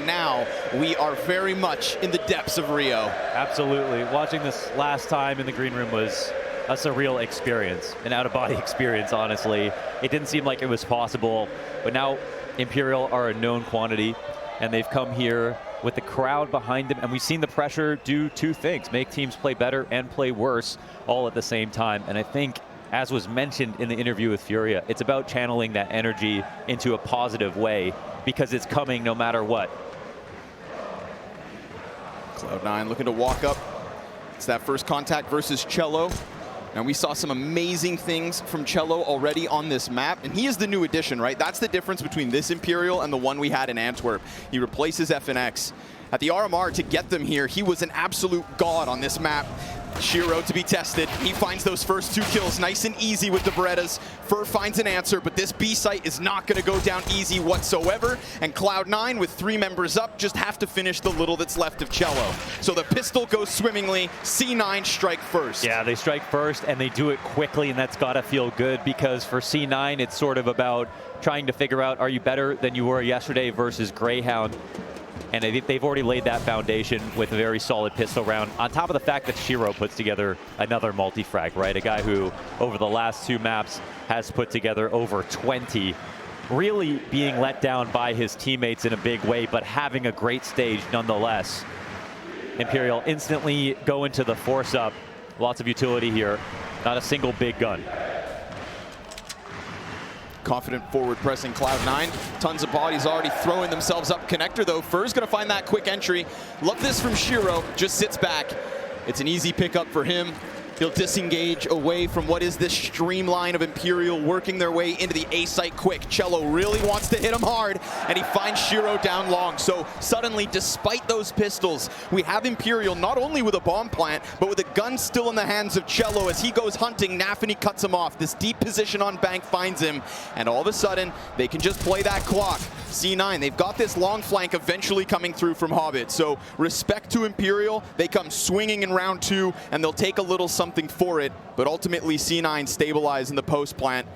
now we are very much in the depths of Rio. Absolutely. Watching this last time in the green room was a surreal experience, an out-of-body experience, honestly. It didn't seem like it was possible, but now Imperial are a known quantity, and they've come here with the crowd behind them, and we've seen the pressure do two things: make teams play better and play worse all at the same time. And I think, as was mentioned in the interview with Furia, it's about channeling that energy into a positive way, because it's coming no matter what. Cloud9 looking to walk up. It's that first contact versus cello. And we saw some amazing things from cello already on this map, and he is the new addition, right? That's the difference between this Imperial and the one we had in Antwerp. He replaces FNX. At the RMR, to get them here, he was an absolute god on this map. csgo to be tested. He finds those first 2 kills nice and easy with the Berettas. Fur finds an answer, but this B site is not going to go down easy whatsoever. And Cloud9, with 3 members up, just have to finish the little that's left of cello. So the pistol goes swimmingly. C9 strike first. Yeah, they strike first, and they do it quickly, and that's got to feel good, because for C9, it's sort of about trying to figure out, are you better than you were yesterday versus Greyhound? And they've already laid that foundation with a very solid pistol round, on top of the fact that csgo puts together another multi-frag, right? A guy who, over the last 2 maps, has put together over 20. Really being let down by his teammates in a big way, but having a great stage nonetheless. Imperial instantly go into the force up. Lots of utility here. Not a single big gun. Confident forward pressing Cloud9. Tons of bodies already throwing themselves up connector, though. Fur's going to find that quick entry. Love this from csgo. Just sits back. It's an easy pickup for him. He'll disengage away from what is this streamline of Imperial, working their way into the A site quick. cello really wants to hit him hard, and he finds csgo down long. So suddenly, despite those pistols, we have Imperial not only with a bomb plant, but with a gun still in the hands of cello as he goes hunting. NAVI cuts him off. This deep position on bank finds him, and all of a sudden, they can just play that clock. C9, they've got this long flank eventually coming through from Hobbit. So respect to Imperial. They come swinging in round 2, and they'll take a little something for it, but ultimately C9 stabilized in the post plant.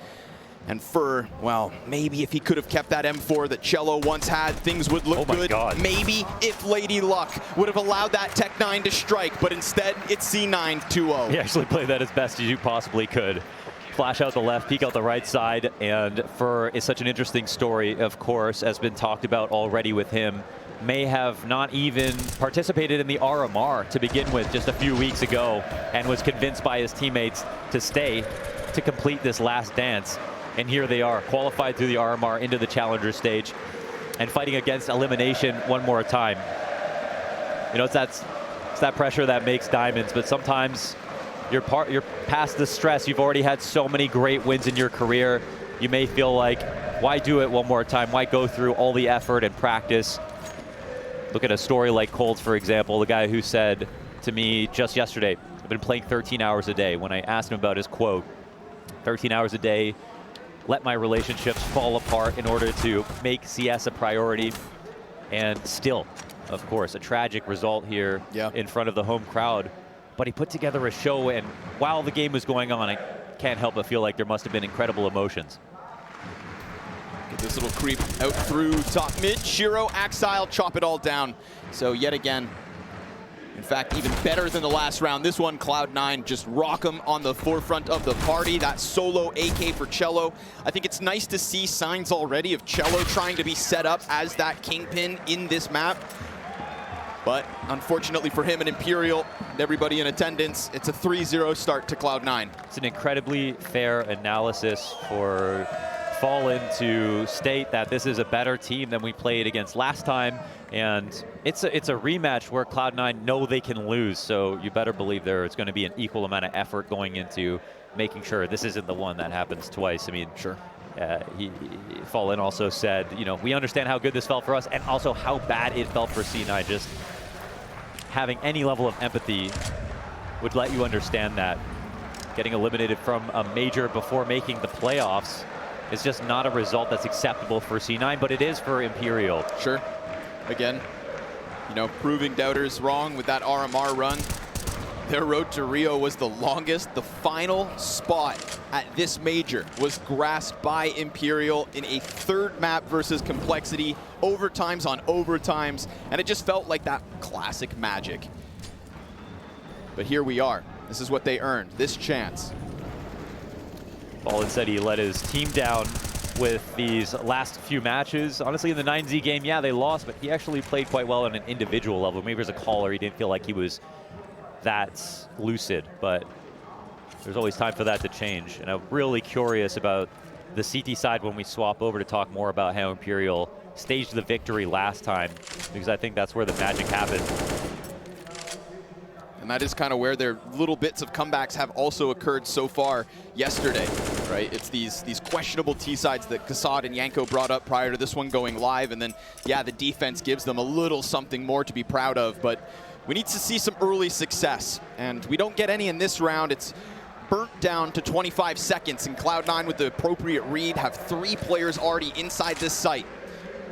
And Fur, well, maybe if he could have kept that M4 that cello once had, things would look good. God. Maybe if Lady Luck would have allowed that Tech 9 to strike, but instead it's C9 2-0. He actually played that as best as you possibly could. Flash out the left, peek out the right side, and Fur is such an interesting story, of course, has been talked about already with him. May have not even participated in the RMR to begin with just a few weeks ago, and was convinced by his teammates to stay to complete this last dance. And here they are, qualified through the RMR into the challenger stage and fighting against elimination one more time. You know, it's that pressure that makes diamonds, but sometimes you're past the stress. You've already had so many great wins in your career. You may feel like, why do it one more time? Why go through all the effort and practice? Look at a story like Cold's, for example, the guy who said to me just yesterday, I've been playing 13 hours a day. When I asked him about his quote, 13 hours a day, let my relationships fall apart in order to make CS a priority. And still, of course, a tragic result here in front of the home crowd. But he put together a show, and while the game was going on, I can't help but feel like there must have been incredible emotions. Get this little creep out through top mid. csgo, Axile, chop it all down. So yet again, in fact, even better than the last round. This one, Cloud9 just rock him on the forefront of the party. That solo AK for cello. I think it's nice to see signs already of cello trying to be set up as that kingpin in this map. But unfortunately for him and Imperial, and everybody in attendance, it's a 3-0 start to Cloud9. It's an incredibly fair analysis for Fallen to state that this is a better team than we played against last time, and it's a rematch where Cloud9 know they can lose, so you better believe there's going to be an equal amount of effort going into making sure this isn't the one that happens twice. I mean, sure. Fallen also said, you know, we understand how good this felt for us, and also how bad it felt for C9. Just having any level of empathy would let you understand that. Getting eliminated from a major before making the playoffs is just not a result that's acceptable for C9, but it is for Imperial. Sure. Again, you know, proving doubters wrong with that RMR run. Their road to Rio was the longest. The final spot at this major was grasped by Imperial in a third map versus Complexity, overtimes on overtimes, and it just felt like that classic magic. But here we are. This is what they earned, this chance. Fallen said he let his team down with these last few matches. Honestly, in the 9Z game, yeah, they lost, but he actually played quite well on an individual level. Maybe as a caller, he didn't feel like he was that lucid, but there's always time for that to change. And I'm really curious about the CT side when we swap over to talk more about how Imperial staged the victory last time, because I think that's where the magic happened. And that is kind of where their little bits of comebacks have also occurred so far yesterday, right? It's these questionable T-sides that Kasad and Yanko brought up prior to this one going live, and then, yeah, the defense gives them a little something more to be proud of, but we need to see some early success, and we don't get any in this round. It's burnt down to 25 seconds, and Cloud9 with the appropriate read have 3 players already inside this site.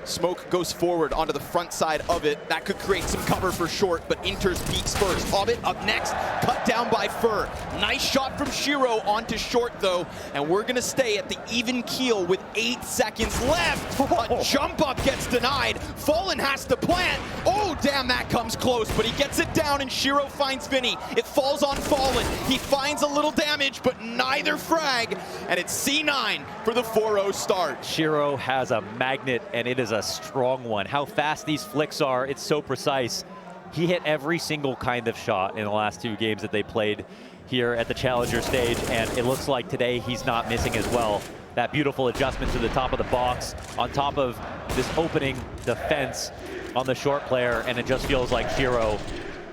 Smoke goes forward onto the front side of it. That could create some cover for short, but enters peaks first. Hobbit up next, cut down by Fur. Nice shot from Shiro onto short though, and we're gonna stay at the even keel with 8 seconds left. A jump up gets denied. Fallen has to plant. Oh, damn, that comes close, but he gets it down and Shiro finds Vinny. It falls on Fallen. He finds a little damage, but neither frag, and it's C9 for the 4-0 start. Shiro has a magnet, and it is a strong one. How fast these flicks are, it's so precise. He hit every single kind of shot in the last 2 games that they played here at the Challenger stage, and it looks like today he's not missing as well. That beautiful adjustment to the top of the box on top of this opening defense on the short player, and it just feels like Shiro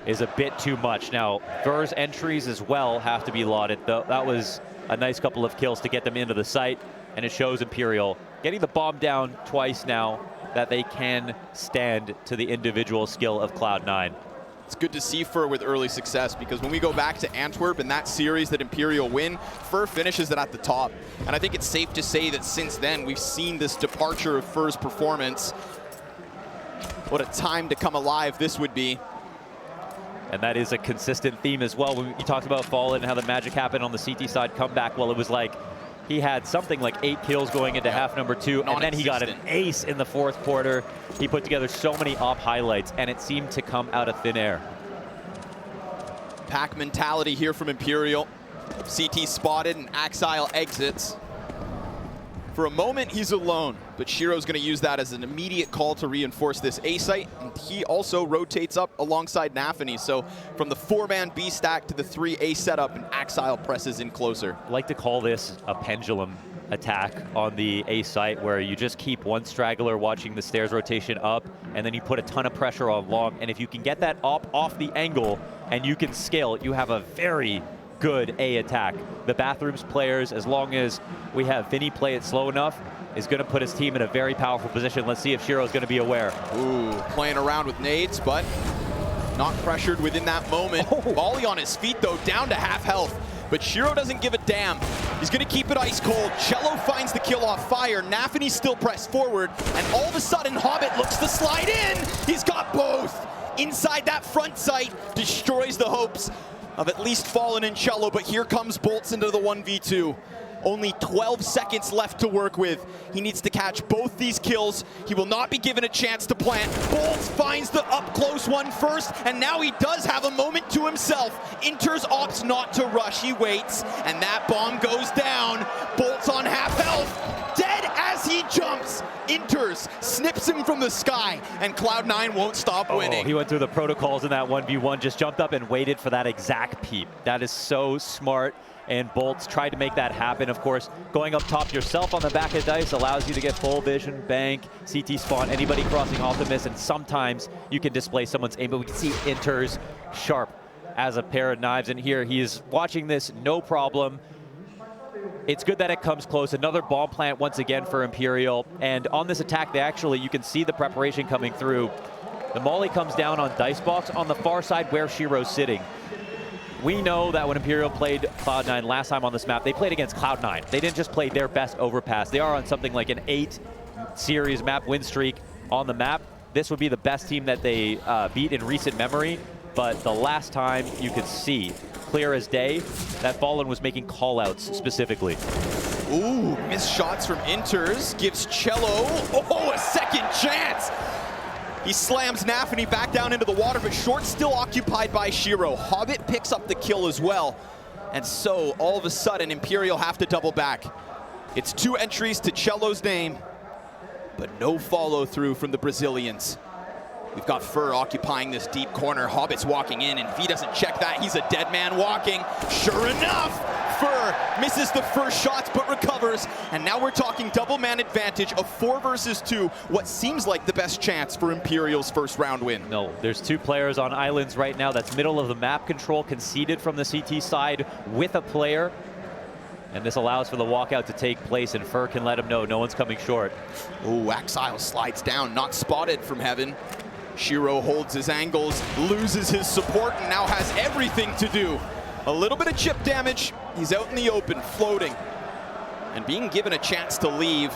is a bit too much. Now, Ver's entries as well have to be lauded. That was a nice couple of kills to get them into the site, and it shows Imperial getting the bomb down twice now that they can stand to the individual skill of Cloud9. It's good to see Fur with early success, because when we go back to Antwerp and that series that Imperial win, Fur finishes it at the top. And I think it's safe to say that since then we've seen this departure of Fur's performance. What a time to come alive this would be. And that is a consistent theme as well. When you talked about Fallen and how the magic happened on the CT side comeback, well, it was like he had something like 8 kills going into half number 2, and then he got an ace in the 4th quarter. He put together so many op highlights, and it seemed to come out of thin air. Pack mentality here from Imperial. CT spotted and Axile exits. For a moment, he's alone, but Shiro's going to use that as an immediate call to reinforce this A site, and he also rotates up alongside NAVI. So from the 4-man B stack to the 3A setup, and Axile presses in closer. I like to call this a pendulum attack on the A site, where you just keep one straggler watching the stairs rotation up, and then you put a ton of pressure on long, and if you can get that op off the angle and you can scale, you have a very good A attack. The Bathrooms players, as long as we have Vinny play it slow enough, is going to put his team in a very powerful position. Let's see if Shiro's going to be aware. Ooh, playing around with nades, but not pressured within that moment. Oh. Molly on his feet though, down to half health. But Shiro doesn't give a damn. He's going to keep it ice cold. Cello finds the kill off fire. NAVI still pressed forward, and all of a sudden Hobbit looks to slide in. He's got both. Inside that front sight, destroys the hopes of at least Fallen and Cello, but here comes Bolts into the 1v2. Only 12 seconds left to work with. He needs to catch both these kills. He will not be given a chance to plant. Bolts finds the up-close one first, and now he does have a moment to himself. Inters opts not to rush. He waits, and that bomb goes down. Bolts on half health, dead as he jumps. Inters snips him from the sky, and Cloud9 won't stop winning. He went through the protocols in that 1v1, just jumped up and waited for that exact peep. That is so smart. And Bolts tried to make that happen. Of course, going up top yourself on the back of dice allows you to get full vision, bank, CT spawn, anybody crossing off the miss, and sometimes you can display someone's aim, but we can see Inters sharp as a pair of knives, and here he is watching this, no problem. It's good that it comes close. Another bomb plant once again for Imperial, and on this attack, you can see the preparation coming through. The molly comes down on Dicebox on the far side where Shiro's sitting. We know that when Imperial played Cloud9 last time on this map, they played against Cloud9. They didn't just play their best overpass. They are on something like an 8-series map win streak on the map. This would be the best team that they beat in recent memory. but the last time you could see, clear as day, that Fallen was making call-outs specifically. Ooh, missed shots from Inters, gives cello, oh, a second chance! He slams NAVI back down into the water, but short still occupied by Shiro. Hobbit picks up the kill as well. And so, all of a sudden, Imperial have to double back. It's 2 entries to cello's name, but no follow through from the Brazilians. We've got Fur occupying this deep corner. Hobbit's walking in, and if he doesn't check that, he's a dead man walking. Sure enough, Fur misses the first shots, but recovers. And now we're talking double man advantage of 4 versus 2, what seems like the best chance for Imperial's first round win. No, there's 2 players on islands right now. That's middle of the map control, conceded from the CT side with a player. And this allows for the walkout to take place, and Fur can let him know no one's coming short. Oh, Exile slides down, not spotted from heaven. Shiro holds his angles, loses his support, and now has everything to do. A little bit of chip damage. He's out in the open, floating. And being given a chance to leave.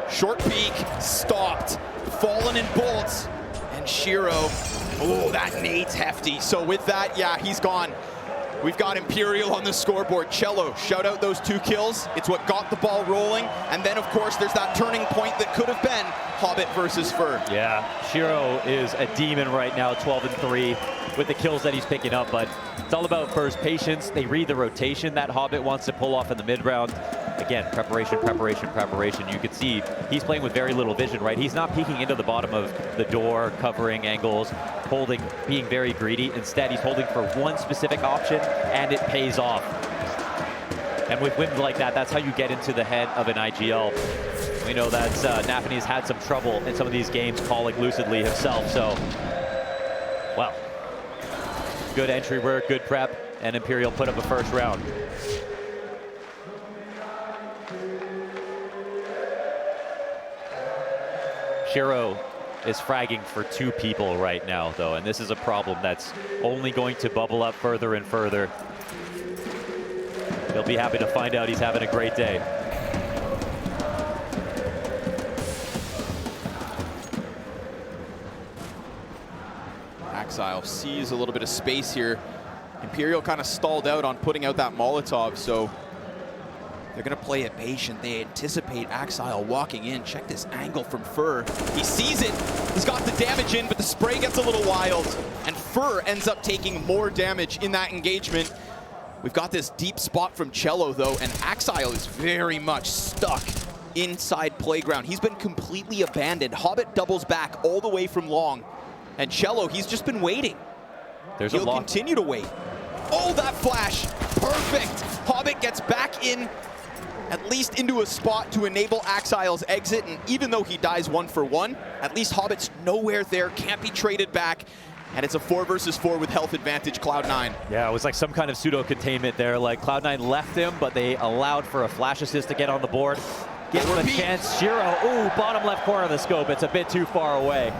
Short peek, stopped. Fallen in bolts. And Shiro, oh, that nade's hefty. So with that, yeah, he's gone. We've got Imperial on the scoreboard. Cello, shout out those 2 kills. It's what got the ball rolling. And then, of course, there's that turning point that could have been Hobbit versus Fur. Yeah, Shiro is a demon right now, 12-3 with the kills that he's picking up, but it's all about Fur's patience. They read the rotation that Hobbit wants to pull off in the mid-round. Again, preparation, preparation, preparation. You can see he's playing with very little vision, right? He's not peeking into the bottom of the door, covering angles, holding, being very greedy. Instead, he's holding for one specific option, and it pays off. And with wins like that, that's how you get into the head of an IGL. We know that NAVI has had some trouble in some of these games calling lucidly himself, so, well, good entry work, good prep, and Imperial put up a first round. Shiro is fragging for 2 people right now, though, and this is a problem that's only going to bubble up further and further. He'll be happy to find out he's having a great day. Exile sees a little bit of space here. Imperial kind of stalled out on putting out that Molotov, so they're going to play it patient. They anticipate Exile walking in. Check this angle from Fur. He sees it. He's got the damage in, but the spray gets a little wild. And Fur ends up taking more damage in that engagement. We've got this deep spot from cello, though, and Exile is very much stuck inside playground. He's been completely abandoned. Hobbit doubles back all the way from long. And cello, he's just been waiting. He'll continue to wait. Oh, that flash. Perfect. Hobbit gets back in, at least into a spot to enable Exile's exit. And even though he dies 1 for 1, at least Hobbit's nowhere there, can't be traded back. And it's a 4 versus 4 with health advantage, Cloud9. Yeah, it was like some kind of pseudo-containment there. Like Cloud9 left him, but they allowed for a flash assist to get on the board. Give him a chance. Shiro, ooh, bottom left corner of the scope. It's a bit too far away.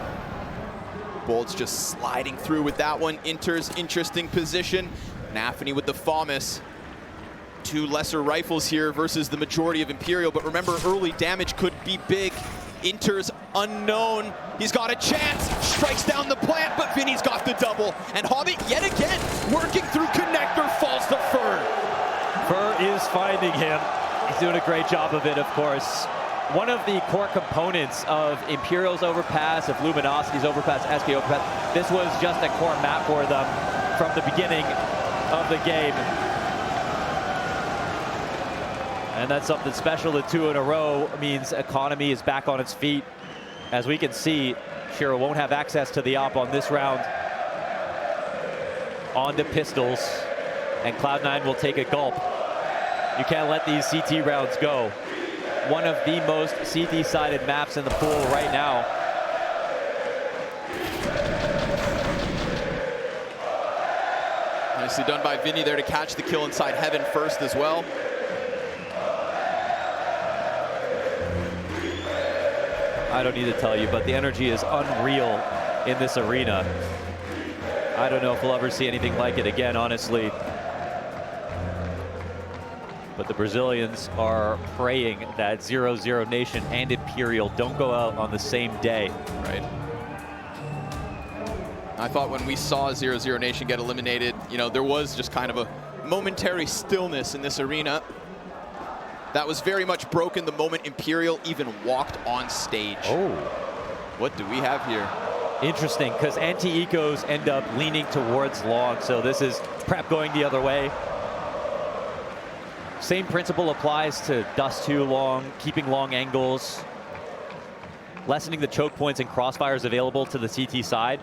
Bolt's just sliding through with that one. Inter's interesting position. NAVI with the FAMAS. 2 lesser rifles here versus the majority of Imperial, but remember, early damage could be big. Inter's unknown. He's got a chance. Strikes down the plant, but Vinny's got the double. And Hobbit, yet again, working through connector, falls to Fur. Fur is finding him. He's doing a great job of it, of course. One of the core components of Imperial's overpass, of Luminosity's overpass, SK overpass, this was just a core map for them from the beginning of the game. And that's something special. The 2 in a row means economy is back on its feet. As we can see, Shiro won't have access to the op on this round. On to pistols, and Cloud9 will take a gulp. You can't let these CT rounds go. One of the most CT-sided maps in the pool right now. Nicely done by Vinny there to catch the kill inside heaven first as well. I don't need to tell you, but the energy is unreal in this arena. I don't know if we'll ever see anything like it again, honestly. But the Brazilians are praying that 0-0 Nation and Imperial don't go out on the same day. Right. I thought when we saw 0-0 Nation get eliminated, you know, there was just kind of a momentary stillness in this arena. That was very much broken the moment Imperial even walked on stage. Oh. What do we have here? Interesting, because anti-ecos end up leaning towards long, so this is prep going the other way. Same principle applies to dust too long, keeping long angles, lessening the choke points and crossfires available to the CT side,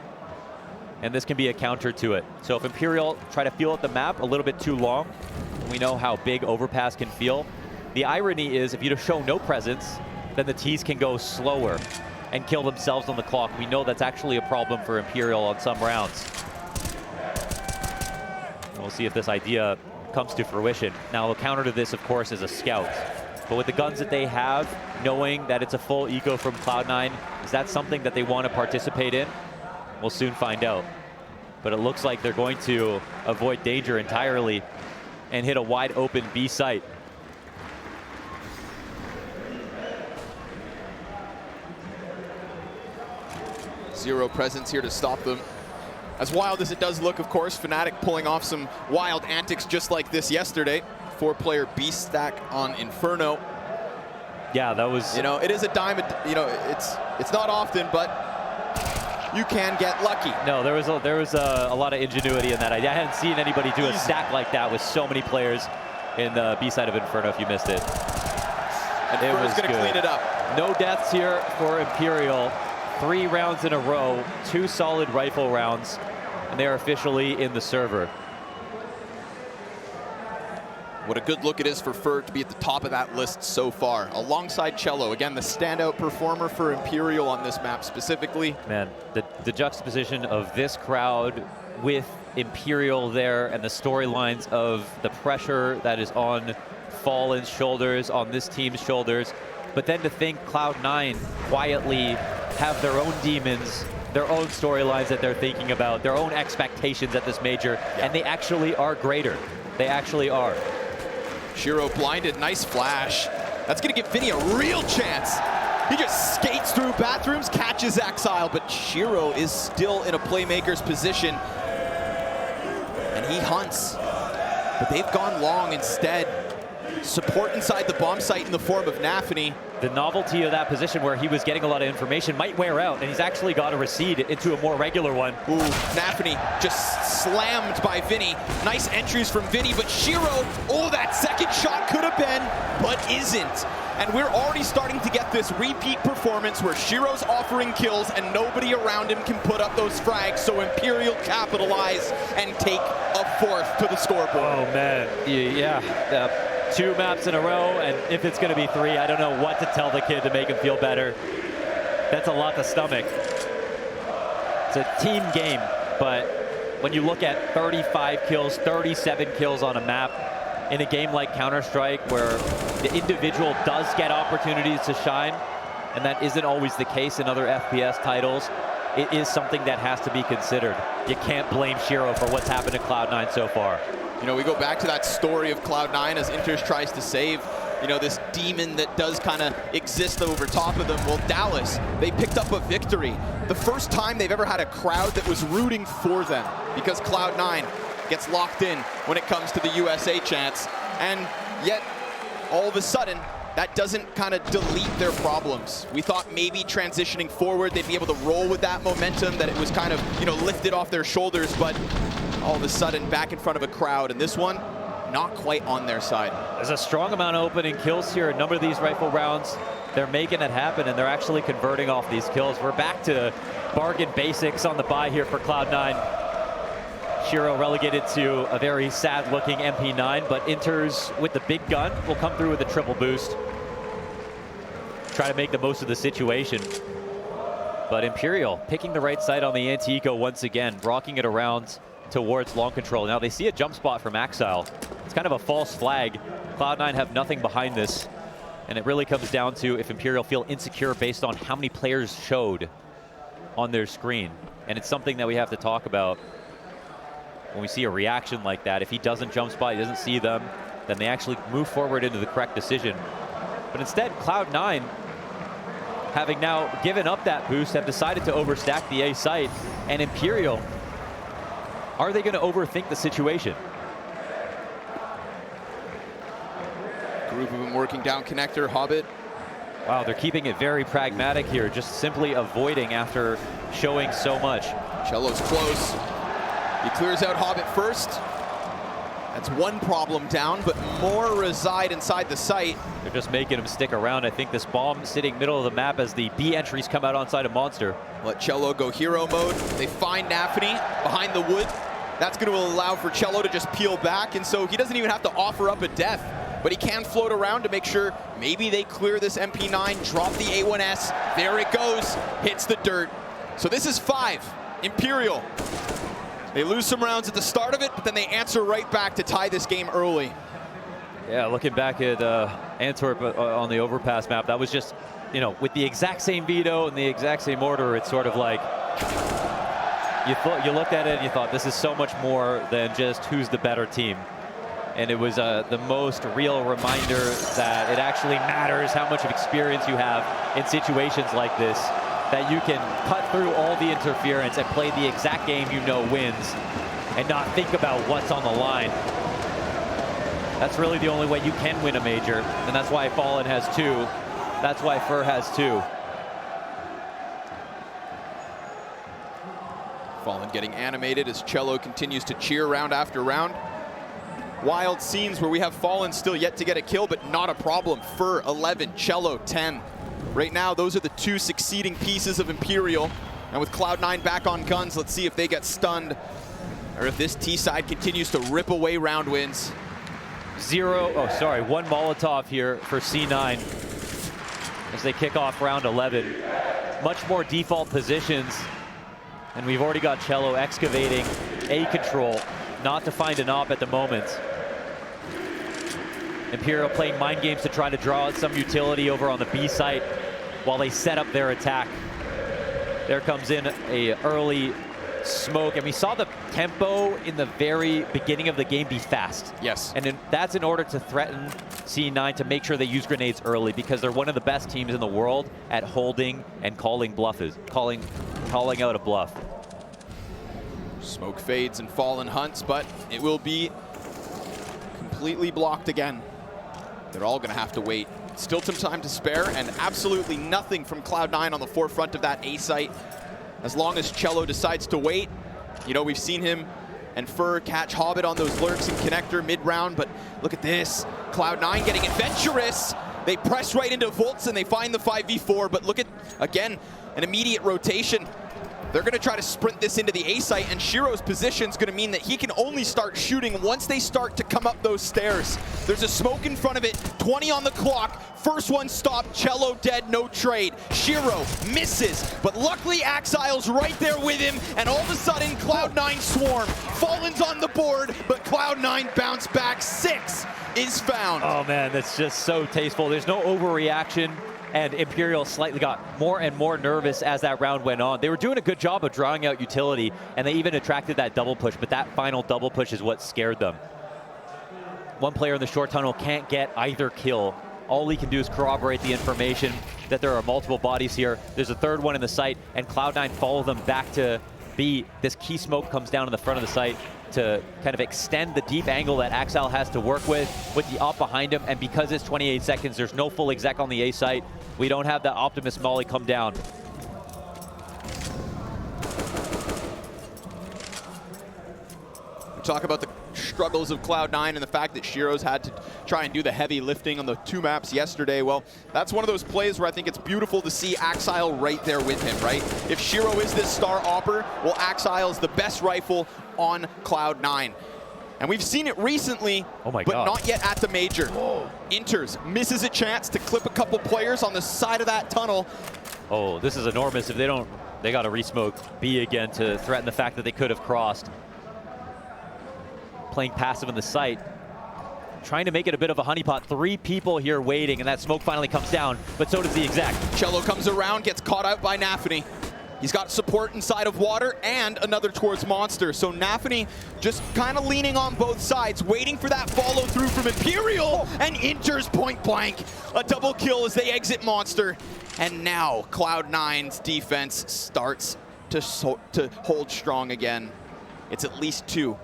and this can be a counter to it. So if Imperial try to feel out the map a little bit too long, we know how big overpass can feel. The irony is if you show no presence, then the Ts can go slower and kill themselves on the clock. We know that's actually a problem for Imperial on some rounds. We'll see if this idea comes to fruition. Now, the counter to this, of course, is a scout. But with the guns that they have, knowing that it's a full eco from Cloud9, is that something that they want to participate in? We'll soon find out. But it looks like they're going to avoid danger entirely and hit a wide open B site. Zero presence here to stop them. As wild as it does look, of course, Fnatic pulling off some wild antics just like this yesterday. 4-player beast stack on Inferno. Yeah, that was... You know, it is a diamond, you know, it's not often, but you can get lucky. No, there was a lot of ingenuity in that. I hadn't seen anybody do a stack like that with so many players in the B side of Inferno if you missed it. And it was going to clean it up. No deaths here for Imperial. 3 rounds in a row, 2 solid rifle rounds, and they're officially in the server. What a good look it is for Fur to be at the top of that list so far, alongside Cello. Again, the standout performer for Imperial on this map specifically. Man, the juxtaposition of this crowd with Imperial there and the storylines of the pressure that is on Fallen's shoulders, on this team's shoulders. But then to think Cloud9 quietly have their own demons, their own storylines that they're thinking about, their own expectations at this major, and they actually are greater. They actually are. Shiro blinded, nice flash. That's gonna give Vinny a real chance. He just skates through bathrooms, catches Exile, but Shiro is still in a playmaker's position. And he hunts, but they've gone long instead. Support inside the bomb site in the form of NAVI. The novelty of that position where he was getting a lot of information might wear out, and he's actually got to recede into a more regular one. Ooh, NAVI just slammed by Vinny. Nice entries from Vinny, but Shiro, oh, that second shot could have been, but isn't. And we're already starting to get this repeat performance where Shiro's offering kills and nobody around him can put up those frags, so Imperial capitalize and take a 4th to the scoreboard. Oh, man. Yeah. 2 maps in a row, and if it's going to be 3, I don't know what to tell the kid to make him feel better. That's a lot to stomach. It's a team game, but when you look at 35 kills, 37 kills on a map in a game like Counter-Strike where the individual does get opportunities to shine, and that isn't always the case in other FPS titles, it is something that has to be considered. You can't blame Shiro for what's happened to Cloud9 so far. You know, we go back to that story of Cloud9 as Inters tries to save, you know, this demon that does kind of exist over top of them. Well, Dallas, they picked up a victory. The first time they've ever had a crowd that was rooting for them, because Cloud9 gets locked in when it comes to the USA chance. And yet, all of a sudden, that doesn't kind of delete their problems. We thought maybe transitioning forward, they'd be able to roll with that momentum, that it was kind of, you know, lifted off their shoulders, but all of a sudden back in front of a crowd, and this one not quite on their side. There's a strong amount of opening kills here. A number of these rifle rounds, they're making it happen, and they're actually converting off these kills. We're back to bargain basics on the buy here for Cloud9. Shiro relegated to a very sad looking MP9, but Inters with the big gun will come through with a triple boost. Try to make the most of the situation. But Imperial picking the right side on the anti-eco once again, rocking it around towards long control. Now they see a jump spot from Exile. It's kind of a false flag. Cloud9 have nothing behind this. And it really comes down to if Imperial feel insecure based on how many players showed on their screen. And it's something that we have to talk about when we see a reaction like that. If he doesn't jump spot, he doesn't see them, then they actually move forward into the correct decision. But instead, Cloud9 having now given up that boost, have decided to overstack the A site. And Imperial, are they going to overthink the situation? Group of them working down connector, Hobbit. Wow, they're keeping it very pragmatic here, just simply avoiding after showing so much. Cello's close. He clears out Hobbit first. That's one problem down, but more reside inside the site. They're just making him stick around. I think this bomb sitting middle of the map as the B entries come out onside of Monster. Let Cello go hero mode. They find NAVI behind the wood. That's going to allow for Cello to just peel back, and so he doesn't even have to offer up a death, but he can float around to make sure maybe they clear this MP9, drop the A1S. There it goes, hits the dirt. So this is 5, Imperial. They lose some rounds at the start of it, but then they answer right back to tie this game early. Yeah, looking back at Antwerp on the overpass map, that was just, you know, with the exact same veto and the exact same order, it's sort of like, you looked at it and you thought, this is so much more than just who's the better team. And it was the most real reminder that it actually matters how much of experience you have in situations like this, that you can cut through all the interference and play the exact game you know wins and not think about what's on the line. That's really the only way you can win a major, and that's why Fallen has 2. That's why Fur has 2. Fallen getting animated as Cello continues to cheer round after round. Wild scenes where we have Fallen still yet to get a kill, but not a problem. Fur 11, Cello 10. Right now, those are the 2 succeeding pieces of Imperial. And with Cloud9 back on guns, let's see if they get stunned or if this T side continues to rip away round wins. 1 Molotov here for C9 as they kick off round 11. Much more default positions, and we've already got Cello excavating A control, not to find an op at the moment. Imperial playing mind games to try to draw out some utility over on the B site while they set up their attack. There comes in a early smoke, and we saw the tempo in the very beginning of the game be fast. Yes. And that's in order to threaten C9 to make sure they use grenades early, because they're one of the best teams in the world at holding and calling out a bluff. Smoke fades and Fallen hunts, but it will be completely blocked again. They're all gonna have to wait. Still some time to spare, and absolutely nothing from Cloud9 on the forefront of that A site. As long as Cello decides to wait, you know, we've seen him and Fur catch Hobbit on those lurks and connector mid-round, but look at this. Cloud9 getting adventurous. They press right into Volts and they find the 5v4, but look at, again, an immediate rotation. They're gonna try to sprint this into the A site, and Shiro's position's gonna mean that he can only start shooting once they start to come up those stairs. There's a smoke in front of it, 20 on the clock. First one stopped, Cello dead, no trade. Shiro misses, but luckily Axile's right there with him, and all of a sudden Cloud9 swarm. Fallen's on the board, but Cloud9 bounce back. 6 is found. Oh man, that's just so tasteful. There's no overreaction. And Imperial slightly got more and more nervous as that round went on. They were doing a good job of drawing out utility, and they even attracted that double push, but that final double push is what scared them. One player in the short tunnel can't get either kill. All he can do is corroborate the information that there are multiple bodies here. There's a third one in the site, and Cloud9 follow them back to B. This key smoke comes down in the front of the site to kind of extend the deep angle that Axile has to work with the op behind him, and because it's 28 seconds, there's no full exec on the A site. We don't have that Optimus Molly come down. We talk about the struggles of Cloud9 and the fact that Shiro's had to try and do the heavy lifting on the 2 maps yesterday. Well, that's one of those plays where I think it's beautiful to see Axile right there with him, right? If Shiro is this star opper, well, Axile is the best rifle on Cloud9. And we've seen it recently, but not yet at the major. Whoa. Inters misses a chance to clip a couple players on the side of that tunnel. Oh, this is enormous. If they don't, they got to resmoke B again to threaten the fact that they could have crossed. Playing passive in the site, trying to make it a bit of a honeypot. 3 people here waiting, and that smoke finally comes down, but so does the exec. Cello comes around, gets caught out by NAVI. He's got support inside of water and another towards Monster. So NAVI just kind of leaning on both sides, waiting for that follow through from Imperial, and Inter's point blank. A double kill as they exit Monster. And now Cloud9's defense starts to hold strong again. It's at least two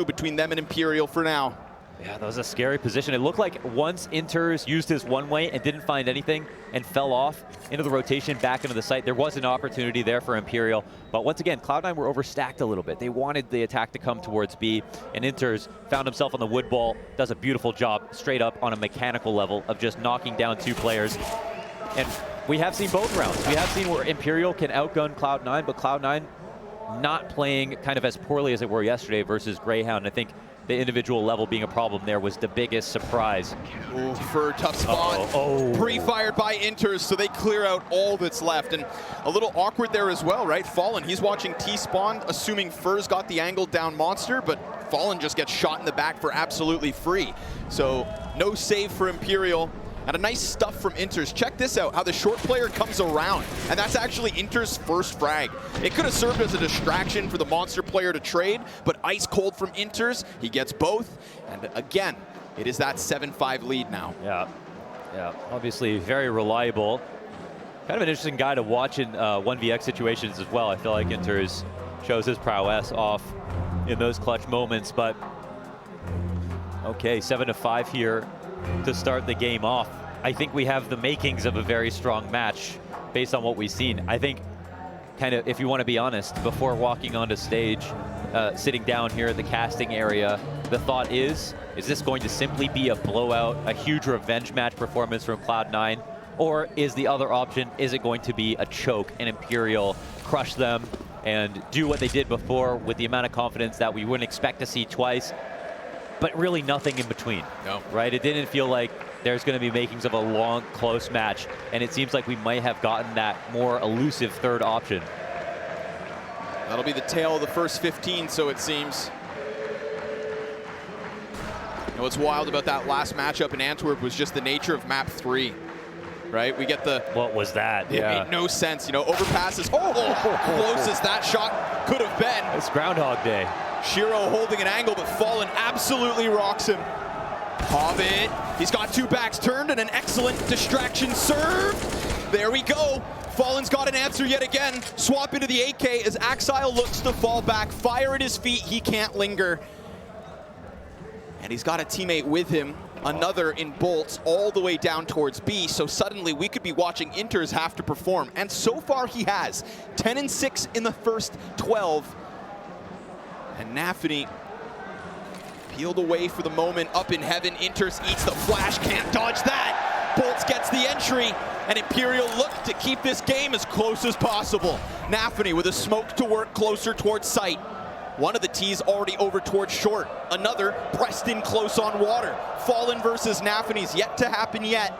between them and Imperial for now. Yeah, that was a scary position. It looked like once Inters used his one-way and didn't find anything and fell off into the rotation back into the site, there was an opportunity there for Imperial. But once again, Cloud9 were overstacked a little bit. They wanted the attack to come towards B, and Inters found himself on the wood ball, does a beautiful job straight up on a mechanical level of just knocking down 2 players. And we have seen both rounds. We have seen where Imperial can outgun Cloud9, but Cloud9 not playing kind of as poorly as it were yesterday versus Greyhound. I think the individual level being a problem there was the biggest surprise. Ooh, for a tough spot. Pre-fired by Inters, so they clear out all that's left. And a little awkward there as well, right? Fallen, he's watching T-spawn, assuming Furze got the angle down Monster, but Fallen just gets shot in the back for absolutely free. So no save for Imperial. And a nice stuff from Inters. Check this out, how the short player comes around. And that's actually Inters' first frag. It could have served as a distraction for the Monster player to trade, but ice cold from Inters. He gets both. And again, it is that 7-5 lead now. Yeah, obviously very reliable. Kind of an interesting guy to watch in 1vx situations as well. I feel like Inters shows his prowess off in those clutch moments, but okay, 7-5 here to start the game off. I think we have the makings of a very strong match based on what we've seen. I think, kind of, if you want to be honest, before walking onto stage, sitting down here at the casting area, the thought is this going to simply be a blowout, a huge revenge match performance from Cloud9? Or is the other option, is it going to be a choke and Imperial crush them and do what they did before with the amount of confidence that we wouldn't expect to see twice? But really nothing in between, right? It didn't feel like there's going to be makings of a long, close match, and it seems like we might have gotten that more elusive third option. That'll be the tail of the first 15, so it seems. And what's wild about that last matchup in Antwerp was just the nature of map 3, right? We get the... What was that? It made no sense, you know, overpasses. Close as that shot could have been. It's Groundhog Day. Shiro holding an angle, but Fallen absolutely rocks him. Hobbit, he's got 2 backs turned and an excellent distraction serve. There we go. Fallen's got an answer yet again. Swap into the AK as Axile looks to fall back. Fire at his feet, he can't linger. And he's got a teammate with him. Another in bolts all the way down towards B, so suddenly we could be watching Inters have to perform. And so far he has. 10-6 in the first 12. And NAVI peeled away for the moment, up in heaven. Inters eats the flash, can't dodge that. Bolts gets the entry, and Imperial look to keep this game as close as possible. NAVI with a smoke to work closer towards sight. One of the T's already over towards short. Another pressed in close on water. Fallen versus NAVI's yet to happen yet.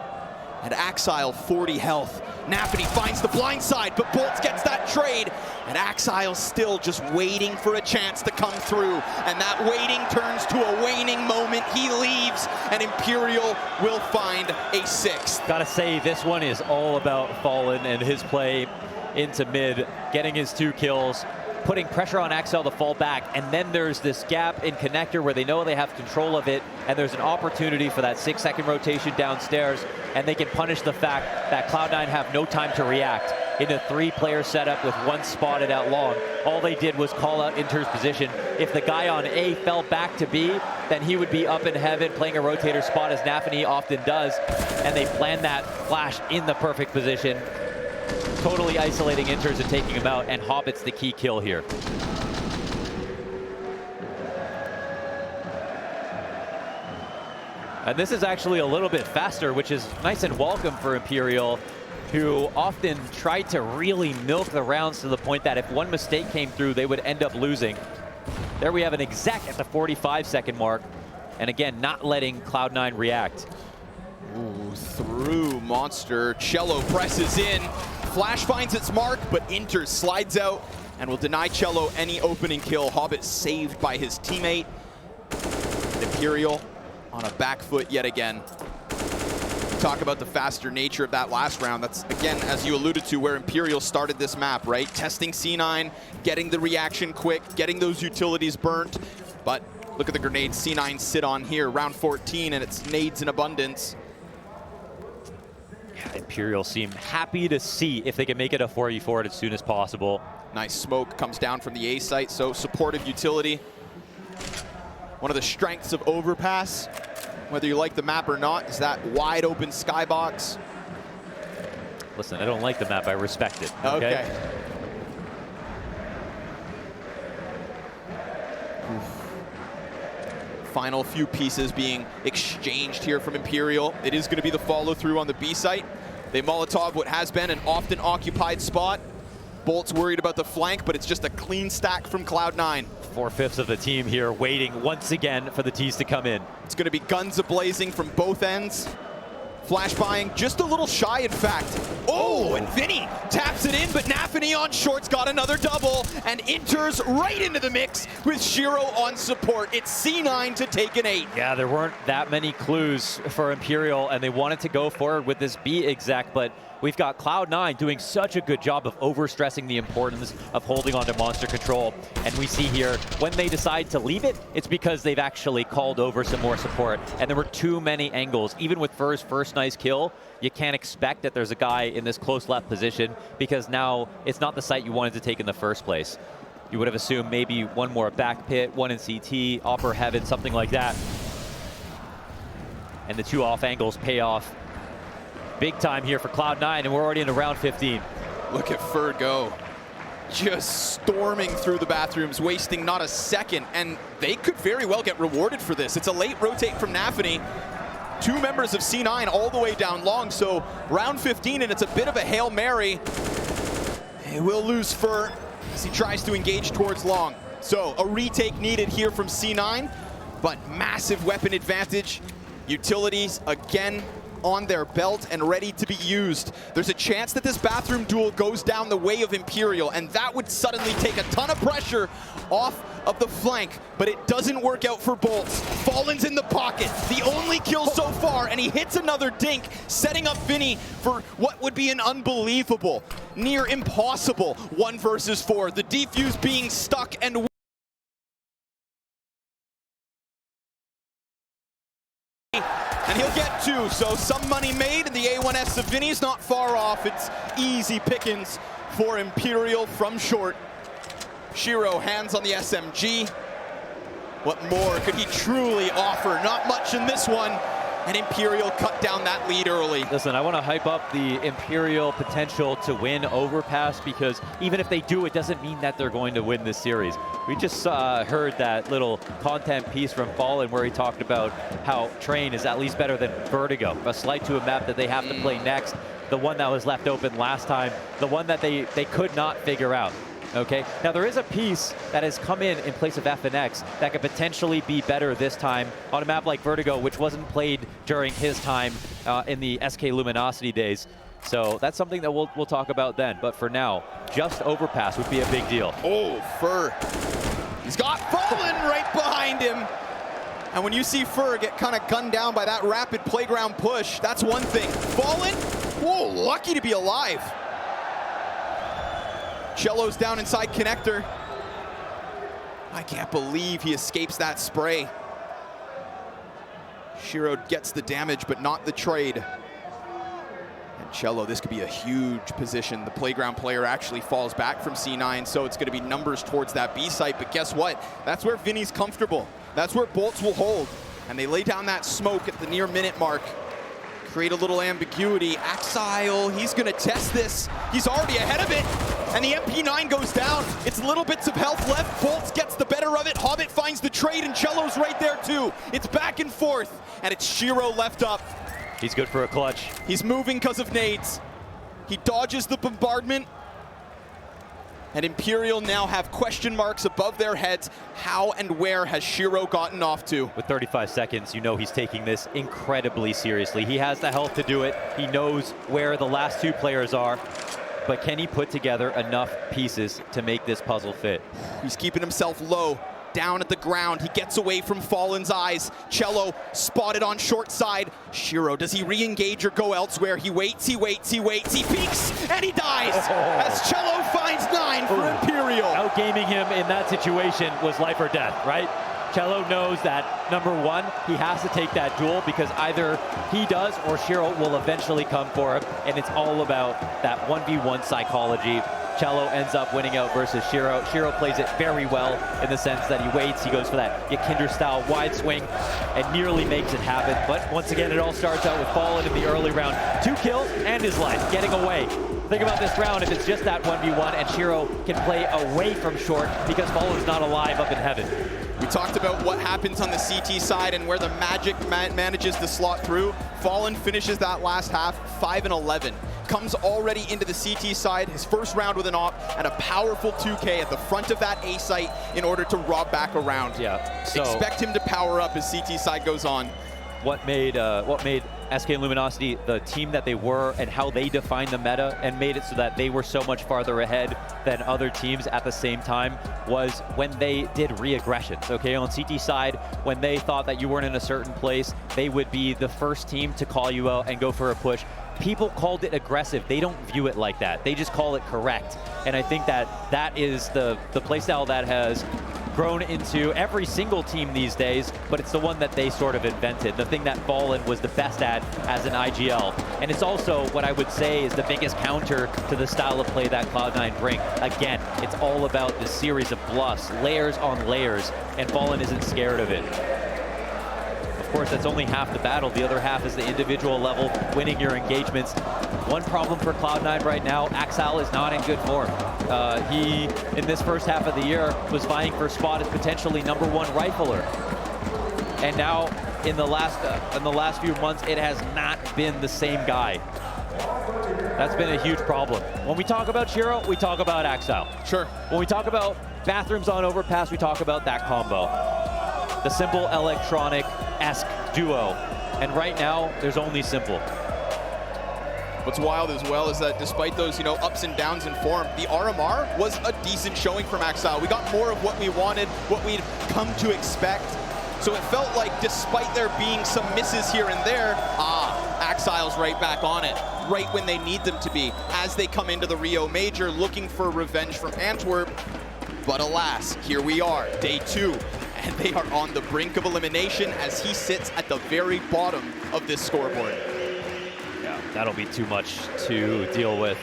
And Axile 40 health. NAVI finds the blind side, but Bolts gets that trade. And Axile still just waiting for a chance to come through. And that waiting turns to a waning moment. He leaves, and Imperial will find a 6th. Gotta say, this one is all about Fallen and his play into mid, getting his 2 kills, putting pressure on Axel to fall back, and then there's this gap in connector where they know they have control of it, and there's an opportunity for that 6-second rotation downstairs, and they can punish the fact that Cloud9 have no time to react in a 3-player setup with 1 spotted out long. All they did was call out Inter's position. If the guy on A fell back to B, then he would be up in heaven playing a rotator spot as NAVI often does, and they planned that flash in the perfect position, totally isolating Inters and taking him out, and Hobbit's the key kill here. And this is actually a little bit faster, which is nice and welcome for Imperial, who often tried to really milk the rounds to the point that if one mistake came through, they would end up losing. There we have an exec at the 45-second mark, and again, not letting Cloud9 react. Ooh, through Monster. Cello presses in. Flash finds its mark, but Inter slides out and will deny Cello any opening kill. Hobbit saved by his teammate. Imperial on a back foot yet again. Talk about the faster nature of that last round. That's, again, as you alluded to, where Imperial started this map, right? Testing C9, getting the reaction quick, getting those utilities burnt. But look at the grenades C9 sit on here, round 14, and it's nades in abundance. Imperial seem happy to see if they can make it a 4v4 as soon as possible. Nice smoke comes down from the A site, so supportive utility. One of the strengths of Overpass, whether you like the map or not, is that wide open skybox. Listen, I don't like the map, I respect it. Okay. Final few pieces being exchanged here from Imperial. It is going to be the follow through on the B site. They Molotov what has been an often occupied spot. Bolt's worried about the flank, but it's just a clean stack from Cloud9. 4/5 of the team here waiting once again for the T's to come in. It's going to be guns a-blazing from both ends. Flash buying just a little shy, in fact. Oh, and Vinny taps it in, but NAVI on short's got another double and enters right into the mix with Shiro on support. It's C9 to take an 8. Yeah, there weren't that many clues for Imperial, and they wanted to go forward with this B exec, but we've got Cloud9 doing such a good job of overstressing the importance of holding on to monster control. And we see here, when they decide to leave it, it's because they've actually called over some more support. And there were too many angles. Even with Fur's first nice kill, you can't expect that there's a guy in this close left position, because now it's not the site you wanted to take in the first place. You would have assumed maybe one more back pit, one in CT, upper heaven, something like that. And the two off angles pay off big time here for Cloud9, and we're already into round 15. Look at Fur go. Just storming through the bathrooms, wasting not a second, and they could very well get rewarded for this. It's a late rotate from NAVI. Two members of C9 all the way down long, so round 15, and it's a bit of a Hail Mary. He will lose Fur as he tries to engage towards long. So a retake needed here from C9, but massive weapon advantage. Utilities again on their belt and ready to be used. There's a chance that this bathroom duel goes down the way of Imperial, and that would suddenly take a ton of pressure off of the flank, but it doesn't work out for Bolts. Fallen's in the pocket, the only kill so far, and he hits another dink, setting up Vinny for what would be an unbelievable, near impossible 1 versus 4. The defuse being stuck and he'll get 2, so some money made, and the A1S of Vinny's not far off. It's easy pickings for Imperial from short. Shiro hands on the SMG. What more could he truly offer? Not much in this one, and Imperial cut down that lead early. Listen, I want to hype up the Imperial potential to win Overpass, because even if they do, it doesn't mean that they're going to win this series. We just heard that little content piece from Fallen where he talked about how Train is at least better than Vertigo, a slight to a map that they have to play next, the one that was left open last time, the one that they could not figure out. Okay, now there is a piece that has come in place of FNX that could potentially be better this time on a map like Vertigo, which wasn't played during his time in the SK Luminosity days. So that's something that we'll talk about then. But for now, just Overpass would be a big deal. Oh, Fur. He's got Fallen right behind him. And when you see Fur get kind of gunned down by that rapid playground push, that's one thing. Fallen, whoa, lucky to be alive. Cello's down inside connector. I can't believe he escapes that spray. Shiro gets the damage, but not the trade. And Cello, this could be a huge position. The playground player actually falls back from C9, so it's gonna be numbers towards that B site, but guess what? That's where Vinny's comfortable. That's where Bolts will hold. And they lay down that smoke at the near minute mark. Create a little ambiguity. Axile, he's gonna test this. He's already ahead of it. And the MP9 goes down. It's little bits of health left. Bolts gets the better of it. Hobbit finds the trade, and Cello's right there too. It's back and forth, and it's Shiro left up. He's good for a clutch. He's moving because of nades. He dodges the bombardment. And Imperial now have question marks above their heads. How and where has Shiro gotten off to? With 35 seconds, you know he's taking this incredibly seriously. He has the health to do it. He knows where the last two players are. But can he put together enough pieces to make this puzzle fit? He's keeping himself low, down at the ground. He gets away from Fallen's eyes. Cello spotted on short side. Shiro, does he re-engage or go elsewhere? He waits, he waits, he waits, he peeks, and he dies as Cello finds 9 for Imperial. Outgaming him in that situation was life or death, right? cello knows that, number one, he has to take that duel because either he does or Shiro will eventually come for him, and it's all about that 1v1 psychology. Cello ends up winning out versus Shiro. Shiro plays it very well in the sense that he waits, he goes for that Yakinder-style wide swing, and nearly makes it happen. But once again, it all starts out with Fallen in the early round. 2 kills and his life, getting away. Think about this round if it's just that 1v1 and Shiro can play away from short because Fallen's not alive up in heaven. We talked about what happens on the CT side and where the Magic manages to slot through. Fallen finishes that last half 5-11. Comes already into the CT side, his first round with an op, and a powerful 2K at the front of that A site in order to rob back around. Yeah. So expect him to power up as CT side goes on. What made SK and Luminosity the team that they were and how they defined the meta and made it so that they were so much farther ahead than other teams at the same time was when they did re-aggressions. Okay, on CT side, when they thought that you weren't in a certain place, they would be the first team to call you out and go for a push. People called it aggressive. They don't view it like that. They just call it correct. And I think that that is the playstyle that has grown into every single team these days, but it's the one that they sort of invented, the thing that Fallen was the best at as an IGL. And it's also what I would say is the biggest counter to the style of play that Cloud9 bring. Again, it's all about this series of bluffs, layers on layers, and Fallen isn't scared of it. Of course, that's only half the battle. The other half is the individual level, winning your engagements. One problem for Cloud9 right now, Axal is not in good form. He, in this first half of the year, was vying for a spot as potentially #1 rifler. And now, in the last few months, it has not been the same guy. That's been a huge problem. When we talk about Shiro, we talk about Axal. Sure. When we talk about bathrooms on overpass, we talk about that combo. The simple electronic-esque duo. And right now, there's only simple. What's wild as well is that despite those, ups and downs in form, the RMR was a decent showing from Axal. We got more of what we wanted, what we'd come to expect. So it felt like despite there being some misses here and there, Axal's right back on it, right when they need them to be, as they come into the Rio Major looking for revenge from Antwerp. But alas, here we are, day 2. And they are on the brink of elimination as he sits at the very bottom of this scoreboard. Yeah, that'll be too much to deal with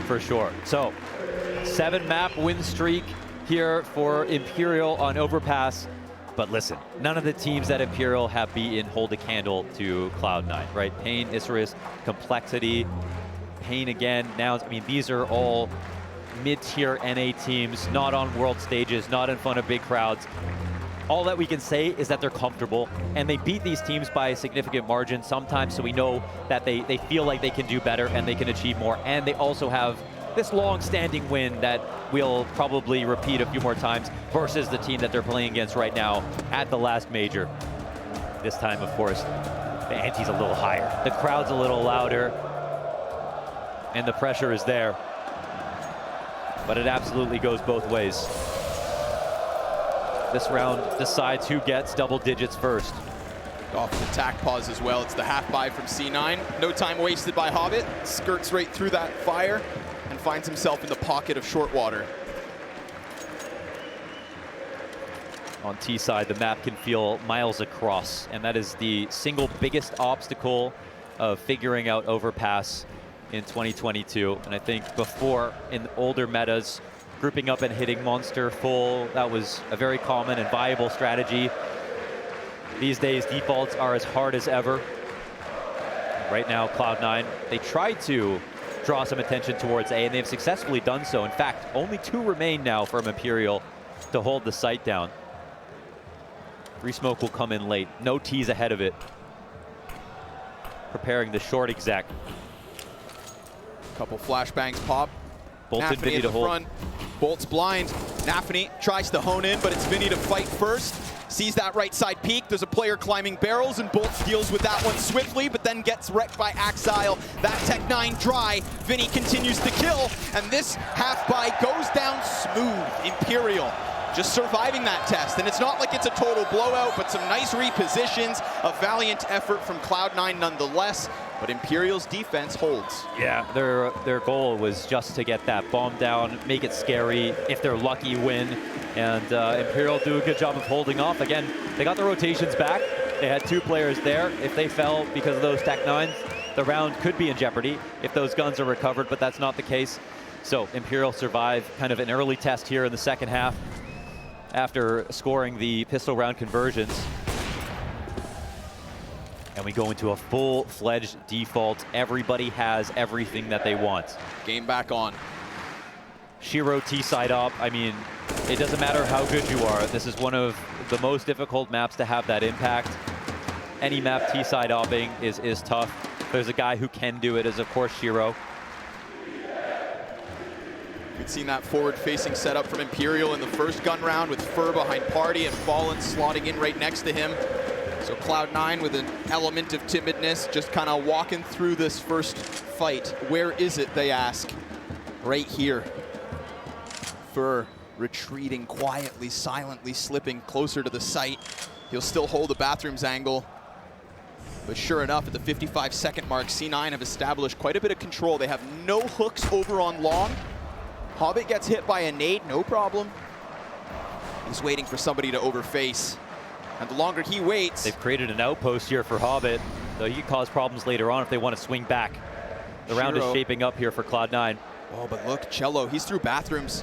for sure. So, 7-map win streak here for Imperial on Overpass. But listen, none of the teams at Imperial have beaten hold a candle to Cloud9, right? Pain, Isserus, Complexity, Pain again. Now, I mean, these are all mid-tier NA teams, not on world stages, not in front of big crowds. All that we can say is that they're comfortable, and they beat these teams by a significant margin sometimes, so we know that they feel like they can do better and they can achieve more. And they also have this long-standing win that we'll probably repeat a few more times versus the team that they're playing against right now at the last major. This time, of course, the ante's a little higher. The crowd's a little louder, and the pressure is there. But it absolutely goes both ways. This round decides who gets double digits first. Off the attack pause as well. It's the half buy from C9. No time wasted by Hobbit. Skirts right through that fire and finds himself in the pocket of short water. On T side, the map can feel miles across, and that is the single biggest obstacle of figuring out Overpass in 2022. And I think before, in older metas, grouping up and hitting monster full, that was a very common and viable strategy. These days, defaults are as hard as ever. Right now, Cloud9, they tried to draw some attention towards A, and they've successfully done so. In fact, only 2 remain now from Imperial to hold the site down. Resmoke will come in late. No T's ahead of it. Preparing the short exec. Couple flashbangs pop. Bolt and Vinny to hold. Front. Bolt's blind. Nafany tries to hone in, but it's Vinny to fight first. Sees that right side peek. There's a player climbing barrels, and Bolt deals with that one swiftly, but then gets wrecked by Axile. That Tech-9 dry. Vinny continues to kill, and this half buy goes down smooth. Imperial just surviving that test, and it's not like it's a total blowout, but some nice repositions, a valiant effort from Cloud9 nonetheless. But Imperial's defense holds. Yeah, their goal was just to get that bomb down, make it scary, if they're lucky, win. And Imperial do a good job of holding off. Again, they got the rotations back. They had 2 players there. If they fell because of those Tech 9s, the round could be in jeopardy if those guns are recovered, but that's not the case. So Imperial survive kind of an early test here in the second half after scoring the pistol round conversions. And we go into a full-fledged default. Everybody has everything that they want. Game back on. Shiro T-side up. I mean, it doesn't matter how good you are. This is one of the most difficult maps to have that impact. Any map T-side upping is tough. There's a guy who can do it, is of course Shiro. We've seen that forward-facing setup from Imperial in the first gun round with Fur behind Party and Fallen slotting in right next to him. So Cloud9 with an element of timidness, just kind of walking through this first fight. Where is it, they ask? Right here. Fur retreating quietly, silently, slipping closer to the site. He'll still hold the bathrooms angle. But sure enough, at the 55-second mark, C9 have established quite a bit of control. They have no hooks over on long. Hobbit gets hit by a nade, no problem. He's waiting for somebody to overface. And the longer he waits... They've created an outpost here for Hobbit, though he could cause problems later on if they want to swing back. The round is shaping up here for Cloud9. Oh, but look, Cello, he's through bathrooms.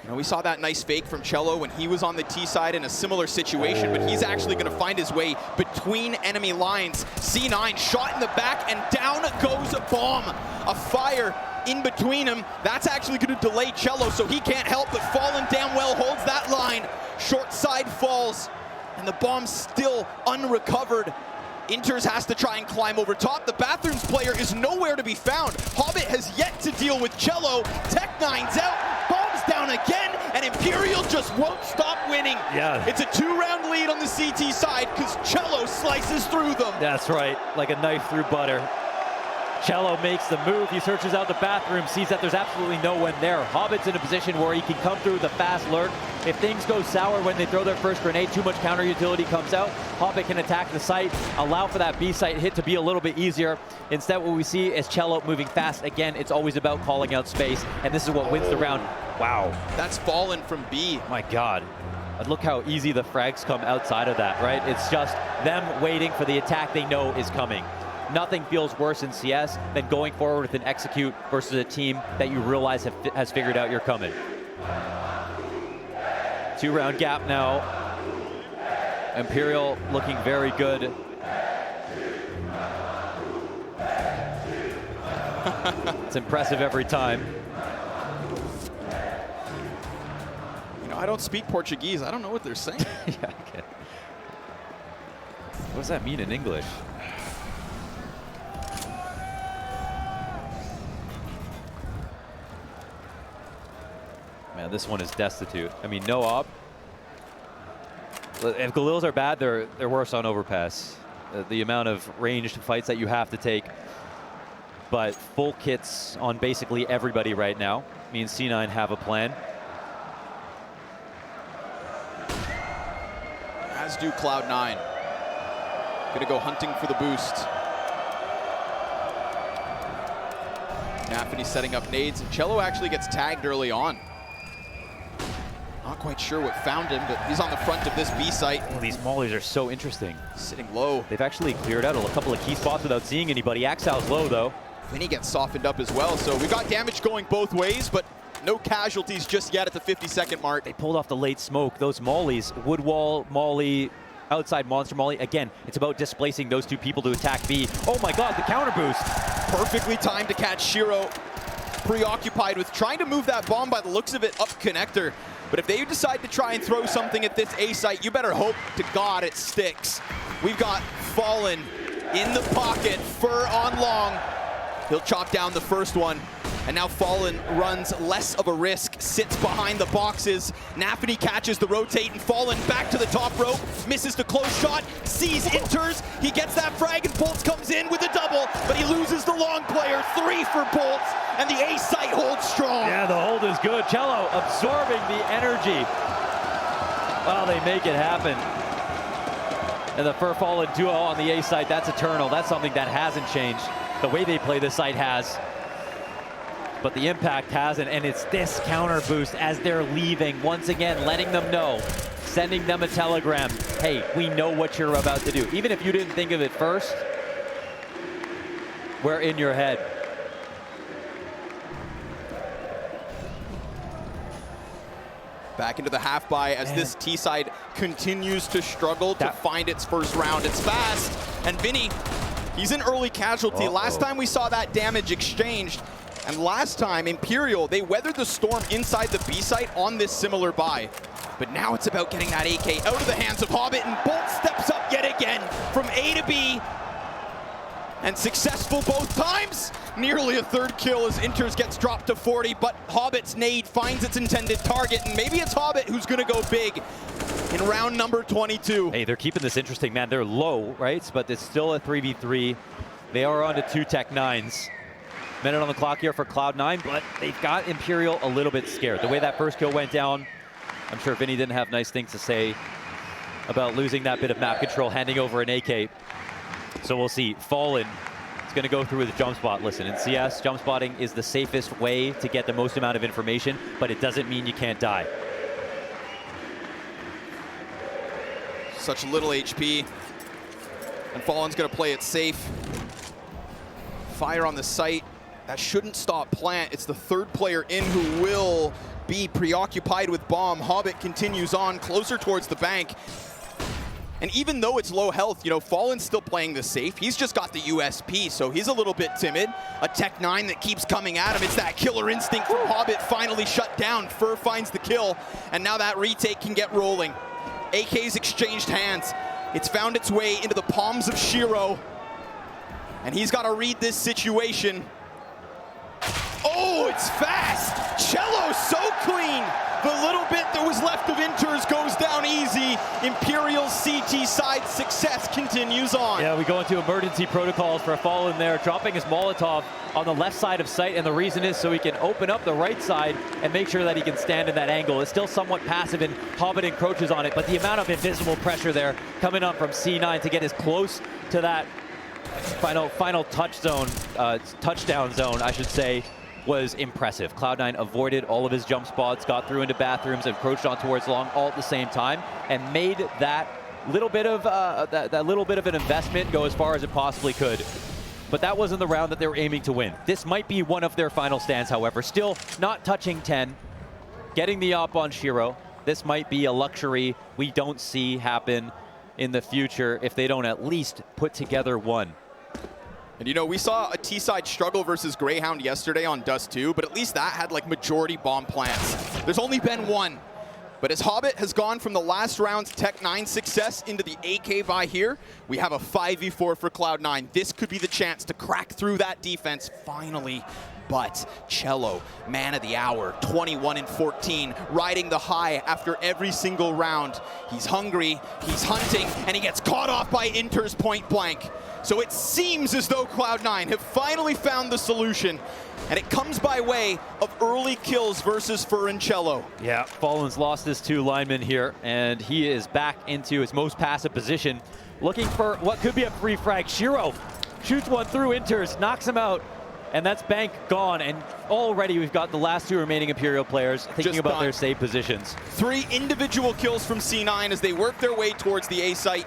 You know, we saw that nice fake from Cello when he was on the T side in a similar situation, but he's actually going to find his way between enemy lines. C9 shot in the back, and down goes a bomb. A fire in between him. That's actually going to delay Cello, so he can't help but Fallen damn well holds that line. Short side falls, and the bomb's still unrecovered. Inters has to try and climb over top. The bathrooms player is nowhere to be found. Hobbit has yet to deal with Cello. Tech 9's out, bomb's down again, and Imperial just won't stop winning. Yeah. It's a 2-round lead on the CT side because Cello slices through them. That's right, like a knife through butter. Cello makes the move, he searches out the bathroom, sees that there's absolutely no one there. Hobbit's in a position where he can come through the fast lurk. If things go sour when they throw their first grenade, too much counter utility comes out, Hobbit can attack the site, allow for that B site hit to be a little bit easier. Instead, what we see is Cello moving fast. Again, it's always about calling out space, and this is what wins the round. Wow. That's Fallen from B. My God. Look how easy the frags come outside of that, right? It's just them waiting for the attack they know is coming. Nothing feels worse in CS than going forward with an execute versus a team that you realize has figured out you're coming. 2-round gap now. Imperial looking very good. It's impressive every time. You know, I don't speak Portuguese. I don't know what they're saying. Yeah, okay. What does that mean in English? Man, this one is destitute. I mean, no op. If Galils are bad, they're worse on overpass. The amount of ranged fights that you have to take. But full kits on basically everybody right now means C9 have a plan. As do Cloud9. Gonna go hunting for the boost. NAVI setting up nades, and Cello actually gets tagged early on. Not quite sure what found him, but he's on the front of this B site. Oh, these mollies are so interesting. Sitting low. They've actually cleared out a couple of key spots without seeing anybody. Axal's low, though. Vinny gets softened up as well, so we've got damage going both ways, but no casualties just yet at the 50-second mark. They pulled off the late smoke. Those mollies, wood wall, molly, outside monster molly. Again, it's about displacing those two people to attack B. Oh my God, the counter boost. Perfectly timed to catch Shiro. Preoccupied with trying to move that bomb by the looks of it up connector. But if they decide to try and throw something at this A site, you better hope to God it sticks. We've got Fallen in the pocket, Fur on long. He'll chop down the first one. And now Fallen runs less of a risk, sits behind the boxes. NAVI catches the rotate, and Fallen back to the top rope, misses the close shot, sees Inters, he gets that frag, and Bolts comes in with a double, but he loses the long player, 3 for Bolts, and the A site holds strong. Yeah, the hold is good. Cello absorbing the energy. Well, they make it happen. And the Fallen duo on the A side, that's eternal. That's something that hasn't changed. The way they play this site has, but the impact hasn't. And it's this counter boost as they're leaving, once again, letting them know, sending them a telegram. Hey, we know what you're about to do. Even if you didn't think of it first, we're in your head. Back into the half buy as this T side continues to struggle to find its first round. It's fast, and Vinny, he's an early casualty. Last time we saw that damage exchanged, and last time Imperial, they weathered the storm inside the B site on this similar buy. But now it's about getting that AK out of the hands of Hobbit, and Bolt steps up yet again from A to B. And successful both times. Nearly a third kill as Inters gets dropped to 40, but Hobbit's nade finds its intended target, and maybe it's Hobbit who's gonna go big in round number 22. Hey, they're keeping this interesting, man. They're low, right? But it's still a 3v3. They are on to 2 Tech 9s. Minute on the clock here for Cloud9, but they've got Imperial a little bit scared. The way that first kill went down, I'm sure Vinny didn't have nice things to say about losing that bit of map control, handing over an AK. So we'll see. Fallen is going to go through with the jump spot. Listen, in CS, jump spotting is the safest way to get the most amount of information, but it doesn't mean you can't die. Such little HP. And Fallen's going to play it safe. Fire on the site. That shouldn't stop Plant. It's the third player in who will be preoccupied with bomb. Hobbit continues on closer towards the bank. And even though it's low health, you know, Fallen's still playing this safe. He's just got the USP, so he's a little bit timid. A Tech 9 that keeps coming at him. It's that killer instinct from Hobbit finally shut down. Fur finds the kill, and now that retake can get rolling. AK's exchanged hands. It's found its way into the palms of Shiro. And he's got to read this situation. Oh, it's fast! Cello so clean! The little bit that was left of Inters goes down easy. Imperial's CT side success continues on. Yeah, we go into emergency protocols for a Fallen there, dropping his Molotov on the left side of sight, and the reason is so he can open up the right side and make sure that he can stand in that angle. It's still somewhat passive, and Hobbit encroaches on it, but the amount of invisible pressure there coming up from C9 to get as close to that final touchdown zone, I should say, was impressive. Cloud9 avoided all of his jump spots, got through into bathrooms, encroached on towards long all at the same time, and made that little bit of an investment go as far as it possibly could. But that wasn't the round that they were aiming to win. This might be one of their final stands, however. Still not touching 10, getting the op on Shiro. This might be a luxury we don't see happen in the future if they don't at least put together one. And you know, we saw a T-side struggle versus Greyhound yesterday on Dust 2, but at least that had like majority bomb plants. There's only been one. But as Hobbit has gone from the last round's Tech 9 success into the AK buy here, we have a 5v4 for Cloud9. This could be the chance to crack through that defense finally. But Cello, man of the hour, 21 and 14, riding the high after every single round. He's hungry, he's hunting, and he gets caught off by Inter's point blank. So it seems as though Cloud9 have finally found the solution, and it comes by way of early kills versus Fur and Cello. Yeah, Fallen's lost his 2 linemen here, and he is back into his most passive position, looking for what could be a free frag. Shiro shoots one through Inters, knocks him out, and that's bank gone. And already we've got the last 2 remaining Imperial players thinking about their save positions. 3 individual kills from C9 as they work their way towards the A site.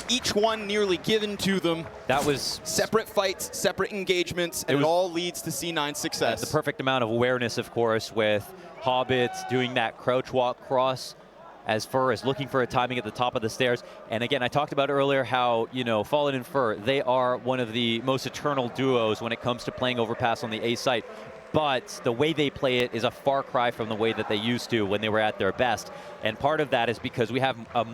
Each one nearly given to them. That was separate fights, separate engagements, and it all leads to C9's success. The perfect amount of awareness, of course, with Hobbit doing that crouch walk cross as Fur is looking for a timing at the top of the stairs. And again, I talked about earlier how, you know, Fallen and Fur, they are one of the most eternal duos when it comes to playing overpass on the A site. But the way they play it is a far cry from the way that they used to when they were at their best. And part of that is because we have a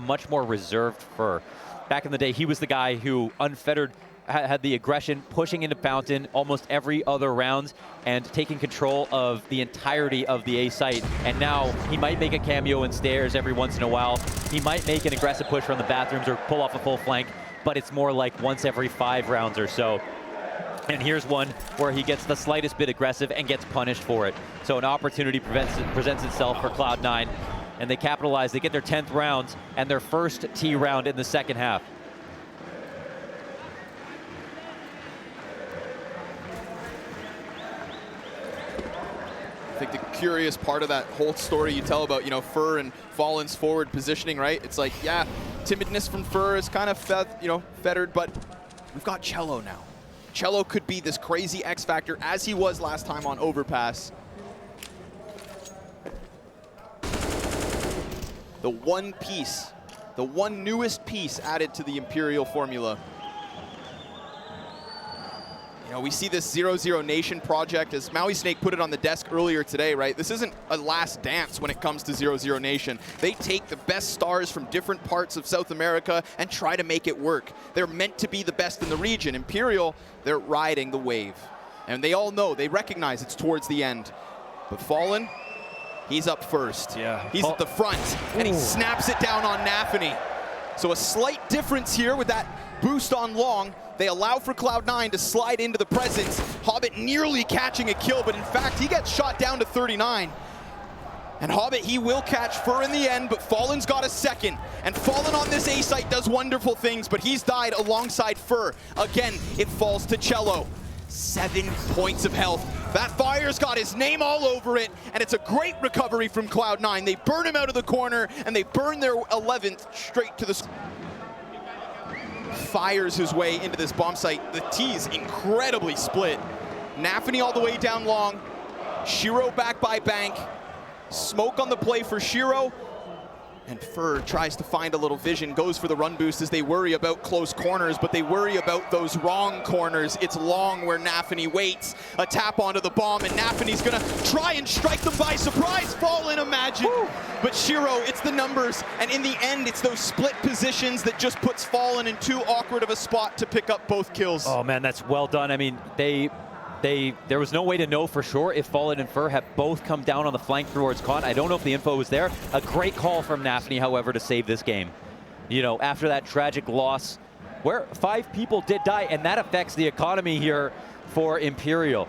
much more reserved Fur. Back in the day, he was the guy who unfettered, had the aggression, pushing into Fountain almost every other round and taking control of the entirety of the A site. And now he might make a cameo in stairs every once in a while. He might make an aggressive push from the bathrooms or pull off a full flank, but it's more like once every 5 rounds or so. And here's one where he gets the slightest bit aggressive and gets punished for it. So an opportunity presents itself for Cloud9. and they capitalize. They get their 10th round and their first T round in the second half. I think the curious part of that whole story you tell about, Fur and Fallen's forward positioning, right? It's like, yeah, timidness from Fur is kind of fettered, but we've got cello now. Cello could be this crazy X factor as he was last time on Overpass. The one piece, the one newest piece added to the Imperial formula. We see this 0-0 Nation project, as Maui Snake put it on the desk earlier today, right? This isn't a last dance when it comes to 0-0 Nation. They take the best stars from different parts of South America and try to make it work. They're meant to be the best in the region. Imperial, they're riding the wave. And they all know, they recognize it's towards the end. But Fallen, he's up first. Yeah. He's at the front, and he snaps it down on NAVI. So a slight difference here with that boost on long. They allow for Cloud9 to slide into the presence. Hobbit nearly catching a kill, but in fact, he gets shot down to 39. And Hobbit, he will catch Fur in the end, but Fallen's got a second. And Fallen on this A site does wonderful things, but he's died alongside Fur. Again, it falls to cello. 7 points of health. That fire's got his name all over it, and it's a great recovery from Cloud9. They burn him out of the corner, and they burn their 11th straight to the... Fires his way into this bomb site. The T's incredibly split. NAVI all the way down long. Shiro back by Bank. Smoke on the play for Shiro. And Fur tries to find a little vision, goes for the run boost as they worry about close corners, but they worry about those wrong corners. It's long where NAVI waits. A tap onto the bomb, and NAVI's gonna try and strike them by surprise. Fallen, imagine. Woo. But Shiro, it's the numbers, and in the end, it's those split positions that just puts Fallen in too awkward of a spot to pick up both kills. Oh man, that's well done. I mean, there was no way to know for sure if Fallen and Fur have both come down on the flank towards Con. I don't know if the info was there. A great call from NAVI, however, to save this game. After that tragic loss, where 5 people did die, and that affects the economy here for Imperial.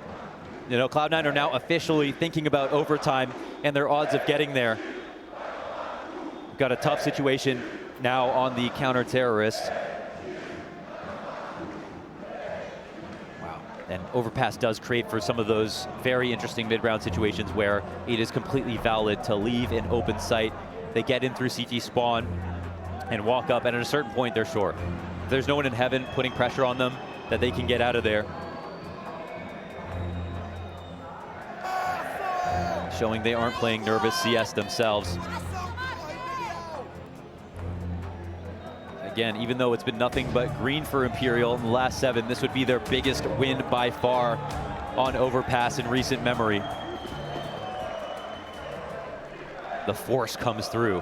Cloud9 are now officially thinking about overtime and their odds of getting there. Got a tough situation now on the counter-terrorists. And Overpass does create for some of those very interesting mid-round situations where it is completely valid to leave an open site. They get in through CT spawn and walk up, and at a certain point they're short. If there's no one in heaven putting pressure on them, that they can get out of there. Showing they aren't playing nervous CS themselves. Again, even though it's been nothing but green for Imperial in the last 7, this would be their biggest win by far on Overpass in recent memory. The force comes through.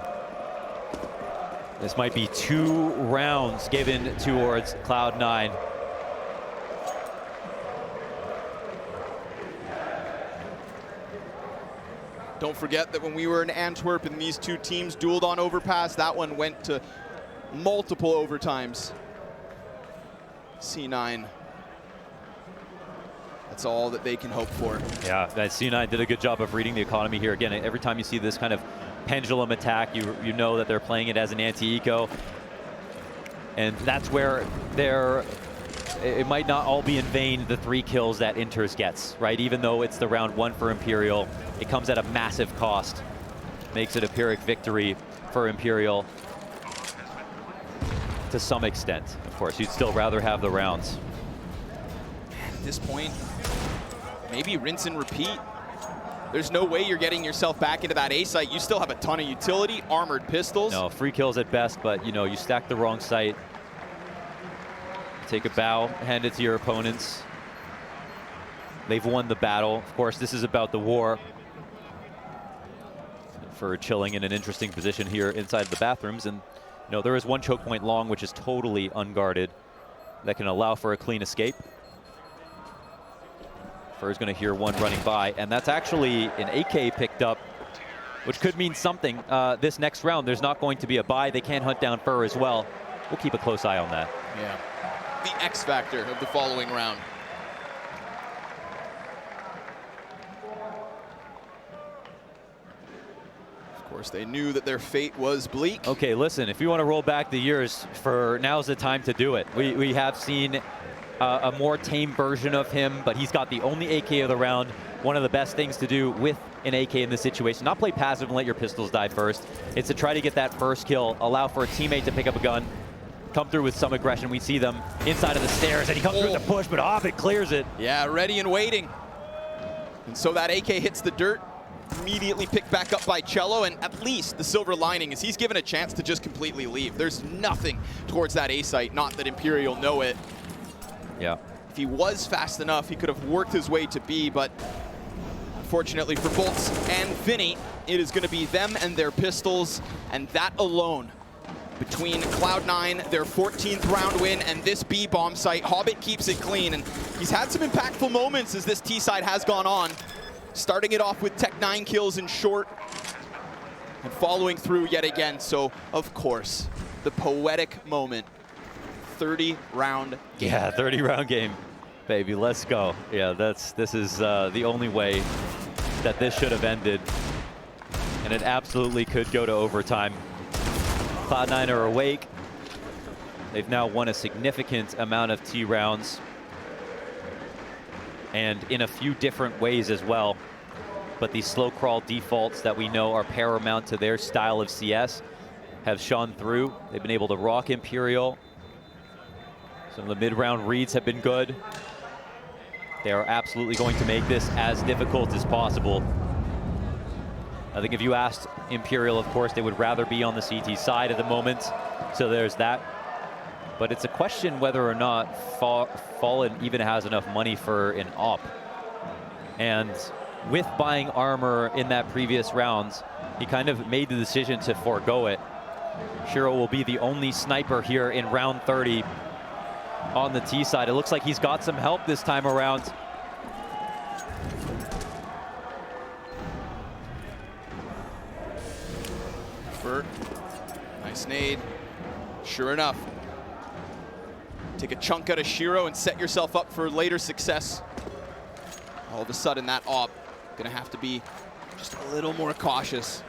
This might be 2 rounds given towards Cloud9. Don't forget that when we were in Antwerp and these two teams dueled on Overpass, that one went to multiple overtimes. C9. That's all that they can hope for. Yeah, that C9 did a good job of reading the economy here. Again, every time you see this kind of pendulum attack, you know that they're playing it as an anti-eco. And that's where it might not all be in vain, the 3 kills that Inters gets, right? Even though it's the round 1 for Imperial, it comes at a massive cost. Makes it a Pyrrhic victory for Imperial. To some extent, of course, you'd still rather have the rounds. At this point, maybe rinse and repeat. There's no way you're getting yourself back into that A site. You still have a ton of utility, armored pistols. No, free kills at best, but you stack the wrong site. Take a bow, hand it to your opponents. They've won the battle. Of course, this is about the war. For chilling in an interesting position here inside the bathrooms, and there is one choke point long, which is totally unguarded, that can allow for a clean escape. Fur's going to hear one running by, and that's actually an AK picked up, which could mean something this next round. There's not going to be a buy. They can hunt down Fur as well. We'll keep a close eye on that. Yeah, the X factor of the following round. Of Of course, they knew that their fate was bleak. Okay, listen, if you want to roll back the years, now's the time to do it. We have seen a more tame version of him, but he's got the only AK of the round. One of the best things to do with an AK in this situation, not play passive and let your pistols die first. It's to try to get that first kill, allow for a teammate to pick up a gun, come through with some aggression. We see them inside of the stairs, and he comes through with the push, but Hobbit clears it. Yeah, ready and waiting. And so that AK hits the dirt, immediately picked back up by Cello, and at least the silver lining is he's given a chance to just completely leave. There's nothing towards that A site, not that Imperial know it. Yeah. If he was fast enough, he could have worked his way to B, but unfortunately for Bolts and Vinny, it is going to be them and their pistols, and that alone. Between Cloud9, their 14th round win, and this B bomb site, Hobbit keeps it clean, and he's had some impactful moments as this T side has gone on. Starting it off with Tech 9 kills in short, and following through yet again. So, of course, the poetic moment, 30-round game. Yeah, 30-round game, baby, let's go. Yeah, this is the only way that this should have ended, and it absolutely could go to overtime. Cloud9 are awake. They've now won a significant amount of T rounds, and in a few different ways as well. But these slow crawl defaults that we know are paramount to their style of CS have shone through. They've been able to rock Imperial. Some of the mid-round reads have been good. They are absolutely going to make this as difficult as possible. I think if you asked Imperial, of course, they would rather be on the CT side at the moment. So there's that. But it's a question whether or not Fallen even has enough money for an op. And with buying armor in that previous round, he kind of made the decision to forego it. Shiro will be the only sniper here in round 30 on the T side. It looks like he's got some help this time around. Nice nade. Sure enough. Take a chunk out of Shiro and set yourself up for later success. All of a sudden, that op gonna have to be just a little more cautious.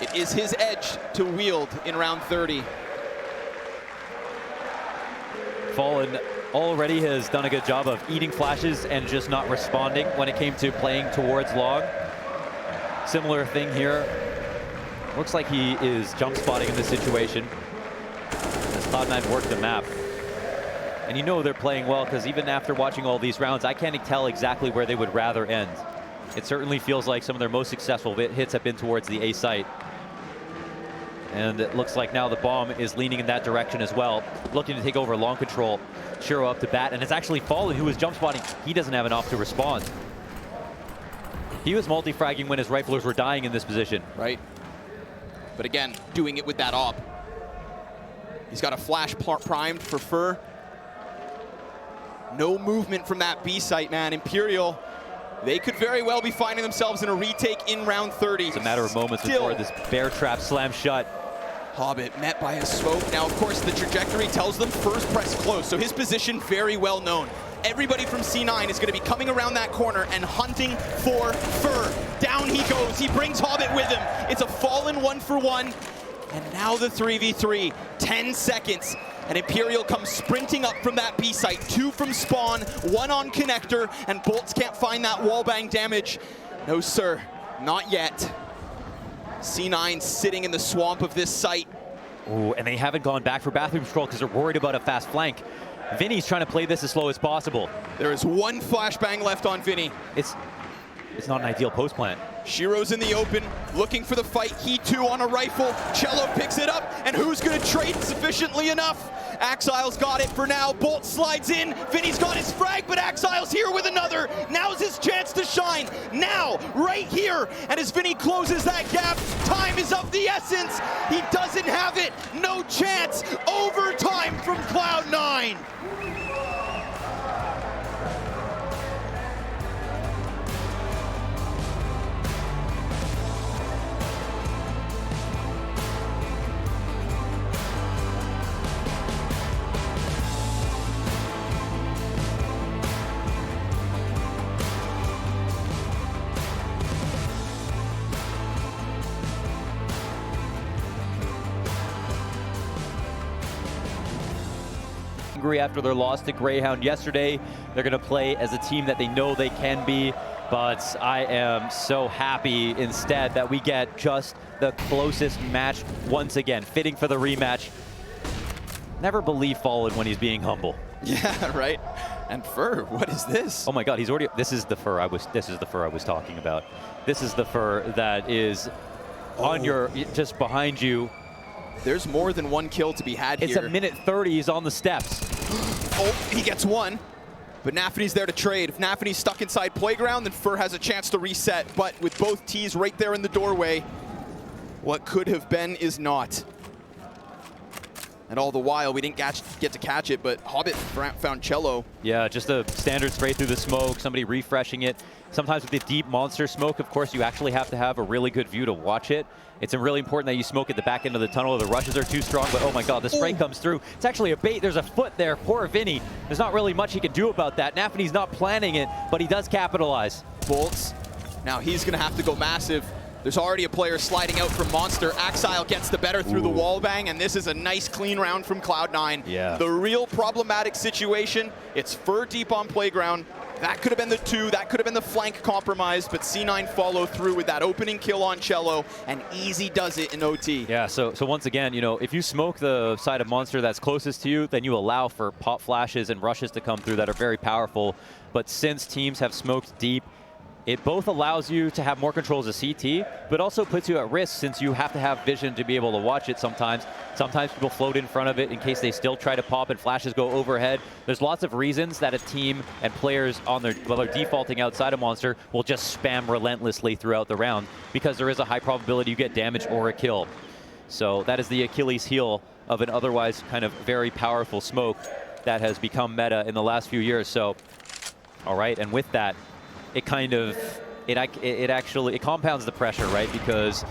It is his edge to wield in round 30. Fallen already has done a good job of eating flashes and just not responding when it came to playing towards long. Similar thing here. Looks like he is jump spotting in this situation as Cloud9 work the map. And you know they're playing well, because even after watching all these rounds, I can't tell exactly where they would rather end. It certainly feels like some of their most successful hits have been towards the A site. And it looks like now the bomb is leaning in that direction as well, looking to take over long control. Shiro up to bat, and it's actually Fallen who is jump spotting. He doesn't have enough to respond. He was multi-fragging when his riflers were dying in this position. Right. But again, doing it with that op. He's got a flash primed for Fur. No movement from that B site, man. Imperial, they could very well be finding themselves in a retake in round 30. It's a matter of moments before this bear trap slams shut. Hobbit met by his smoke. Now, of course, the trajectory tells them first press close, so his position very well known. Everybody from C9 is going to be coming around that corner and hunting for Fur. Down he goes. He brings Hobbit with him. It's a Fallen 1-for-1. And now the 3v3. 10 seconds. And Imperial comes sprinting up from that B site. 2 from spawn, 1 on connector, and Bolts can't find that wallbang damage. No, sir. Not yet. C9 sitting in the swamp of this site. Ooh, and they haven't gone back for bathroom control because they're worried about a fast flank. Vinny's trying to play this as slow as possible. There is 1 flashbang left on Vinny. It's not an ideal post plant. Shiro's in the open, looking for the fight. He too on a rifle. Cello picks it up, and who's gonna trade sufficiently enough? Axile's got it for now. Bolt slides in. Vinny's got his frag, but Axile's here with another. Now's his chance to shine. Now, right here. And as Vinny closes that gap, time is of the essence. He doesn't have it. No chance. Overtime from Cloud9. hungry after their loss to Greyhound yesterday. They're going to play as a team that they know they can be. But I am so happy instead that we get just the closest match once again. Fitting for the rematch. Never believe Fallen when he's being humble. Yeah, right. And Fur, what is this? Oh my God, he's already. This is the fur I was talking about. This is the fur that is on your, just behind you. There's more than one kill to be had it's here. It's a minute 30. He's on the steps. Oh, he gets one. But NAVI's there to trade. If NAVI's stuck inside Playground, then Fur has a chance to reset. But with both T's right there in the doorway, what could have been is not. And all the while, we didn't get to catch it, but Hobbit found Cello. Yeah, just a standard spray through the smoke, somebody refreshing it. Sometimes with the deep monster smoke, of course, you actually have to have a really good view to watch it. It's really important that you smoke at the back end of the tunnel. The rushes are too strong, but oh my God, the spray comes through. It's actually a bait. There's a foot there. Poor Vinny. There's not really much he can do about that. NAVI's not planning it, but he does capitalize. Bolts. Now he's going to have to go massive. There's already a player sliding out from Monster. Axile gets the better through the wall bang, and this is a nice clean round from Cloud9. Yeah. The real problematic situation, it's Fur deep on Playground. That could have been the 2, that could have been the flank compromise, but C9 follow through with that opening kill on Cello, and Easy does it in OT. Yeah, so once again, you know, if you smoke the side of Monster that's closest to you, then you allow for pop flashes and rushes to come through that are very powerful. But since teams have smoked deep, it both allows you to have more control as a CT, but also puts you at risk since you have to have vision to be able to watch it sometimes. Sometimes people float in front of it in case they still try to pop and flashes go overhead. There's lots of reasons that a team and players on their, while they're defaulting outside of Monster, will just spam relentlessly throughout the round because there is a high probability you get damage or a kill. So that is the Achilles heel of an otherwise kind of very powerful smoke that has become meta in the last few years. So, all right, and with that, it kind of, it compounds the pressure, right? Because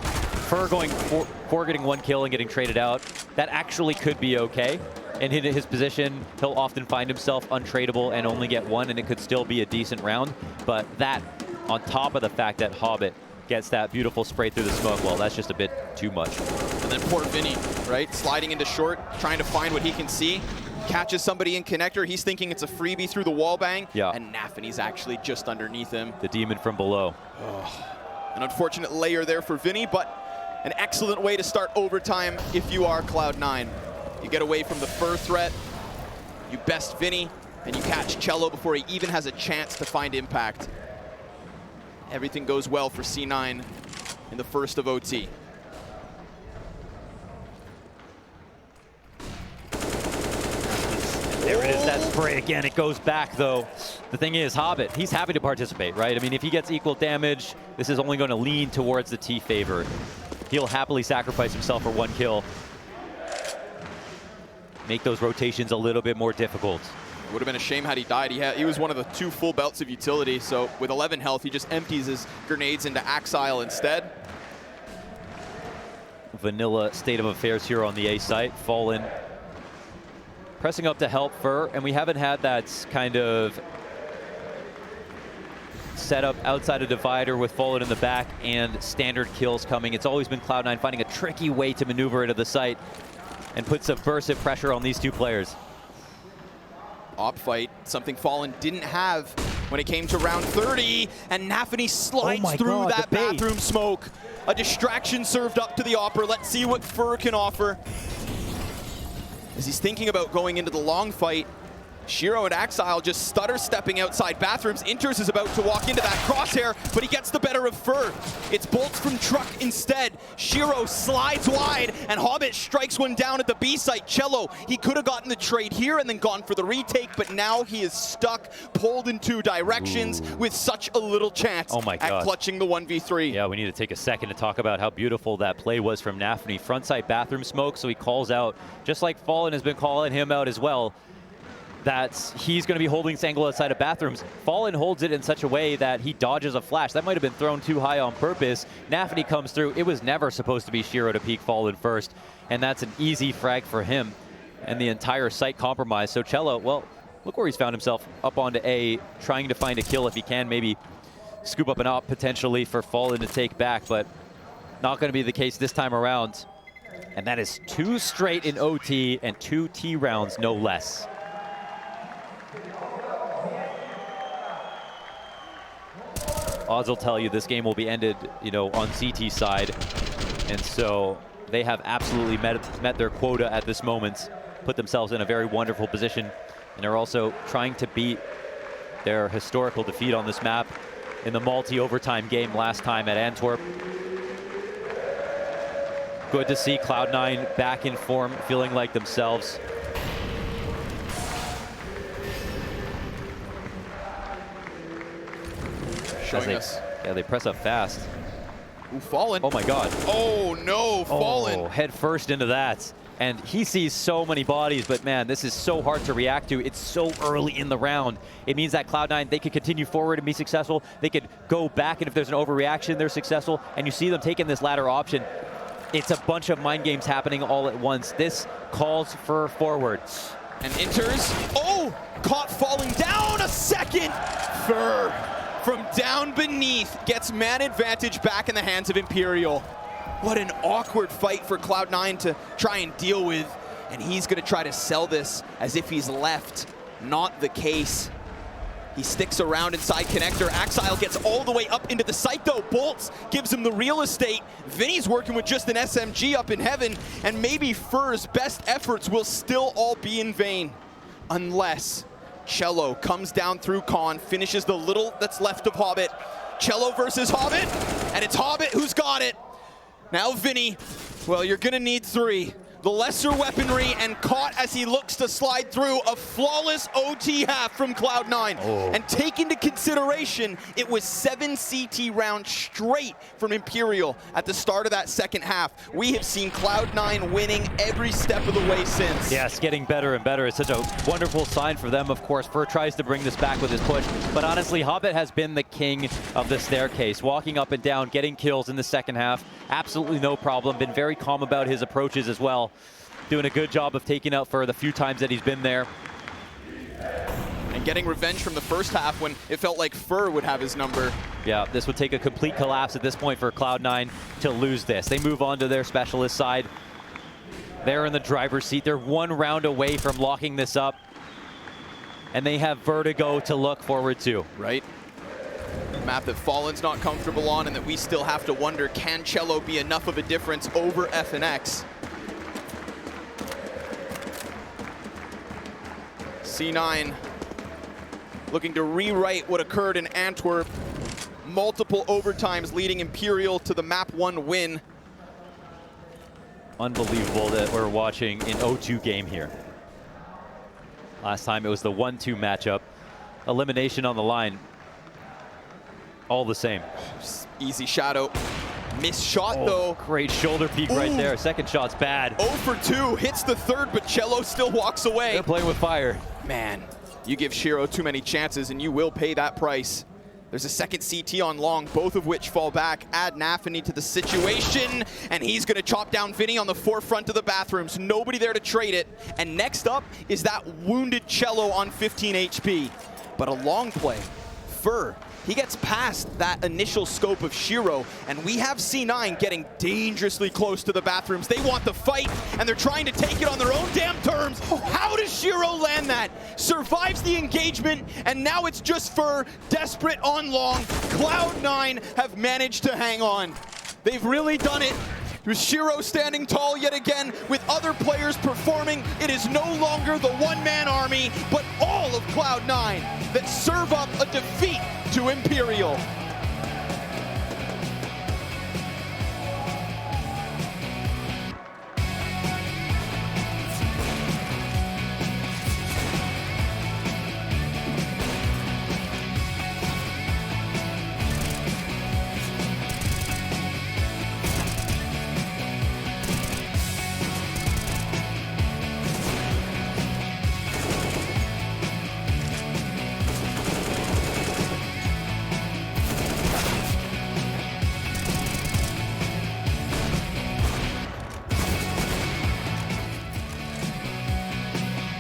Fur going for getting one kill and getting traded out, that actually could be okay. And in his position, he'll often find himself untradeable and only get one, and it could still be a decent round. But that, on top of the fact that Hobbit gets that beautiful spray through the smoke, well, that's just a bit too much. And then poor Vinny, right? Sliding into short, trying to find what he can see. Catches somebody in connector. He's thinking it's a freebie through the wall bang. Yeah. And NAVI's actually just underneath him. The demon from below. Oh, an unfortunate layer there for Vinny, but an excellent way to start overtime if you are Cloud9. You get away from the Fur threat, you best Vinny, and you catch Cello before he even has a chance to find impact. Everything goes well for C9 in the first of OT. There it is, that spray again. It goes back, though. The thing is, Hobbit, he's happy to participate, right? I mean, if he gets equal damage, this is only going to lean towards the T favor. He'll happily sacrifice himself for one kill. Make those rotations a little bit more difficult. It would have been a shame had he died. He was one of the 2 full belts of utility, so with 11 health, he just empties his grenades into Axile instead. Vanilla state of affairs here on the A site. Fallen pressing up to help Fur, and we haven't had that kind of setup outside of Divider with Fallen in the back and standard kills coming. It's always been Cloud9 finding a tricky way to maneuver into the site and put subversive pressure on these two players. Op fight, something Fallen didn't have when it came to round 30, and NAVI slides through that bathroom smoke. A distraction served up to the Opera. Let's see what Fur can offer. As he's thinking about going into the long fight, Shiro and Axile just stutter stepping outside bathrooms. Inters is about to walk into that crosshair, but he gets the better of Fur. It's bolts from Truck instead. Shiro slides wide, and Hobbit strikes one down at the B site. Cello, he could have gotten the trade here and then gone for the retake, but now he is stuck, pulled in 2 directions with such a little chance at clutching the 1v3. Yeah, we need to take a second to talk about how beautiful that play was from NAVI. Frontside bathroom smoke, so he calls out, just like Fallen has been calling him out as well, that he's going to be holding this angle outside of bathrooms. Fallen holds it in such a way that he dodges a flash. That might have been thrown too high on purpose. NAVI comes through. It was never supposed to be Shiro to peek Fallen first, and that's an easy frag for him. And the entire site compromised. So Cello, well, look where he's found himself, up onto A, trying to find a kill if he can, maybe scoop up an op potentially for Fallen to take back, but not going to be the case this time around. And that is 2 straight in OT and 2 T rounds, no less. odds will tell you this game will be ended, you know, on CT side. And so they have absolutely met their quota at this moment, put themselves in a very wonderful position, and are also trying to beat their historical defeat on this map in the multi-overtime game last time at Antwerp. Good to see Cloud9 back in form, feeling like themselves. Showing us. Yeah, they press up fast. Ooh, Fallen. Oh my God. Oh no, Fallen. Oh, head first into that. And he sees so many bodies, but man, this is so hard to react to. It's so early in the round. It means that Cloud9, they could continue forward and be successful. They could go back, and if there's an overreaction, they're successful. And you see them taking this latter option. It's a bunch of mind games happening all at once. This calls for forward. And enters. Oh, caught falling down a second. Fur from down beneath gets man advantage back in the hands of Imperial. What an awkward fight for Cloud9 to try and deal with. And he's going to try to sell this as if he's left. Not the case. He sticks around inside connector. Axile gets all the way up into the site though. Bolts gives him the real estate. Vinny's working with just an SMG up in heaven. And maybe Fur's best efforts will still all be in vain. Unless Cello comes down through Con, finishes the little that's left of Hobbit. Cello versus Hobbit. And it's Hobbit who's got it. Now Vinny, well, you're gonna need 3. The lesser weaponry, and caught as he looks to slide through a flawless OT half from Cloud9. Oh. And take into consideration, it was 7 CT rounds straight from Imperial at the start of that second half. We have seen Cloud9 winning every step of the way since. Yes, getting better and better. It's such a wonderful sign for them, of course. Fur tries to bring this back with his push, but honestly, Hobbit has been the king of the staircase, walking up and down, getting kills in the second half. Absolutely no problem. Been very calm about his approaches as well. Doing a good job of taking out Fur the few times that he's been there. And getting revenge from the first half when it felt like Fur would have his number. Yeah, this would take a complete collapse at this point for Cloud9 to lose this. They move on to their specialist side. They're in the driver's seat. They're 1 round away from locking this up. And they have Vertigo to look forward to. Right. A map that Fallen's not comfortable on, and that we still have to wonder, can Cello be enough of a difference over FNX? C9 looking to rewrite what occurred in Antwerp. Multiple overtimes leading Imperial to the map 1 win. Unbelievable that we're watching an 0-2 game here. Last time it was the 1-2 matchup. Elimination on the line. All the same. Easy shadow. Missed shot though. Great shoulder peek right there. Second shot's bad. 0 for 2, hits the third, but Cello still walks away. They're playing with fire. Man, you give Shiro too many chances and you will pay that price. There's a second CT on long, both of which fall back. Add Nafany to the situation, and he's gonna chop down Vinny on the forefront of the bathrooms. Nobody there to trade it. And next up is that wounded Cello on 15 HP. But a long play. Fur, he gets past that initial scope of Shiro, and we have C9 getting dangerously close to the bathrooms. They want the fight, and they're trying to take it on their own damn terms. How does Shiro land that? Survives the engagement, and now it's just Fur, desperate on long. Cloud9 have managed to hang on. They've really done it. With Shiro standing tall yet again, with other players performing, it is no longer the one-man army, but all of Cloud9 that serve up a defeat to Imperial.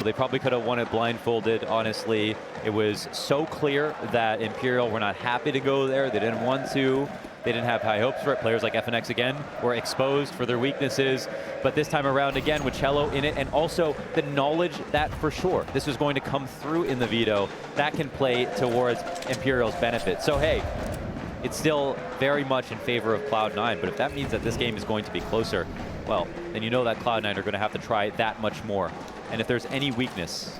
They probably could have won it blindfolded, honestly. It was so clear that Imperial were not happy to go there. They didn't want to. They didn't have high hopes for it. Players like FNX, again, were exposed for their weaknesses. But this time around, again, with Cello in it, and also the knowledge that, for sure, this was going to come through in the veto, that can play towards Imperial's benefit. So, hey, it's still very much in favor of Cloud9. But if that means that this game is going to be closer, well, then you know that Cloud9 are going to have to try that much more. And if there's any weakness,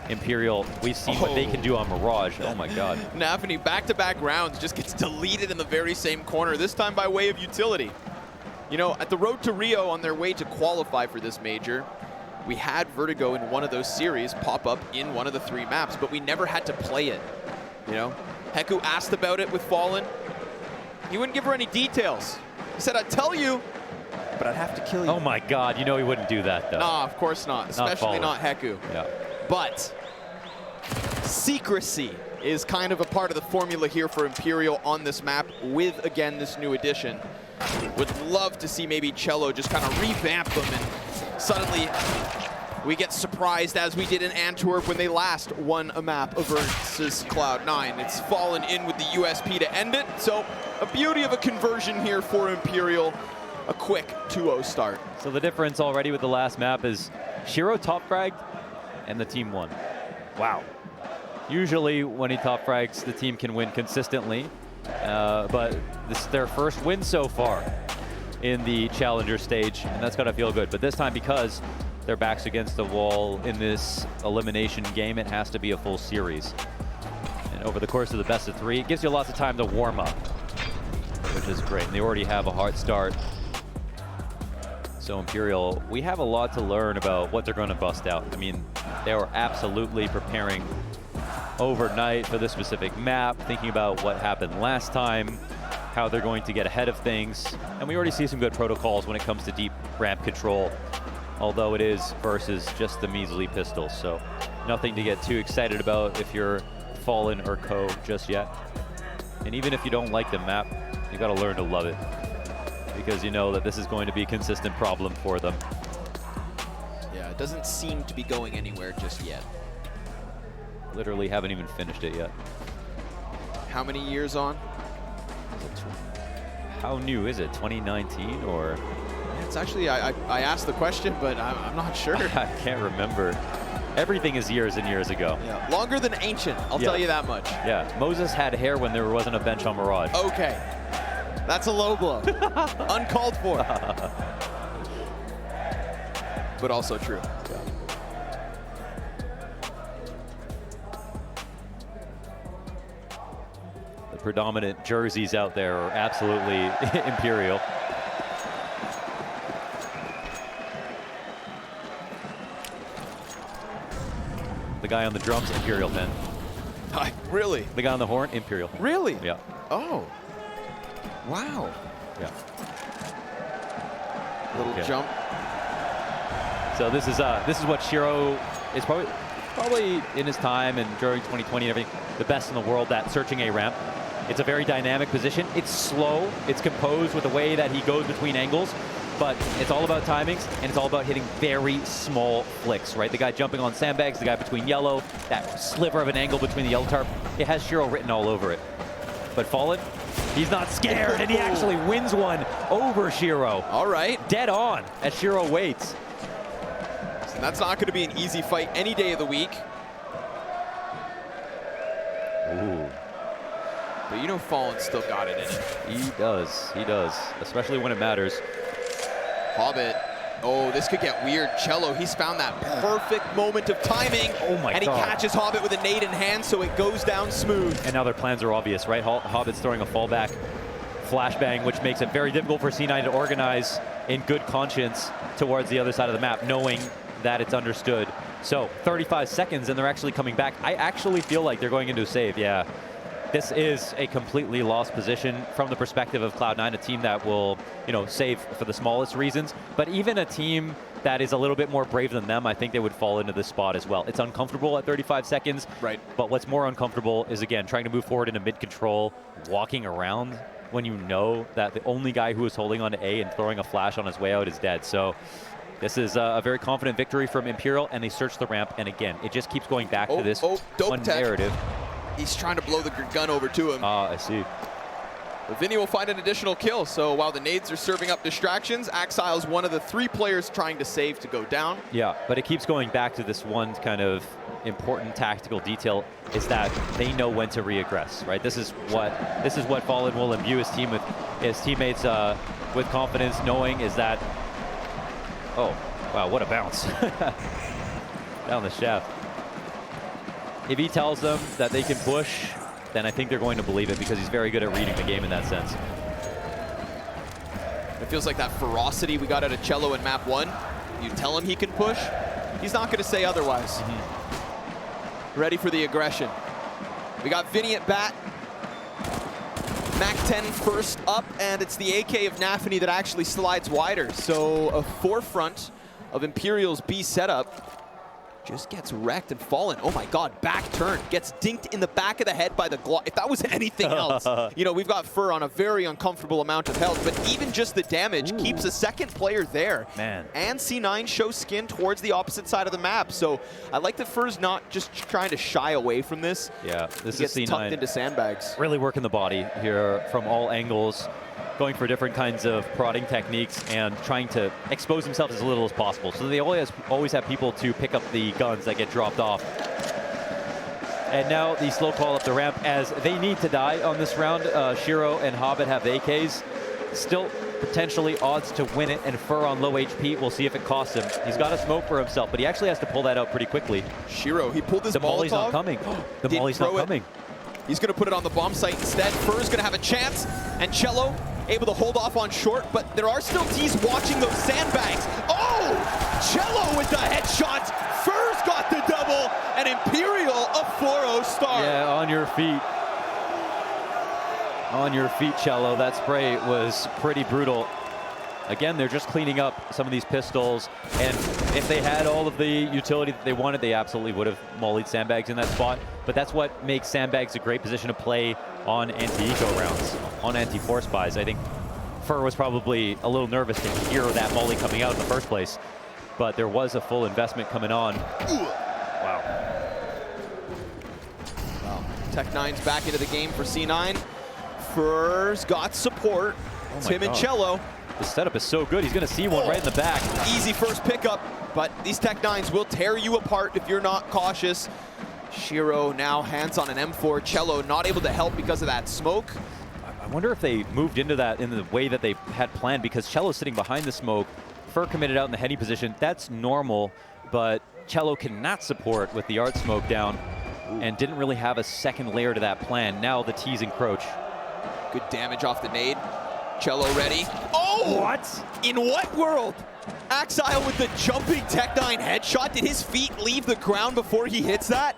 Imperial, we've seen what they can do on Mirage. Oh my God. NAVI back-to-back rounds just gets deleted in the very same corner, this time by way of utility. You know, at the road to Rio on their way to qualify for this major, we had Vertigo in one of those series pop up in one of the 3 maps, but we never had to play it. You know, Heku asked about it with Fallen. He wouldn't give her any details. He said, I'd tell you, but I'd have to kill you. Oh my God, you know he wouldn't do that though. Nah, of course not, especially not Heku. Yeah. But secrecy is kind of a part of the formula here for Imperial on this map with, again, this new addition. Would love to see maybe Cello just kind of revamp them, and suddenly we get surprised as we did in Antwerp when they last won a map versus Cloud9. It's fallen in with the USP to end it, so a beauty of a conversion here for Imperial. A quick 2-0 start. So the difference already with the last map is Shiro top fragged and the team won. Wow. Usually when he top frags, the team can win consistently, but this is their first win so far in the challenger stage, and that's gotta feel good. But this time, because their back's against the wall in this elimination game, it has to be a full series. And over the course of the best of 3, it gives you lots of time to warm up, which is great. And they already have a hard start. So Imperial, we have a lot to learn about what they're going to bust out. I mean, they were absolutely preparing overnight for this specific map, thinking about what happened last time, how they're going to get ahead of things. And we already see some good protocols when it comes to deep ramp control, although it is versus just the measly pistols. So nothing to get too excited about if you're Fallen or Co just yet. And even if you don't like the map, you got to learn to love it, because you know that this is going to be a consistent problem for them. Yeah, it doesn't seem to be going anywhere just yet. Literally haven't even finished it yet. How many years on? How new is it? 2019 or? It's actually, I asked the question, but I'm not sure. I can't remember. Everything is years and years ago. Yeah, longer than ancient, I'll tell you that much. Yeah, Moses had hair when there wasn't a bench on Mirage. Okay, that's a low blow. Uncalled for. But also true. Yeah. The predominant jerseys out there are absolutely Imperial. The guy on the drums, Imperial fan. Really? The guy on the horn, Imperial. Really? Yeah. Oh. Wow. Yeah. Little jump. So this is what Shiro is probably in his time and during 2020 and everything, the best in the world at searching a ramp. It's a very dynamic position. It's slow. It's composed with the way that he goes between angles. But it's all about timings, and it's all about hitting very small flicks, right? The guy jumping on sandbags, the guy between yellow, that sliver of an angle between the yellow tarp, it has Shiro written all over it. But Fallen, he's not scared, and he actually wins one over Shiro. All right. Dead on as Shiro waits. So that's not going to be an easy fight any day of the week. Ooh. But you know Fallen still got it in it. He does, especially when it matters. Hobbit. Oh, this could get weird. Cello, he's found that perfect moment of timing. Oh my God. And he catches Hobbit with a nade in hand, so it goes down smooth. And now their plans are obvious, right? Hobbit's throwing a fallback flashbang, which makes it very difficult for C9 to organize in good conscience towards the other side of the map, knowing that it's understood. So 35 seconds, and they're actually coming back. I actually feel like they're going into a save, yeah. This is a completely lost position from the perspective of Cloud9, a team that will, save for the smallest reasons. But even a team that is a little bit more brave than them, I think they would fall into this spot as well. It's uncomfortable at 35 seconds. Right. But what's more uncomfortable is, again, trying to move forward into mid-control, walking around when you know that the only guy who is holding on to A and throwing a flash on his way out is dead. So this is a very confident victory from Imperial, and they search the ramp. And again, it just keeps going back to this one narrative. He's trying to blow the gun over to him. I see. But Vinny will find an additional kill. So while the nades are serving up distractions, Axile is one of the 3 players trying to save to go down. Yeah, but it keeps going back to this one kind of important tactical detail, is that they know when to reaggress, right? This is what Fallen will imbue his team with, his teammates with confidence, knowing is that, oh, wow, what a bounce. Down the shaft. If he tells them that they can push, then I think they're going to believe it, because he's very good at reading the game in that sense. It feels like that ferocity we got out of cello in map 1. You tell him he can push, he's not going to say otherwise. Ready for the aggression. We got Vinny at bat. Mac 10 first up, and it's the AK of NAVI that actually slides wider. So a forefront of Imperial's B setup just gets wrecked, and Fallen, oh my god, back turn, gets dinked in the back of the head by the Glock. If that was anything else, you know, we've got Fur on a very uncomfortable amount of health, but even just the damage keeps a second player there. Man. And C9 shows skin towards the opposite side of the map, so I like that Fur's not just trying to shy away from this. Yeah, this he gets is C9 tucked into sandbags. really working the body here from all angles, going for different kinds of prodding techniques and trying to expose himself as little as possible. So they always have people to pick up the guns that get dropped off. And now the slow call up the ramp, as they need to die on this round. Shiro and Hobbit have AKs. Still potentially odds to win it, and Fur on low HP. We'll see if it costs him. He's got a smoke for himself, but he actually has to pull that out pretty quickly. Shiro, he pulled his The molly's Molotov. not coming. The molly's not coming. He's going to put it on the bomb site instead. Fur's going to have a chance, and cello able to hold off on short, but there are still T's watching those sandbags. Oh! cello with the headshot. Fur's got the double, and Imperial a 4-0 start. Yeah, on your feet. On your feet, cello. That spray was pretty brutal. Again, they're just cleaning up some of these pistols, and if they had all of the utility that they wanted, they absolutely would have mollied sandbags in that spot. But that's what makes sandbags a great position to play on anti-eco rounds, on anti-force buys. I think Fur was probably a little nervous to hear that molly coming out in the first place, but there was a full investment coming on. Wow. Wow. Tech9's back into the game for C9. Fur's got support. It's him and cello. The setup is so good. He's going to see one right in the back. Easy first pickup, but these Tech9s will tear you apart if you're not cautious. Shiro now hands on an M4. Cello not able to help because of that smoke. I wonder if they moved into that in the way that they had planned, because cello's sitting behind the smoke. Fur committed out in the heady position. That's normal, but cello cannot support with the art smoke down and didn't really have a second layer to that plan. Now the T's encroach. Good damage off the nade. Cello ready. Oh! What? In what world? Axile with the jumping Tech9 headshot. Did his feet leave the ground before he hits that?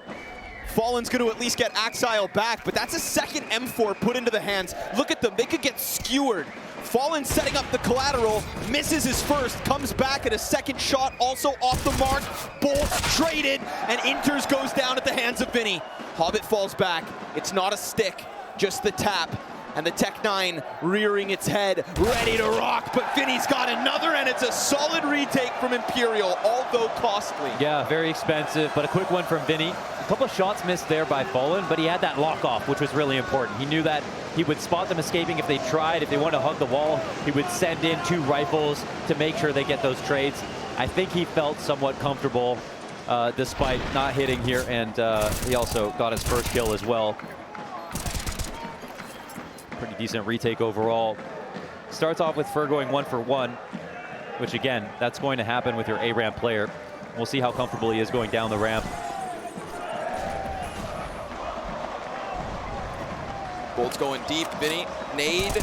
Fallen's going to at least get Axile back, but that's a second M4 put into the hands. Look at them. They could get skewered. Fallen setting up the collateral, misses his first, comes back at a second shot, also off the mark. Bolts traded, and Inters goes down at the hands of Vinny. Hobbit falls back. It's not a stick, just the tap. And the Tech9 rearing its head, ready to rock, but Vinny's got another, and it's a solid retake from Imperial, although costly. Yeah, very expensive, but a quick one from Vinny. A couple of shots missed there by Fallen, but he had that lock off, which was really important. He knew that he would spot them escaping if they tried. If they wanted to hug the wall, he would send in 2 rifles to make sure they get those trades. I think he felt somewhat comfortable despite not hitting here, and he also got his first kill as well. Pretty decent retake overall. Starts off with Fur going 1 for 1, which again, that's going to happen with your A-ramp player. We'll see how comfortable he is going down the ramp. Bolt's going deep, Vinny, nade.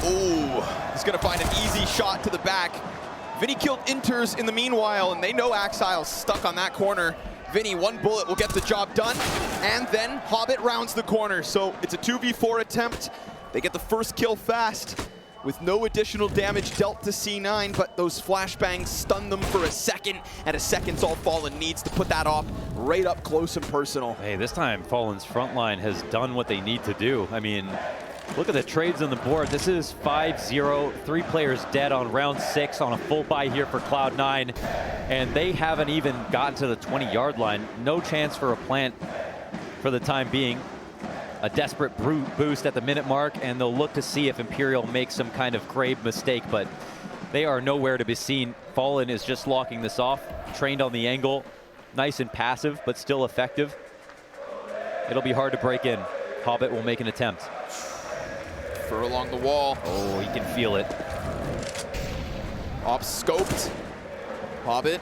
Ooh, he's gonna find an easy shot to the back. Vinny killed Inters in the meanwhile, and they know Axile's stuck on that corner. Vinny, 1 bullet will get the job done, and then Hobbit rounds the corner. So it's a 2v4 attempt. They get the first kill fast with no additional damage dealt to C9, but those flashbangs stun them for a second, and a second's all Fallen needs to put that off right up close and personal. Hey, this time Fallen's front line has done what they need to do. I mean, look at the trades on the board. This is 5-0, 3 players dead on round 6 on a full buy here for Cloud9, and they haven't even gotten to the 20-yard line. No chance for a plant for the time being. a desperate boost at the minute mark, and they'll look to see if Imperial makes some kind of grave mistake, but they are nowhere to be seen. Fallen is just locking this off, trained on the angle, nice and passive, but still effective. It'll be hard to break in. Hobbit will make an attempt. Fur along the wall. Oh, he can feel it. Off scoped. Hobbit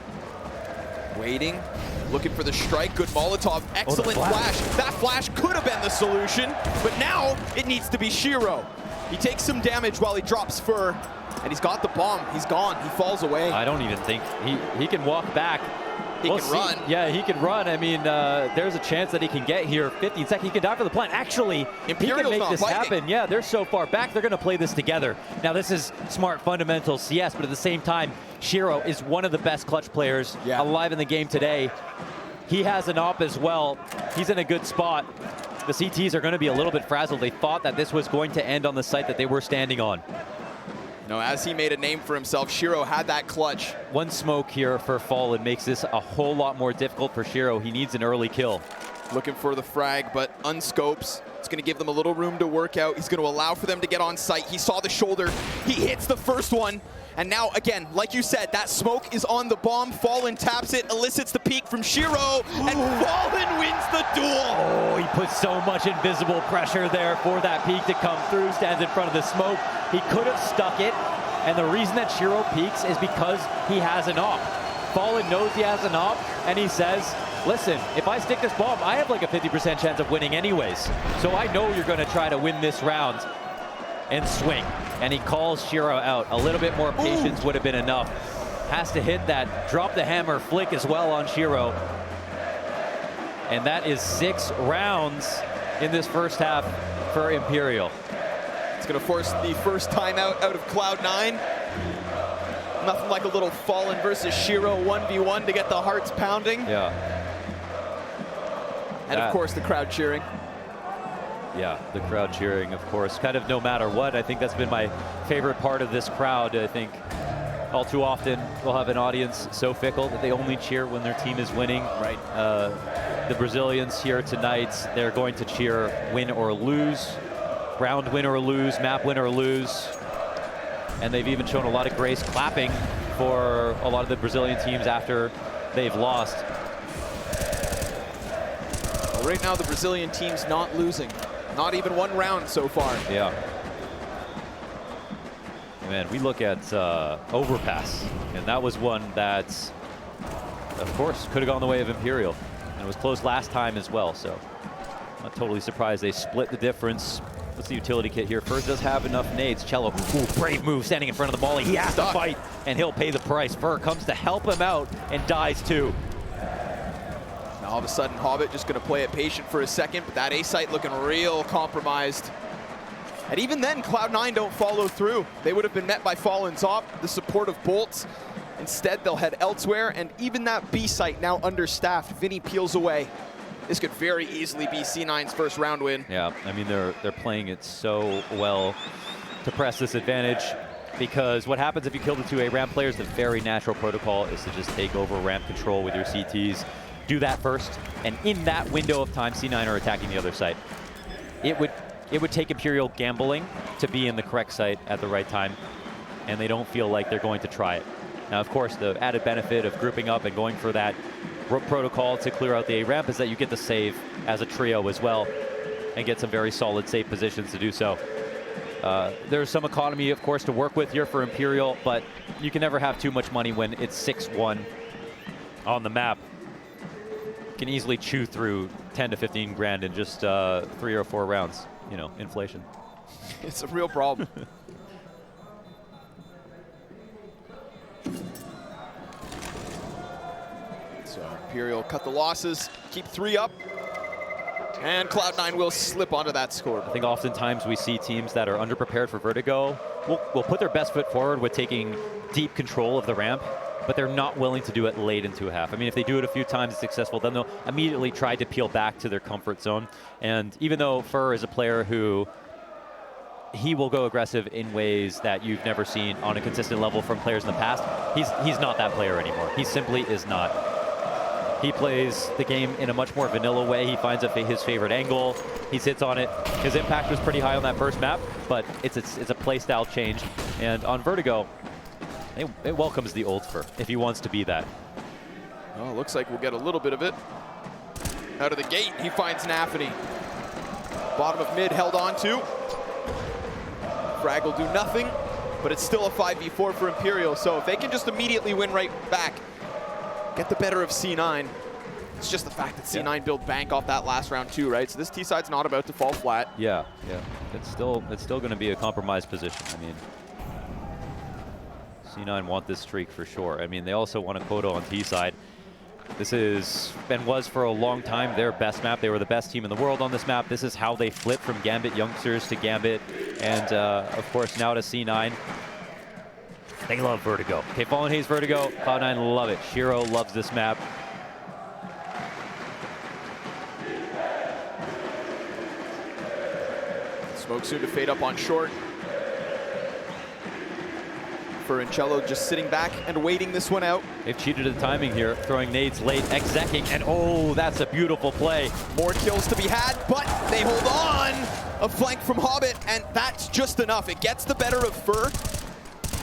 waiting, looking for the strike. Good Molotov, excellent flash. That flash could have been the solution, but now it needs to be Shiro. He takes some damage while he drops Fur, and he's got the bomb. He's gone. He falls away. I don't even think he can walk back. He can run. Yeah, he can run. I mean, there's a chance that he can get here. 15 seconds, he can die for the plant. Actually, he can make this happen. Yeah, they're so far back, they're going to play this together. Now, this is smart fundamentals, yes, but at the same time, Shiro is one of the best clutch players alive in the game today. He has an op as well. He's in a good spot. The CTs are going to be a little bit frazzled. They thought that this was going to end on the site that they were standing on. No, as he made a name for himself, Shiro had that clutch. One smoke here for Fallen makes this a whole lot more difficult for Shiro. He needs an early kill. Looking for the frag, but unscopes. It's going to give them a little room to work out. He's going to allow for them to get on site. He saw the shoulder. He hits the first one. And now, again, like you said, that smoke is on the bomb. Fallen taps it, elicits the peek from Shiro, and Fallen wins the duel. Oh, he puts so much invisible pressure there for that peek to come through. Stands in front of the smoke. He could have stuck it. And the reason that Shiro peeks is because he has an op. Fallen knows he has an op, and he says, listen, if I stick this bomb, I have like a 50% chance of winning anyways. So I know you're going to try to win this round and swing. And he calls Shiro out. A little bit more patience would have been enough. Has to hit that drop the hammer flick as well on Shiro. And that is 6 rounds in this first half for Imperial. It's going to force the first timeout out of Cloud9. Nothing like a little Fallen versus Shiro 1v1 to get the hearts pounding. Yeah. And of course the crowd cheering. Yeah, the crowd cheering, of course, kind of no matter what. I think that's been my favorite part of this crowd. I think all too often we'll have an audience so fickle that they only cheer when their team is winning. Right. The Brazilians here tonight, they're going to cheer win or lose, round win or lose, map win or lose. And they've even shown a lot of grace clapping for a lot of the Brazilian teams after they've lost. Well, right now the Brazilian team's not losing. Not even one round so far. Yeah. Man, we look at Overpass, and that was one that, of course, could have gone the way of Imperial. And it was close last time as well, so not totally surprised they split the difference. What's the utility kit here? First does have enough nades. Cello, brave move, standing in front of the volley. He has to fight, and he'll pay the price. Fur comes to help him out and dies too. Now all of a sudden, Hobbit just going to play it patient for a second, but that A site looking real compromised. And even then, Cloud9 don't follow through. They would have been met by Fallen's op, the support of bolts. Instead, they'll head elsewhere, and even that B site now understaffed. Vinny peels away. This could very easily be C9's first round win. Yeah, I mean, they're playing it so well to press this advantage, because what happens if you kill the 2A ramp players, the very natural protocol is to just take over ramp control with your CTs. Do that first, and in that window of time, C9 are attacking the other site. It would take Imperial gambling to be in the correct site at the right time, and they don't feel like they're going to try it. Now, of course, the added benefit of grouping up and going for that protocol to clear out the A ramp is that you get the save as a trio as well, and get some very solid safe positions to do so. There's some economy, of course, to work with here for Imperial, but you can never have too much money when it's 6-1 on the map. You can easily chew through 10 to 15 grand in just 3 or 4 rounds. You know, inflation. It's a real problem. So Imperial cut the losses, keep 3 up, and Cloud9 will slip onto that score. I think oftentimes we see teams that are underprepared for Vertigo will put their best foot forward with taking deep control of the ramp, but they're not willing to do it late into a half. I mean, if they do it a few times, it's successful, then they'll immediately try to peel back to their comfort zone. And even though Fur is a player who, he will go aggressive in ways that you've never seen on a consistent level from players in the past, he's not that player anymore. He simply is not. He plays the game in a much more vanilla way. He finds his favorite angle. He sits on it. His impact was pretty high on that first map, but it's a play style change. And on Vertigo, it welcomes the Ultfer if he wants to be that. Well, it looks like we'll get a little bit of it. Out of the gate, he finds NAVI. Bottom of mid held on to. Frag will do nothing, but it's still a 5v4 for Imperial. So if they can just immediately win right back, get the better of C9. It's just the fact that C9 built bank off that last round too, right? So this T side's not about to fall flat. Yeah. It's still going to be a compromised position. I mean, C9 want this streak for sure. I mean, they also want a quota on T side. This is, and was for a long time, their best map. They were the best team in the world on this map. This is how they flipped from Gambit youngsters to Gambit, and of course now to C9. They love Vertigo. Okay, Fallen Haze Vertigo, Cloud9 love it. Shiro loves this map. Smoke soon to fade up on short. Cello just sitting back and waiting this one out. They've cheated the timing here, throwing nades late, execing, and oh, that's a beautiful play. More kills to be had, but they hold on. A flank from Hobbit, and that's just enough. It gets the better of Fur.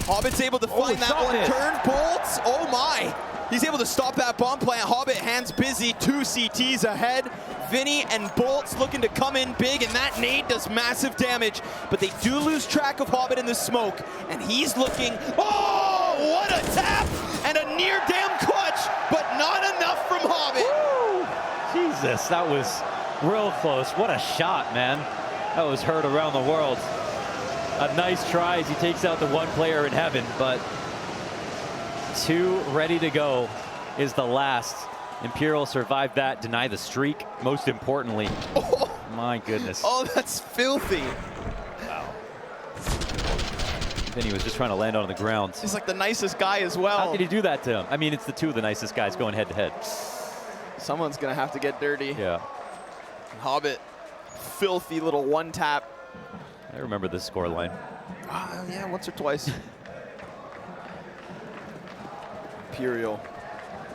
Hobbit's able to find that one. Turn bolts. Oh my. He's able to stop that bomb plant. Hobbit hands busy, 2 CTs ahead. Vinny and Bolts looking to come in big, and that nade does massive damage, but they do lose track of Hobbit in the smoke, and he's looking, oh, what a tap, and a near damn clutch, but not enough from Hobbit. Woo! Jesus, that was real close. What a shot, man. That was heard around the world. A nice try as he takes out the one player in heaven, but 2 ready to go is the last. Imperial survived that, deny the streak, most importantly. Oh. My goodness. Oh, that's filthy. Wow. Then he was just trying to land on the ground. He's like the nicest guy as well. How could he do that to him? I mean, it's the 2 of the nicest guys going head to head. Someone's gonna have to get dirty. Yeah. Hobbit, filthy little one tap. I remember this score line. Yeah, once or twice. Imperial.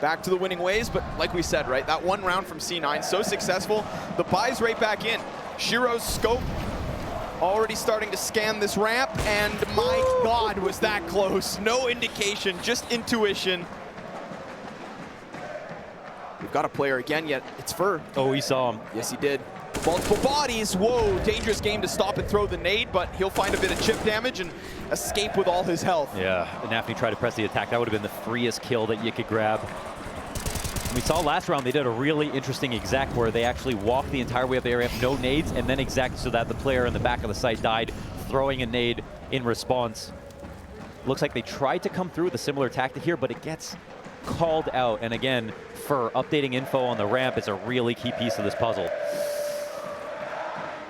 Back to the winning ways, but like we said, right, that one round from C9, so successful, the buy's right back in. Shiro's scope already starting to scan this ramp, and my God, was that close. No indication, just intuition. We've got a player again, yet it's Fur. Oh, he saw him. Yes, he did. Multiple bodies, whoa, dangerous game to stop and throw the nade, but he'll find a bit of chip damage and escape with all his health. Yeah, NAVI tried to press the attack. That would have been the freest kill that you could grab. We saw last round they did a really interesting exec where they actually walked the entire way up the area, no nades, and then exec so that the player in the back of the site died, throwing a nade in response. Looks like they tried to come through with a similar tactic here, but it gets called out. And again, Fur updating info on the ramp is a really key piece of this puzzle.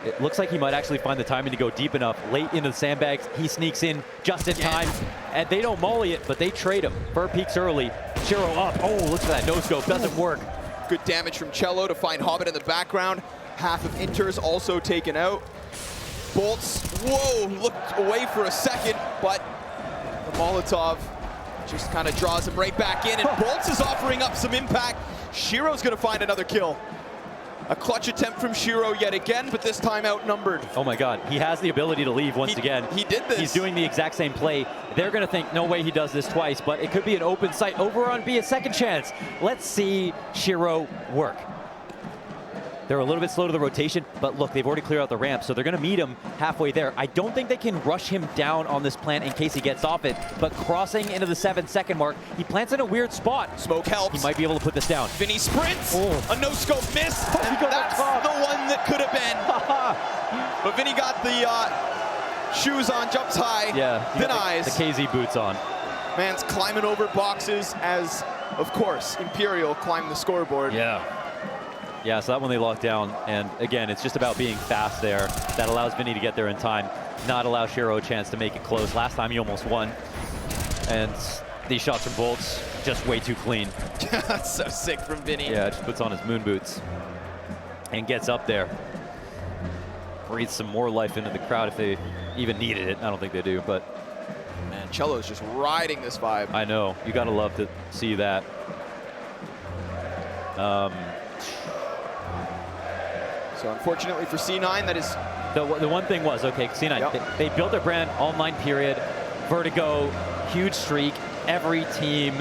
It looks like he might actually find the timing to go deep enough. Late into the sandbags, he sneaks in just in time. And they don't molly it, but they trade him. Fur peaks early. Shiro up. Oh, look at that. No scope. Doesn't work. Good damage from Cello to find Hobbit in the background. Half of Inter's also taken out. Bolts, whoa, looked away for a second, but the Molotov just kind of draws him right back in. And Bolts is offering up some impact. Shiro's going to find another kill. A clutch attempt from Shiro yet again, but this time outnumbered. Oh my God, he has the ability to leave once again. He did this. He's doing the exact same play. They're gonna think, no way he does this twice, but it could be an open site. Over on B, a second chance. Let's see Shiro work. They're a little bit slow to the rotation, but look, they've already cleared out the ramp, so they're gonna meet him halfway there. I don't think they can rush him down on this plant in case he gets off it, but crossing into the 7-second mark, he plants in a weird spot. Smoke helps. He might be able to put this down. Vinny sprints, a no-scope miss, and that's the one that could have been. But Vinny got the shoes on, jumps high, denies. The KZ boots on. Man's climbing over boxes as, of course, Imperial climb the scoreboard. Yeah, so that one they locked down, and again, it's just about being fast there. That allows Vinny to get there in time, not allow Shiro a chance to make it close. Last time he almost won, and these shots from Bolts, just way too clean. That's so sick from Vinny. Yeah, just puts on his moon boots and gets up there. Breathes some more life into the crowd if they even needed it. I don't think they do, but... Man, Cello's just riding this vibe. I know, you gotta love to see that. So unfortunately for C9, that is... The one thing was, okay, C9, Yep. they built their brand online period, Vertigo, huge streak, every team,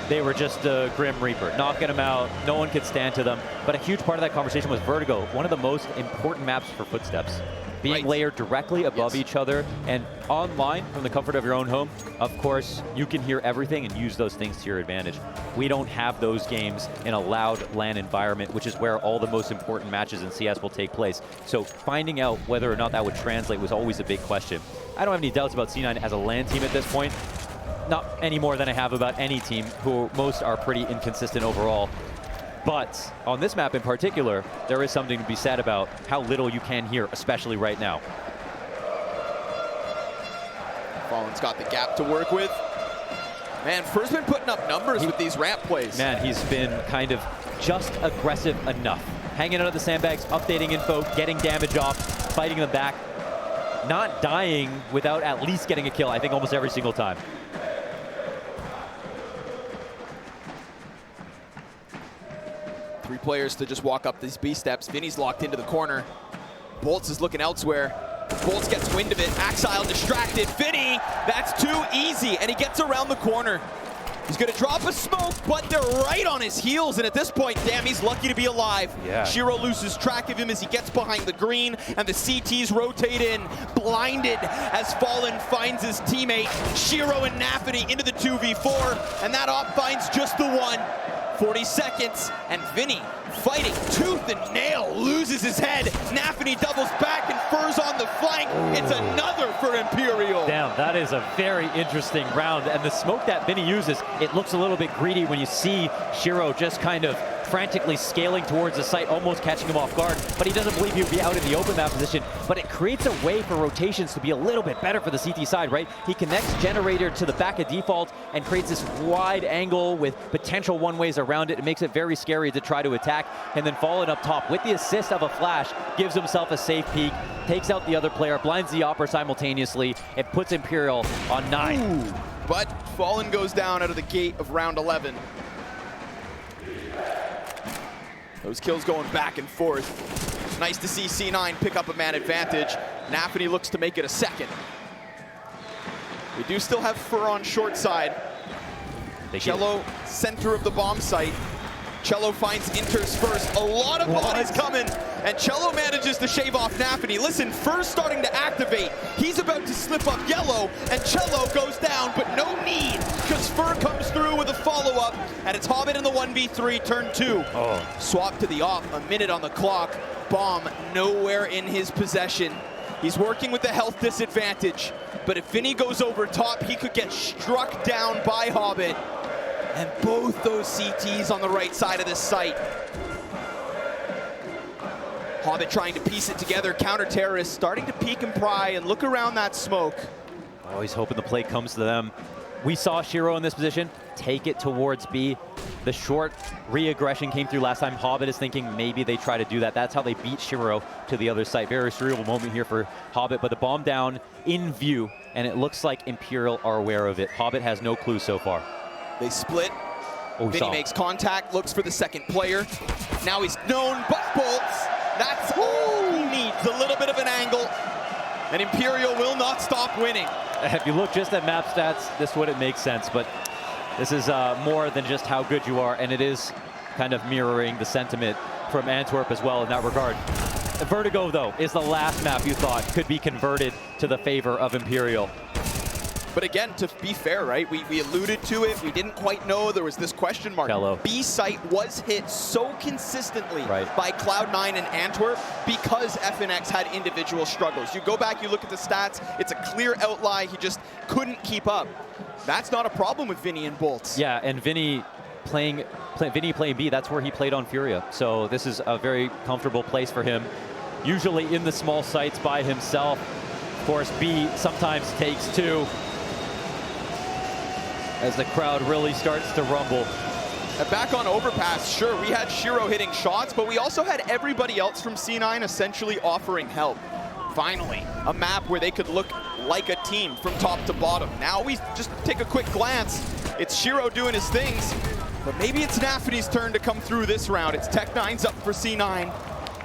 they were just a Grim Reaper, knocking them out, no one could stand to them. But a huge part of that conversation was Vertigo, one of the most important maps for Footsteps. Being layered directly above each other and online from the comfort of your own home, of course, you can hear everything and use those things to your advantage. We don't have those games in a loud LAN environment, which is where all the most important matches in CS will take place. So finding out whether or not that would translate was always a big question. I don't have any doubts about C9 as a LAN team at this point. Not any more than I have about any team, who most are pretty inconsistent overall. But on this map in particular, there is something to be said about how little you can hear, especially right now. Fallen's got the gap to work with. Man, Fur's been putting up numbers with these ramp plays. Man, he's been kind of just aggressive enough. Hanging out of the sandbags, updating info, getting damage off, fighting them back. Not dying without at least getting a kill, I think almost every single time. Three players to just walk up these B steps. Vinny's locked into the corner. Bolts is looking elsewhere. Bolts gets wind of it. Axile distracted. Vinny, that's too easy. And he gets around the corner. He's going to drop a smoke, but they're right on his heels. And at this point, damn, he's lucky to be alive. Yeah. Shiro loses track of him as he gets behind the green, and the CTs rotate in, blinded as Fallen finds his teammate. Shiro and NAVI into the 2v4, and that op finds just the one. 40 seconds, and Vinny fighting tooth and nail, loses his head. NAVI doubles back, and Fur's on the flank. It's another for Imperial. Damn, that is a very interesting round. And the smoke that Vinny uses, it looks a little bit greedy when you see Shiro just kind of frantically scaling towards the site, almost catching him off guard, but he doesn't believe he'll be out in the open map position. But it creates a way for rotations to be a little bit better for the CT side, right? He connects Generator to the back of default and creates this wide angle with potential one-ways around it. It makes it very scary to try to attack. And then Fallen up top with the assist of a flash, gives himself a safe peek, takes out the other player, blinds the Opera simultaneously. It puts Imperial on 9. Ooh, but Fallen goes down out of the gate of round 11. Those kills going back and forth. Nice to see C9 pick up a man advantage. NAVI looks to make it a second. We do still have Fur on short side. Cello, center of the bomb site. Cello finds Inters first. A lot of bodies coming, and Cello manages to shave off NAVI. Listen, Fur's starting to activate. He's about to slip up yellow, and Cello goes down, but no need, because Fur comes through with a follow-up, and it's Hobbit in the 1v3, turn 2. Swap to the off, a minute on the clock. Bomb nowhere in his possession. He's working with the health disadvantage, but if Vinny goes over top, he could get struck down by Hobbit. And both those CTs on the right side of this site. Hobbit trying to piece it together. Counter-terrorists starting to peek and pry and look around that smoke. Oh, he's hoping the play comes to them. We saw Shiro in this position take it towards B. The short re-aggression came through last time. Hobbit is thinking maybe they try to do that. That's how they beat Shiro to the other side. Very surreal moment here for Hobbit, but the bomb down in view, and it looks like Imperial are aware of it. Hobbit has no clue so far. They split. Vinny makes contact, looks for the second player. Now he's known, but Bolts. That's all he needs, a little bit of an angle. And Imperial will not stop winning. If you look just at map stats, this wouldn't make sense, but this is more than just how good you are, and it is kind of mirroring the sentiment from Antwerp as well in that regard. Vertigo, though, is the last map you thought could be converted to the favor of Imperial. But again, to be fair, right, we alluded to it. We didn't quite know. There was this question mark. Cello. B site was hit so consistently by Cloud9 and Antwerp because FNX had individual struggles. You go back, you look at the stats, it's a clear outlier. He just couldn't keep up. That's not a problem with Vinny and Bolts. Yeah, and Vinny playing B, that's where he played on Furia. So this is a very comfortable place for him. Usually in the small sites by himself. Of course, B sometimes takes 2. As the crowd really starts to rumble. Back on Overpass, sure, we had Shiro hitting shots, but we also had everybody else from C9 essentially offering help. Finally, a map where they could look like a team from top to bottom. Now we just take a quick glance. It's Shiro doing his things. But maybe it's NAVI's turn to come through this round. It's Tech9's up for C9.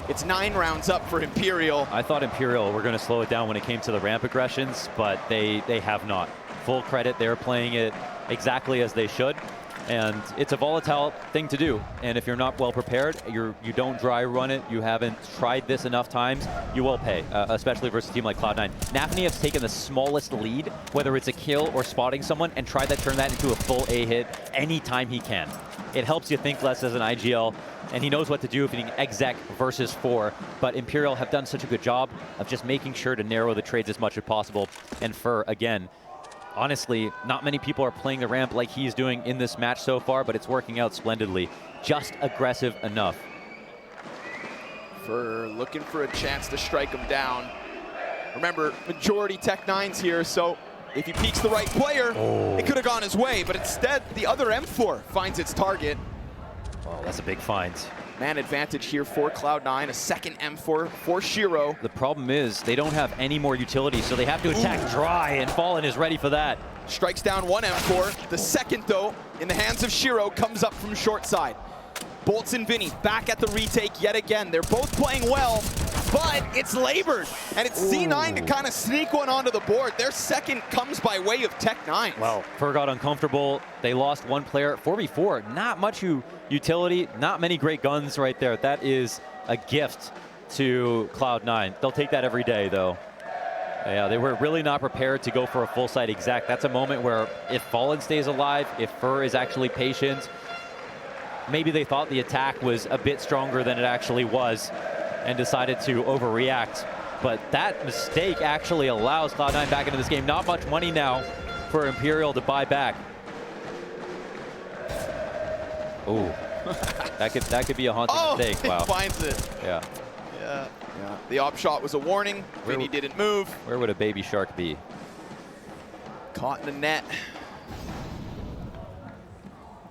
It's 9 rounds up for Imperial. I thought Imperial were going to slow it down when it came to the ramp aggressions, but they have not. Full credit, they're playing it exactly as they should. And it's a volatile thing to do. And if you're not well prepared, you don't dry run it, you haven't tried this enough times, you will pay, especially versus a team like Cloud9. NAVI has taken the smallest lead, whether it's a kill or spotting someone, and tried to turn that into a full A hit anytime he can. It helps you think less as an IGL, and he knows what to do if he can exec versus 4. But Imperial have done such a good job of just making sure to narrow the trades as much as possible. And for, again, honestly, not many people are playing the ramp like he's doing in this match so far, but it's working out splendidly. Just aggressive enough. For looking for a chance to strike him down. Remember, majority Tech9's here, so if he peeks the right player, it could have gone his way, but instead, the other M4 finds its target. Oh, that's a big find. Man advantage here for Cloud9, a second M4 for Shiro. The problem is they don't have any more utility, so they have to attack dry, and Fallen is ready for that. Strikes down one M4. The second, though, in the hands of Shiro, comes up from short side. Bolts and Vinny back at the retake yet again. They're both playing well, but it's labored. And it's C9 to kind of sneak one onto the board. Their second comes by way of Tech9. Well, Fur got uncomfortable. They lost one player. 4v4, not much utility, not many great guns right there. That is a gift to Cloud9. They'll take that every day, though. Yeah, they were really not prepared to go for a full site exact. That's a moment where if Fallen stays alive, if Fur is actually patient, maybe they thought the attack was a bit stronger than it actually was and decided to overreact. But that mistake actually allows Cloud9 back into this game. Not much money now for Imperial to buy back. Ooh, that could be a haunting mistake. Wow. He finds it. Yeah. Yeah. The op shot was a warning. Vinny didn't move. Where would a baby shark be? Caught in the net.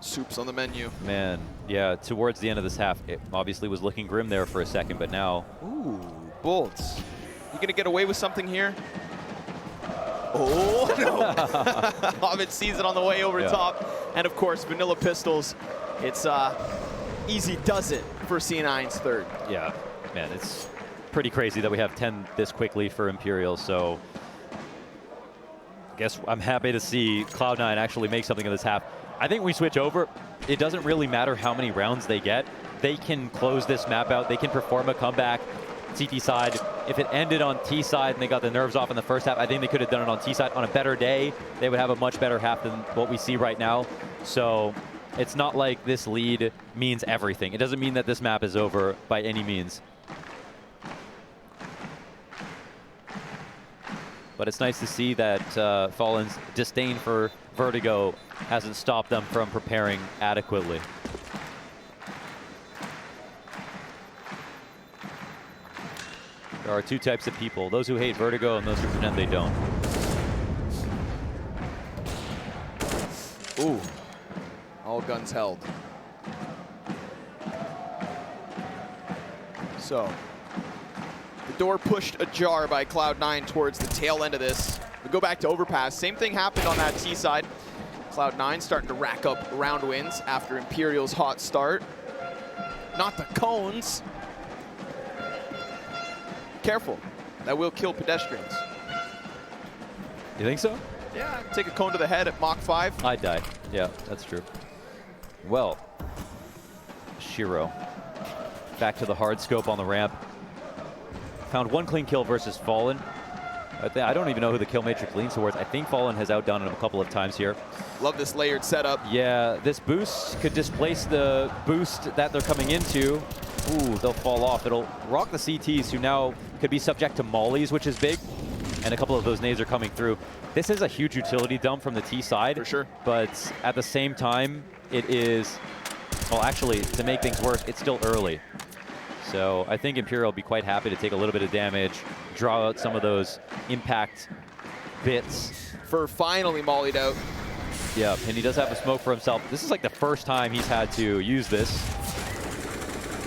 Soup's on the menu. Man, yeah, towards the end of this half, it obviously was looking grim there for a second, but now... Ooh, Bolts. You gonna get away with something here? Oh, no. Hobbit sees it on the way over top. And of course, Vanilla Pistols, it's easy does it for C9's third. Yeah, man, it's pretty crazy that we have 10 this quickly for Imperial, so... I guess I'm happy to see Cloud9 actually make something of this half. I think we switch over. It doesn't really matter how many rounds they get. They can close this map out. They can perform a comeback. CT side, if it ended on T side and they got the nerves off in the first half, I think they could have done it on T side. On a better day, they would have a much better half than what we see right now. So it's not like this lead means everything. It doesn't mean that this map is over by any means. But it's nice to see that Fallen's disdain for Vertigo hasn't stopped them from preparing adequately. There are two types of people, those who hate Vertigo and those who pretend they don't. Ooh, all guns held. So, the door pushed ajar by Cloud9 towards the tail end of this. We go back to overpass. Same thing happened on that T side. Cloud9 starting to rack up round wins after Imperial's hot start. Not the cones. Careful, that will kill pedestrians. You think so? Yeah, take a cone to the head at Mach 5. I'd die. Yeah, that's true. Well, Shiro back to the hard scope on the ramp. Found one clean kill versus Fallen. I don't even know who the kill matrix leans towards. I think Fallen has outdone him a couple of times here. Love this layered setup. Yeah, this boost could displace the boost that they're coming into. Ooh, they'll fall off. It'll rock the CTs, who now could be subject to mollies, which is big. And a couple of those nades are coming through. This is a huge utility dump from the T side. For sure. But at the same time, it is, well, actually, to make things worse, it's still early. So I think Imperial will be quite happy to take a little bit of damage, draw out some of those impact bits. For finally mollied out. Yeah, and he does have a smoke for himself. This is like the first time he's had to use this.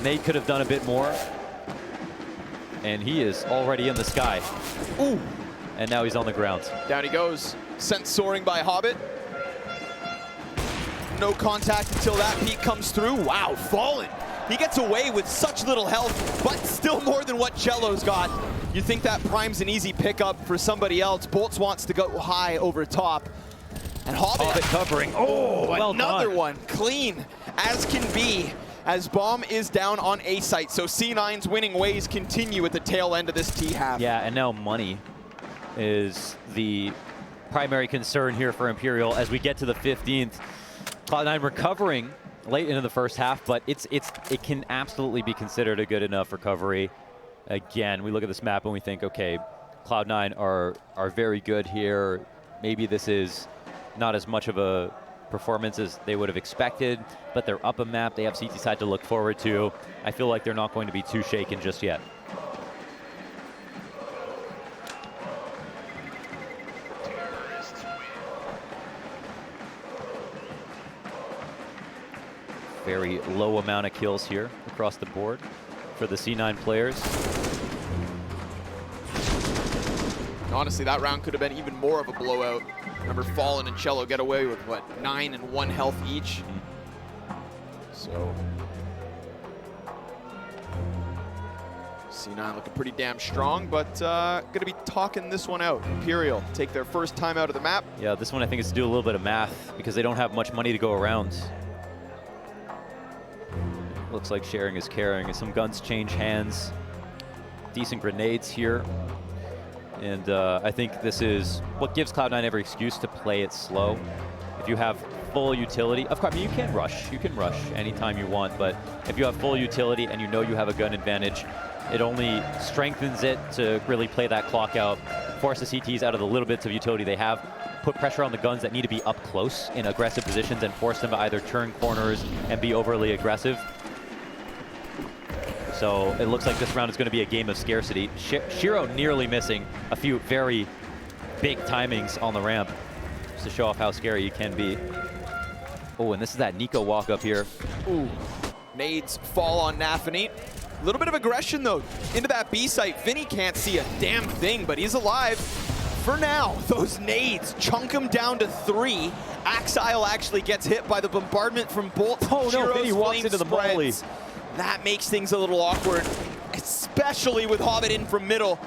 Nate could have done a bit more. And he is already in the sky. Ooh. And now he's on the ground. Down he goes. Sent soaring by Hobbit. no contact until that peek comes through. Wow, Fallen. He gets away with such little health, but still more than what cello's got. You think that prime's an easy pickup for somebody else. Boltz wants to go high over top. And Hobbit covering. Oh, well another done. one. Clean as can be, as Bomb is down on A site. So C9's winning ways continue at the tail end of this T-half. Yeah, and now money is the primary concern here for Imperial as we get to the 15th. Cloud9 recovering late into the first half, but it can absolutely be considered a good enough recovery. Again, we look at this map and we think, okay, Cloud9 are very good here. Maybe this is not as much of a performance as they would have expected, but they're up a map. They have CT side to look forward to. I feel like they're not going to be too shaken just yet. Very low amount of kills here across the board for the C9 players. Honestly, that round could have been even more of a blowout. Remember, Fallen and cello get away with, what, 9 and 1 health each? So, C9 looking pretty damn strong, but gonna be talking this one out. Imperial take their first time out of the map. Yeah, this one I think is to do a little bit of math because they don't have much money to go around. Looks like sharing is caring as some guns change hands. Decent grenades here. And I think this is what gives Cloud9 every excuse to play it slow. If you have full utility, of course, I mean, you can rush anytime you want, but if you have full utility and you know you have a gun advantage, it only strengthens it to really play that clock out, force the CTs out of the little bits of utility they have, put pressure on the guns that need to be up close in aggressive positions and force them to either turn corners and be overly aggressive. So it looks like this round is going to be a game of scarcity. Shiro nearly missing a few very big timings on the ramp just to show off how scary he can be. Oh, and this is that Nico walk up here. Ooh, nades fall on NAVI. A little bit of aggression though into that B site. Vinny can't see a damn thing, but he's alive for now. Those nades chunk him down to 3. Axile actually gets hit by the bombardment from Boltz. Oh no, Vinny walks into the molly. That makes things a little awkward, especially with Hobbit in from middle.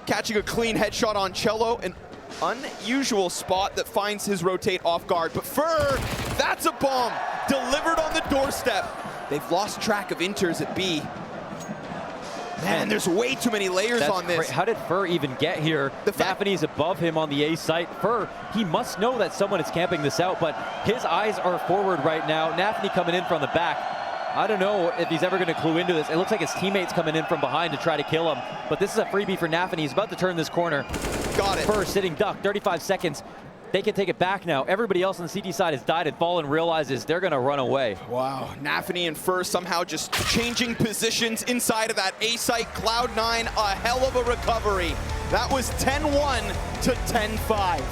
Catching a clean headshot on cello, an unusual spot that finds his rotate off guard. But Fur, that's a bomb, delivered on the doorstep. They've lost track of inters at B. Man, there's way too many layers on this. How did Fur even get here? NAVI's above him on the A site. Fur, he must know that someone is camping this out, but his eyes are forward right now. NAVI coming in from the back. I don't know if he's ever going to clue into this. It looks like his teammates coming in from behind to try to kill him, but this is a freebie for NAVI. He's about to turn this corner. Got it. Fur sitting duck, 35 seconds. They can take it back now. Everybody else on the CT side has died and Fallen realizes they're going to run away. Wow, NAVI and Fur somehow just changing positions inside of that A site. Cloud9, a hell of a recovery. That was 10-1 to 10-5.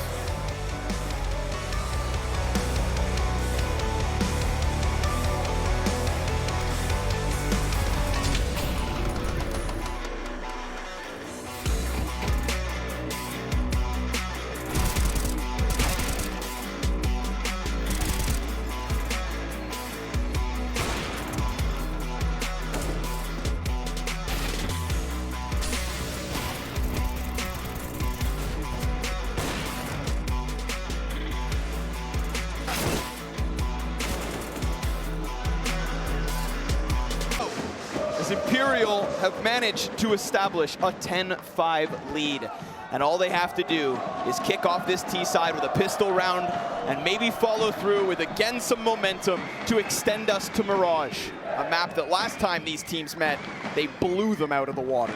Imperial have managed to establish a 10-5 lead. And all they have to do is kick off this T side with a pistol round and maybe follow through with, again, some momentum to extend us to Mirage. A map that last time these teams met, they blew them out of the water.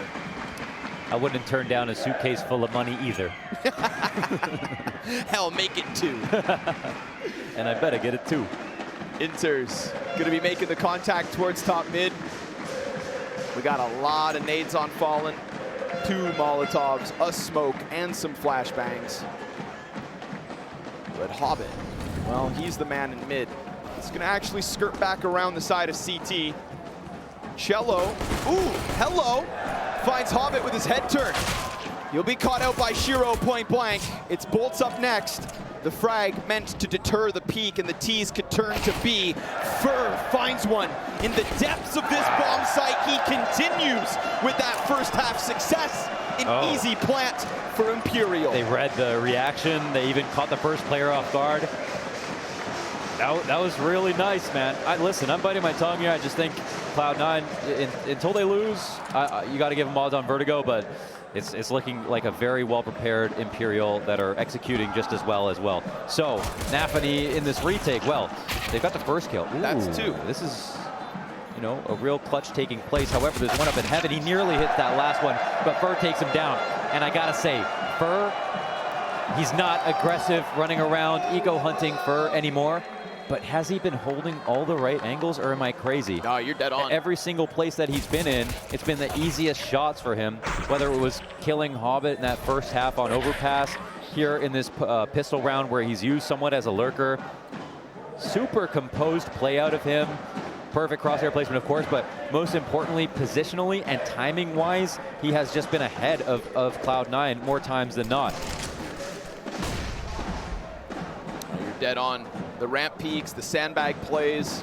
I wouldn't turn down a suitcase full of money either. Hell, make it 2. And I better get it 2. Inters gonna be making the contact towards top mid. We got a lot of nades on Fallen, 2 Molotovs, a smoke, and some flashbangs. But Hobbit, well, he's the man in mid. He's gonna actually skirt back around the side of CT. cello, ooh, hello, finds Hobbit with his head turn. He'll be caught out by Shiro point blank. It's Boltz up next. The frag meant to deter the peak, and the T's could turn to B. Fur finds one in the depths of this bomb site. He continues with that first half success. An easy plant for Imperial. They read the reaction. They even caught the first player off guard. That was really nice, man. Listen, I'm biting my tongue here. I just think Cloud9, until they lose, you got to give them odds on Vertigo, but it's looking like a very well-prepared Imperial that are executing just as well. So, NAVI in this retake, well, they've got the first kill. Ooh, that's two. This is, you know, a real clutch taking place. However, there's one up in heaven. He nearly hits that last one, but Fur takes him down. And I gotta say, Fur, he's not aggressive running around eco-hunting Fur anymore. But has he been holding all the right angles, or am I crazy? No, you're dead on. Every single place that he's been in, it's been the easiest shots for him, whether it was killing Hobbit in that first half on overpass, here in this pistol round where he's used somewhat as a lurker. Super composed play out of him. Perfect crosshair placement, of course, but most importantly, positionally and timing-wise, he has just been ahead of Cloud9 more times than not. You're dead on. The ramp peaks, the sandbag plays,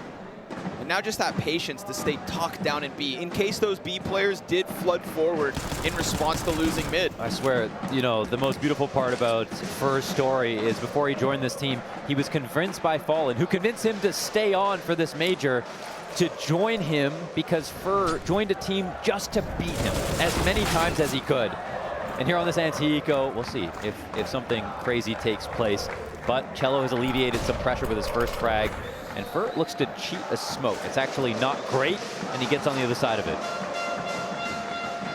and now just that patience to stay tucked down in B in case those B players did flood forward in response to losing mid. I swear, you know, the most beautiful part about Fur's story is before he joined this team, he was convinced by Fallen, who convinced him to stay on for this major, to join him because Fur joined a team just to beat him as many times as he could. And here on this anti-eco, we'll see if something crazy takes place. But cello has alleviated some pressure with his first frag, and Fur looks to cheat a smoke. It's actually not great, and he gets on the other side of it.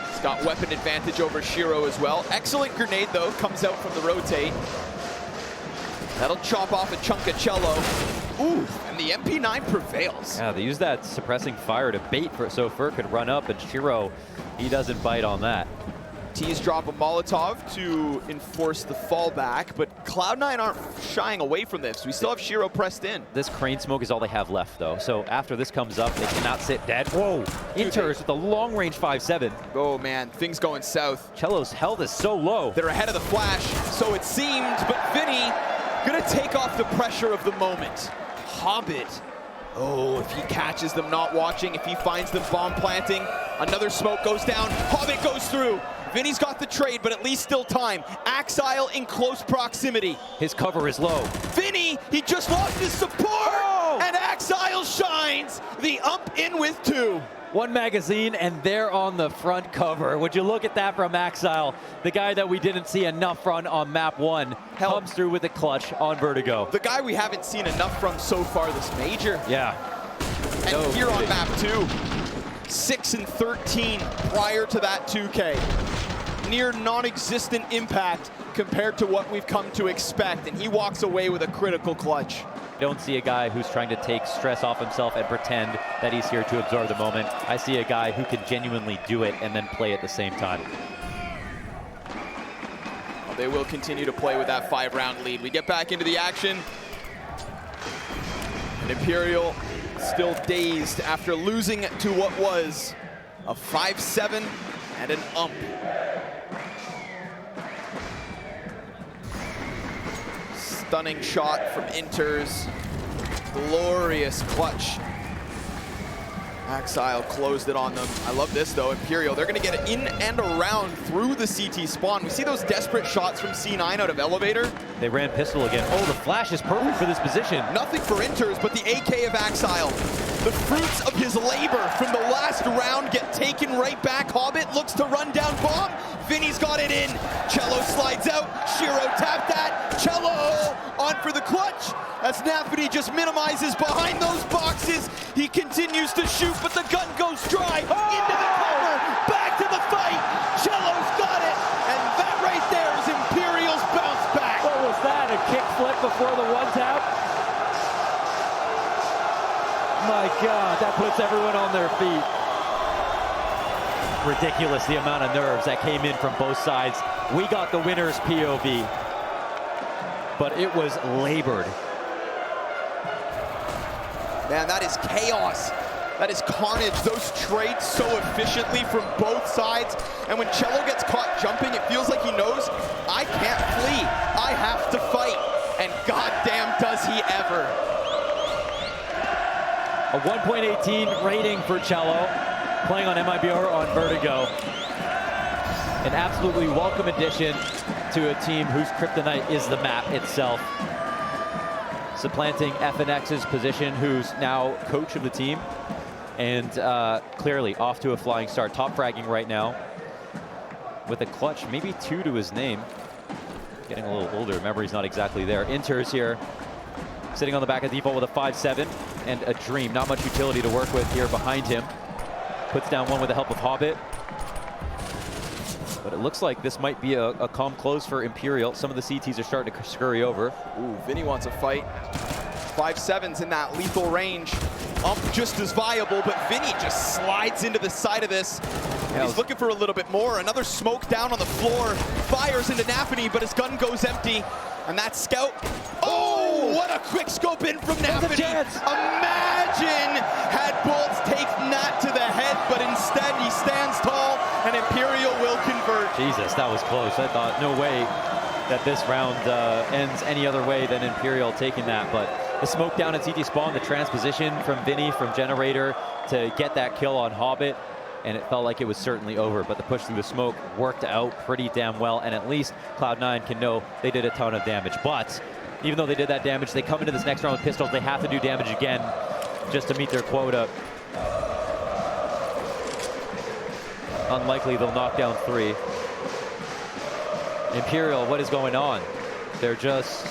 He's got weapon advantage over Shiro as well. Excellent grenade, though, comes out from the rotate. That'll chop off a chunk of cello. Ooh, and the MP9 prevails. Yeah, they use that suppressing fire to bait so Fur could run up, and Shiro, he doesn't bite on that. T's drop a Molotov to enforce the fallback, but Cloud9 aren't shying away from this. We still have Shiro pressed in. This crane smoke is all they have left, though. So after this comes up, they cannot sit dead. Whoa! Inters with a long-range 5-7. Oh, man, things going south. cello's health is so low. They're ahead of the flash, so it seemed, but Vinny gonna take off the pressure of the moment. Hobbit. Oh, if he catches them not watching, if he finds them bomb planting, another smoke goes down, Hobbit goes through. Vinny's got the trade, but at least still time. Axile in close proximity. His cover is low. Vinny, he just lost his support, and Axile shines. The ump in with two. One magazine, and they're on the front cover. Would you look at that from Axile? The guy that we didn't see enough from on map 1 comes through with a clutch on Vertigo. The guy we haven't seen enough from so far this major. Yeah. And here on map 2, 6 and 13 prior to that 2K. Near non-existent impact compared to what we've come to expect, and he walks away with a critical clutch. Don't see a guy who's trying to take stress off himself and pretend that he's here to absorb the moment. I see a guy who can genuinely do it and then play at the same time. Well, they will continue to play with that 5-round lead. We get back into the action. And Imperial still dazed after losing to what was a 5-7 and an ump. Stunning shot from Inters. Glorious clutch. Axile closed it on them. I love this though, Imperial. They're gonna get it in and around through the CT spawn. We see those desperate shots from C9 out of elevator. They ran pistol again. Oh, the flash is perfect for this position. Nothing for Inters, but the AK of Axile. The fruits of his labor from the last round get taken right back. Hobbit looks to run down bomb. Vinny's got it in. cello slides out. Shiro tapped that. cello on for the clutch. As NAVI just minimizes behind those boxes. He continues to shoot, but the gun goes dry. Into the cover. Back to the fight. cello's got it. And that right there is Imperial's bounce back. What was that? A kick flip before the one tap? My God, that puts everyone on their feet. Ridiculous the amount of nerves that came in from both sides. We got the winner's POV, but it was labored. Man, that is chaos. That is carnage. Those trades so efficiently from both sides. And when cello gets caught jumping, it feels like he knows, I can't flee. I have to fight. and goddamn does he ever. A 1.18 rating for Cello, playing on MIBR on Vertigo. An absolutely welcome addition to a team whose kryptonite is the map itself. Supplanting FNX's position, who's now coach of the team. And clearly off to a flying start. Top fragging right now with a clutch, maybe 2 to his name. Getting a little older, memory's not exactly there. Inter's here, sitting on the back of default with a 5-7 and a Dream. Not much utility to work with here behind him. Puts down one with the help of Hobbit. But it looks like this might be a calm close for Imperial. Some of the CTs are starting to scurry over. Ooh, Vinny wants a fight. 5-7's in that lethal range. Ump just as viable, but Vinny just slides into the side of this. Yeah, he's looking for a little bit more. Another smoke down on the floor. Fires into NAVI, but his gun goes empty. And that scout. Oh, what a quick scope in from NAVI. Imagine had Bolts taken that to the head, but instead he stands tall and Imperial will convert. Jesus, that was close. I thought, no way that this round ends any other way than Imperial taking that. But the smoke down in CT spawn, the transposition from Vinny, from Generator to get that kill on Hobbit, and it felt like it was certainly over, but the push through the smoke worked out pretty damn well, and at least Cloud9 can know they did a ton of damage. But even though they did that damage, they come into this next round with pistols. They have to do damage again just to meet their quota. Unlikely they'll knock down 3. Imperial, what is going on? They're just...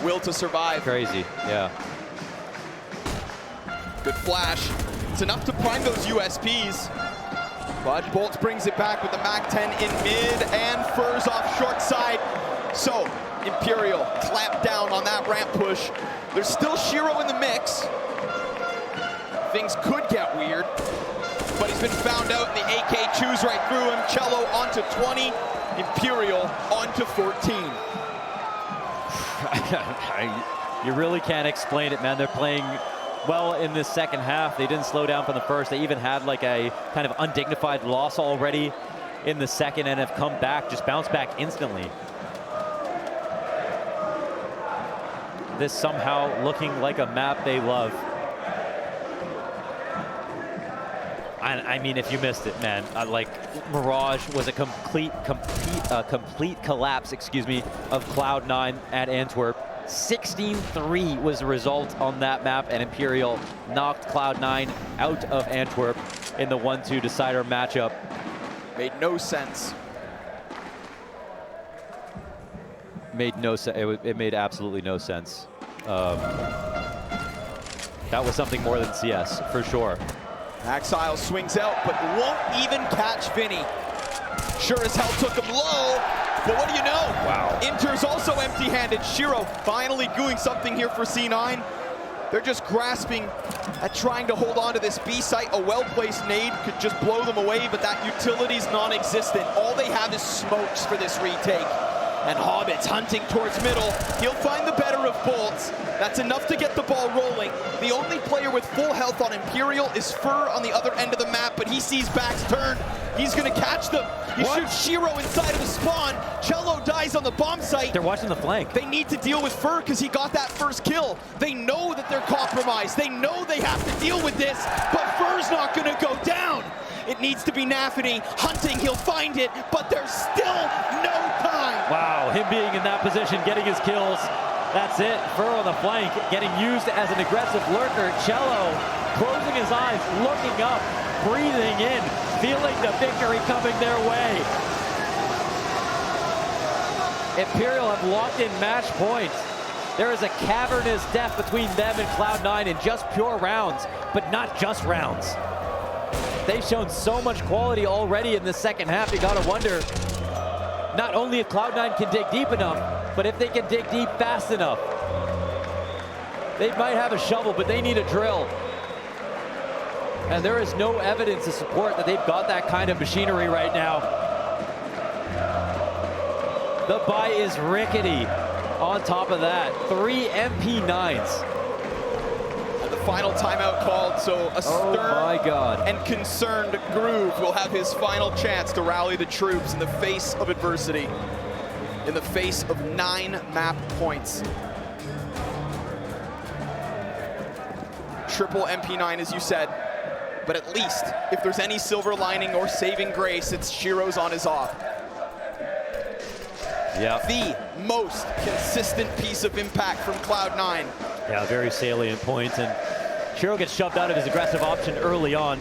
will to survive. Crazy, yeah. Good flash. It's enough to prime those USPs. But Bolts brings it back with the MAC-10 in mid and Furs off short side. So Imperial clamped down on that ramp push. There's still Shiro in the mix. Things could get weird, but he's been found out and the AK chews right through him. Cello onto 20, Imperial onto 14. You really can't explain it, man. They're playing well in this second half. They didn't slow down from the first. They even had like a kind of undignified loss already in the second and have come back, just bounced back instantly. This somehow looking like a map they love. I mean, if you missed it, man, like Mirage was a complete collapse, excuse me, of Cloud9 at Antwerp. 16-3 was the result on that map, and Imperial knocked Cloud9 out of Antwerp in the 1-2 decider matchup. Made no sense. Made no sense. It made absolutely no sense. That was something more than CS, for sure. Axile swings out, but won't even catch Vinny. Sure as hell took him low, but what do you know? Wow. Inter's also empty-handed. Shiro finally doing something here for C9. They're just grasping at trying to hold on to this B site. A well-placed nade could just blow them away, but that utility's non-existent. All they have is smokes for this retake. And Hobbit's hunting towards middle. He'll find the better of Bolts. That's enough to get the ball rolling. The only player with full health on Imperial is Fur on the other end of the map, but he sees backs turned. He's gonna catch them. He shoots Shiro inside of the spawn. Cello dies on the bomb site. They're watching the flank. They need to deal with Fur because he got that first kill. They know that they're compromised. They know they have to deal with this, but Fur's not gonna go down. It needs to be NAVI hunting. He'll find it, but there's still no time. Wow, him being in that position, getting his kills. That's it. Fur on the flank, getting used as an aggressive lurker. Cello closing his eyes, looking up, breathing in, feeling the victory coming their way. Imperial have locked in match point. There is a cavernous death between them and Cloud9 in just pure rounds, but not just rounds. They've shown so much quality already in the second half. You gotta wonder, not only if Cloud9 can dig deep enough, but if they can dig deep fast enough. They might have a shovel, but they need a drill. And there is no evidence to support that they've got that kind of machinery right now. The buy is rickety. On top of that, 3 MP9s. Final timeout called, so a stern and concerned Groove will have his final chance to rally the troops in the face of adversity. in the face of 9 map points. Triple MP9, as you said, but at least if there's any silver lining or saving grace, it's Shiro's on his off. Yeah. The most consistent piece of impact from Cloud9. Yeah, very salient point, and Shiro gets shoved out of his aggressive option early on.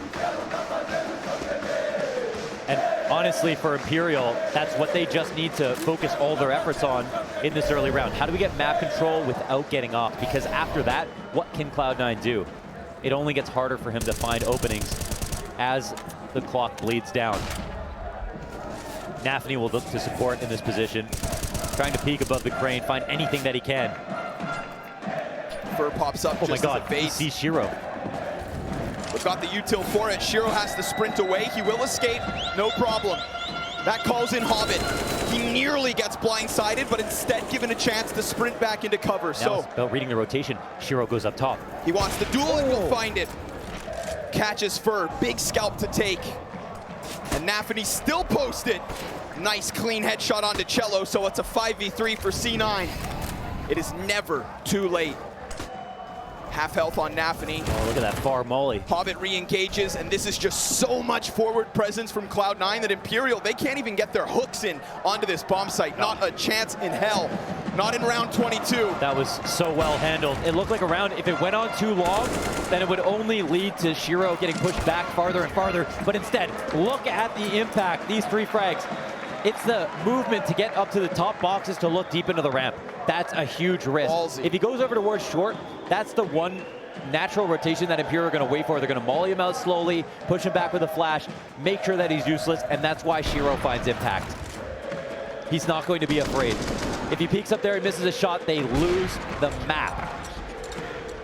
And honestly, for Imperial, that's what they just need to focus all their efforts on in this early round. How do we get map control without getting off? Because after that, what can Cloud9 do? It only gets harder for him to find openings as the clock bleeds down. NAVI will look to support in this position, trying to peek above the crane, find anything that he can. Fur pops up. Oh my God, he sees Shiro. We've got the util for it. Shiro has to sprint away. He will escape, no problem. That calls in Hobbit. He nearly gets blindsided, but instead given a chance to sprint back into cover. Now so it's about reading the rotation. Shiro goes up top. He wants the duel and will find it. Catches Fur, big scalp to take. And NAVI still posted. Nice clean headshot onto Cello, so it's a 5v3 for C9. It is never too late. Half health on NAVI. Oh, look at that far molly. Hobbit re-engages, and this is just so much forward presence from Cloud9 that Imperial, they can't even get their hooks in onto this bomb site. Not a chance in hell. Not in round 22. That was so well handled. It looked like a round, if it went on too long, then it would only lead to Shiro getting pushed back farther and farther. But instead, look at the impact, these 3 frags. It's the movement to get up to the top boxes to look deep into the ramp. That's a huge risk. Ballsy. If he goes over towards short, that's the one natural rotation that Imperial are going to wait for. They're going to molly him out slowly, push him back with a flash, make sure that he's useless, and that's why Shiro finds impact. He's not going to be afraid. If he peeks up there and misses a shot, they lose the map.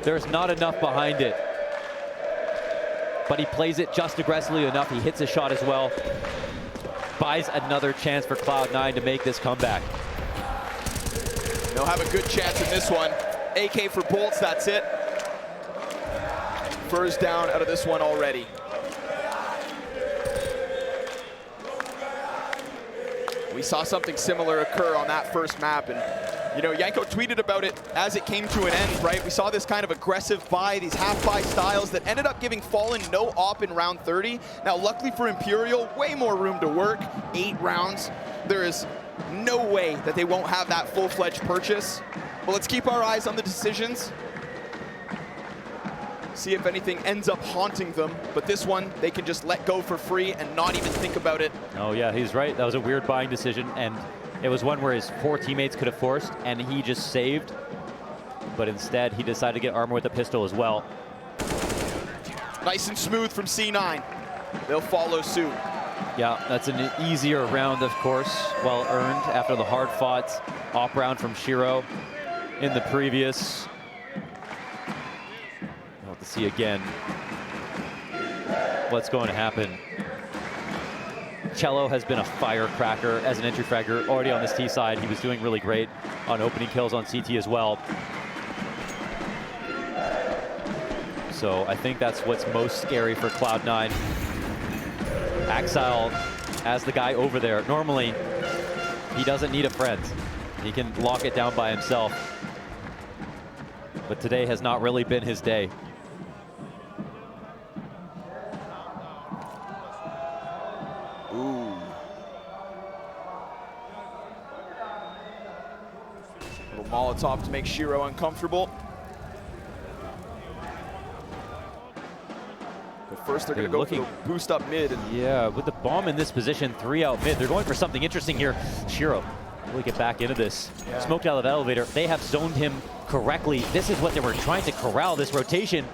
There's not enough behind it. But he plays it just aggressively enough. He hits a shot as well. Buys another chance for Cloud9 to make this comeback. They'll have a good chance in this one. AK for bolts, that's it. Fur's down out of this one already. We saw something similar occur on that first map, and you know, Yanko tweeted about it as it came to an end, right? We saw this kind of aggressive buy, these half-buy styles that ended up giving Fallen no op in round 30. Now, luckily for Imperial, way more room to work, 8 rounds. There is no way that they won't have that full-fledged purchase. But let's keep our eyes on the decisions. See if anything ends up haunting them. But this one, they can just let go for free and not even think about it. Oh yeah, he's right. That was a weird buying decision, and it was one where his 4 teammates could have forced, and he just saved. But instead, he decided to get armor with a pistol as well. Nice and smooth from C9. They'll follow suit. Yeah, that's an easier round, of course, well earned after the hard-fought op round from Shiro in the previous. We'll have to see again what's going to happen. Cello has been a firecracker as an entry fragger already on this T side. He was doing really great on opening kills on CT as well. So I think that's what's most scary for Cloud9. Axile as the guy over there. Normally, he doesn't need a friend. He can lock it down by himself. But today has not really been his day. Ooh. Little Molotov to make Shiro uncomfortable. But first they're going to go for the boost up mid. And yeah, with the bomb in this position, 3 out mid. They're going for something interesting here. Shiro really get back into this. Yeah. Smoked out of the elevator. They have zoned him correctly. This is what they were trying to corral, this rotation.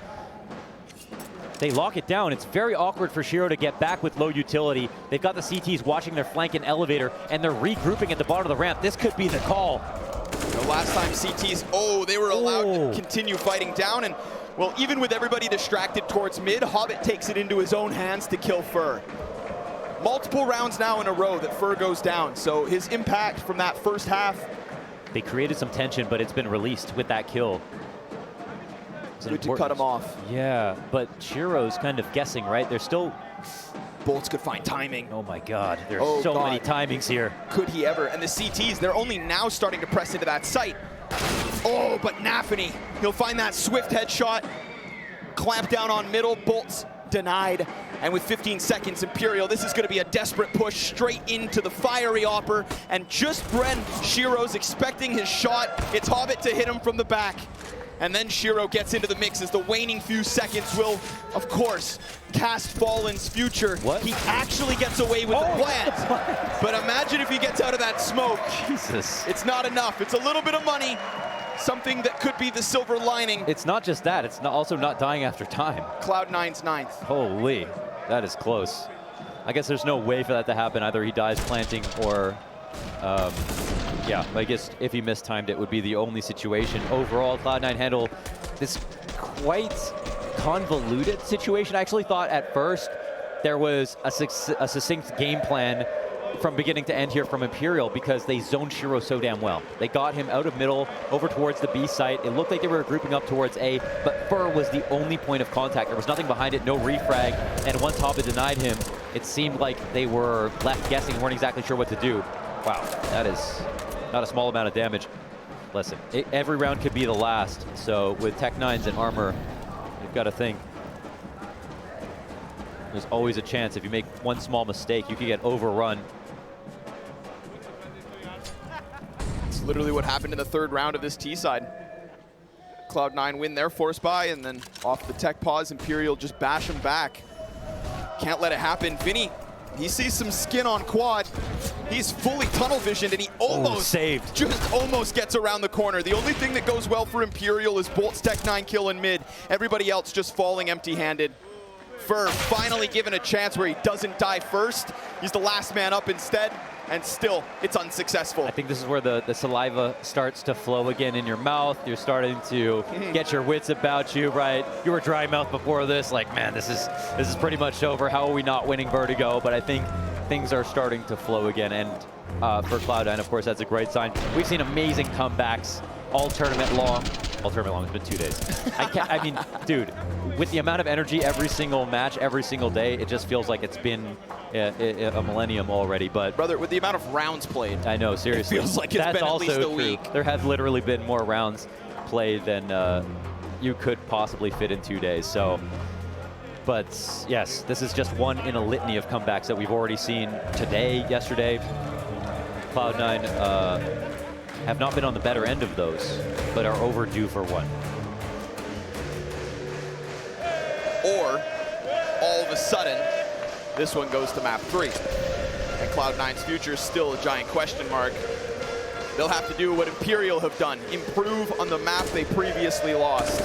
They lock it down. It's very awkward for Shiro to get back with low utility. They've got the CTs watching their flank and elevator, and they're regrouping at the bottom of the ramp. This could be the call. The last time CTs, they were allowed to continue fighting down. And, well, even with everybody distracted towards mid, Hobbit takes it into his own hands to kill Fur. Multiple rounds now in a row that Fur goes down. So his impact from that first half. They created some tension, but it's been released with that kill. Good to cut him off. Yeah, but Shiro's kind of guessing, right? There's still Bolts could find timing. Oh my God, there's so many timings here. Could he ever? And the CTs, they're only now starting to press into that site. Oh, but NAVI, he'll find that swift headshot. Clamp down on middle, Bolts denied. And with 15 seconds, Imperial, this is going to be a desperate push straight into the fiery Opper. And just when Shiro's expecting his shot, it's Hobbit to hit him from the back. And then Shiro gets into the mix as the waning few seconds will, of course, cast Fallen's future. What? He actually gets away with the plant. But imagine if he gets out of that smoke. Jesus. It's not enough. It's a little bit of money. Something that could be the silver lining. It's not just that, it's also not dying after time. Cloud9's 9th. Holy, that is close. I guess there's no way for that to happen. Either he dies planting or, yeah, I guess if he mistimed it would be the only situation. Overall, Cloud9 handle this quite convoluted situation. I actually thought at first there was a succinct game plan from beginning to end here from Imperial because they zoned Shiro so damn well. They got him out of middle, over towards the B site. It looked like they were grouping up towards A, but Fur was the only point of contact. There was nothing behind it, no refrag, and once Hobbit denied him, it seemed like they were left guessing, weren't exactly sure what to do. Wow, that is not a small amount of damage. Listen, every round could be the last, so with Tech-9s and armor, you've got to think. There's always a chance if you make one small mistake, you could get overrun. It's literally what happened in the third round of this T side. Cloud9 win their force buy, and then off the tech pause, Imperial just bash him back. Can't let it happen. Vinny, he sees some skin on quad. He's fully tunnel visioned, and he almost saved. Just almost gets around the corner. The only thing that goes well for Imperial is Bolt's Tech-9 kill in mid. Everybody else just falling empty-handed. Fur finally given a chance where he doesn't die first. He's the last man up instead, and still, it's unsuccessful. I think this is where the saliva starts to flow again in your mouth. You're starting to get your wits about you, right? You were dry mouth before this, like, man, this is pretty much over. How are we not winning Vertigo? But I think things are starting to flow again, and for Cloud9, of course, that's a great sign. We've seen amazing comebacks all tournament long. All tournament long, it's been 2 days. I mean, dude, with the amount of energy every single match, every single day, it just feels like it's been a millennium already. But brother, with the amount of rounds played, I know, seriously, it feels like it's that's been at also least a true. week. There have literally been more rounds played than you could possibly fit in 2 days. So, but yes, this is just one in a litany of comebacks that we've already seen today, yesterday. Cloud9 have not been on the better end of those, but are overdue for one. Or, all of a sudden, this one goes to map 3. And Cloud9's future is still a giant question mark. They'll have to do what Imperial have done, improve on the map they previously lost.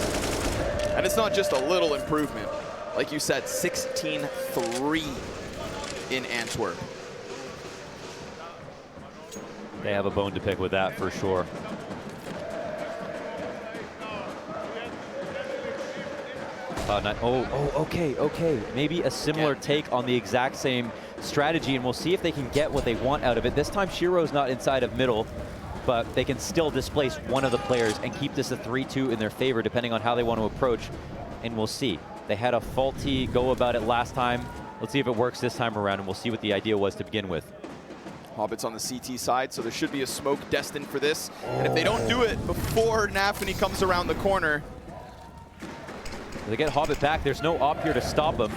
And it's not just a little improvement. Like you said, 16-3 in Antwerp. They have a bone to pick with that for sure. Cloud9, okay. Maybe a similar take on the exact same strategy, and we'll see if they can get what they want out of it. This time Shiro's not inside of middle, but they can still displace one of the players and keep this a 3-2 in their favor, depending on how they want to approach, and we'll see. They had a faulty go about it last time. Let's see if it works this time around, and we'll see what the idea was to begin with. Hobbit's on the CT side, so there should be a smoke destined for this. And if they don't do it before NAVI comes around the corner. They get Hobbit back. There's no op here to stop him.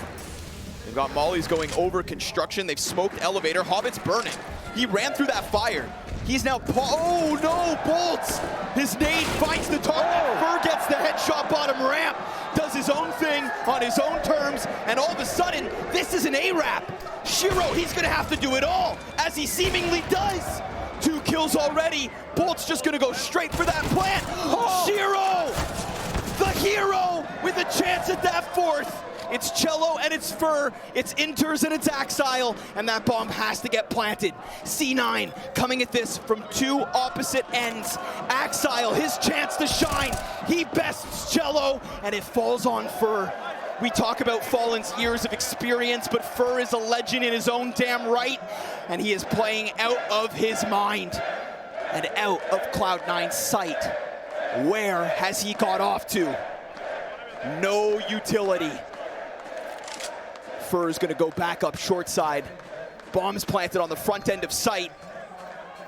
They've got Molly's going over construction. They've smoked elevator. Hobbit's burning. He ran through that fire. He's now, oh no, Bolts! His nade finds the target. Fur gets the headshot bottom ramp, does his own thing on his own terms, and all of a sudden, this is an A-Rap. Shiro, he's gonna have to do it all, as he seemingly does. 2 kills already. Bolt's just gonna go straight for that plant. Oh. Shiro, the hero, with a chance at that 4th. It's Cello and it's Fur, it's Inters and it's Axile, and that bomb has to get planted. C9 coming at this from 2 opposite ends. Axile, his chance to shine. He bests Cello, and it falls on Fur. We talk about Fallen's years of experience, but Fur is a legend in his own damn right, and he is playing out of his mind and out of Cloud9's sight. Where has he got off to? No utility. Fur is going to go back up short side. Bombs planted on the front end of site.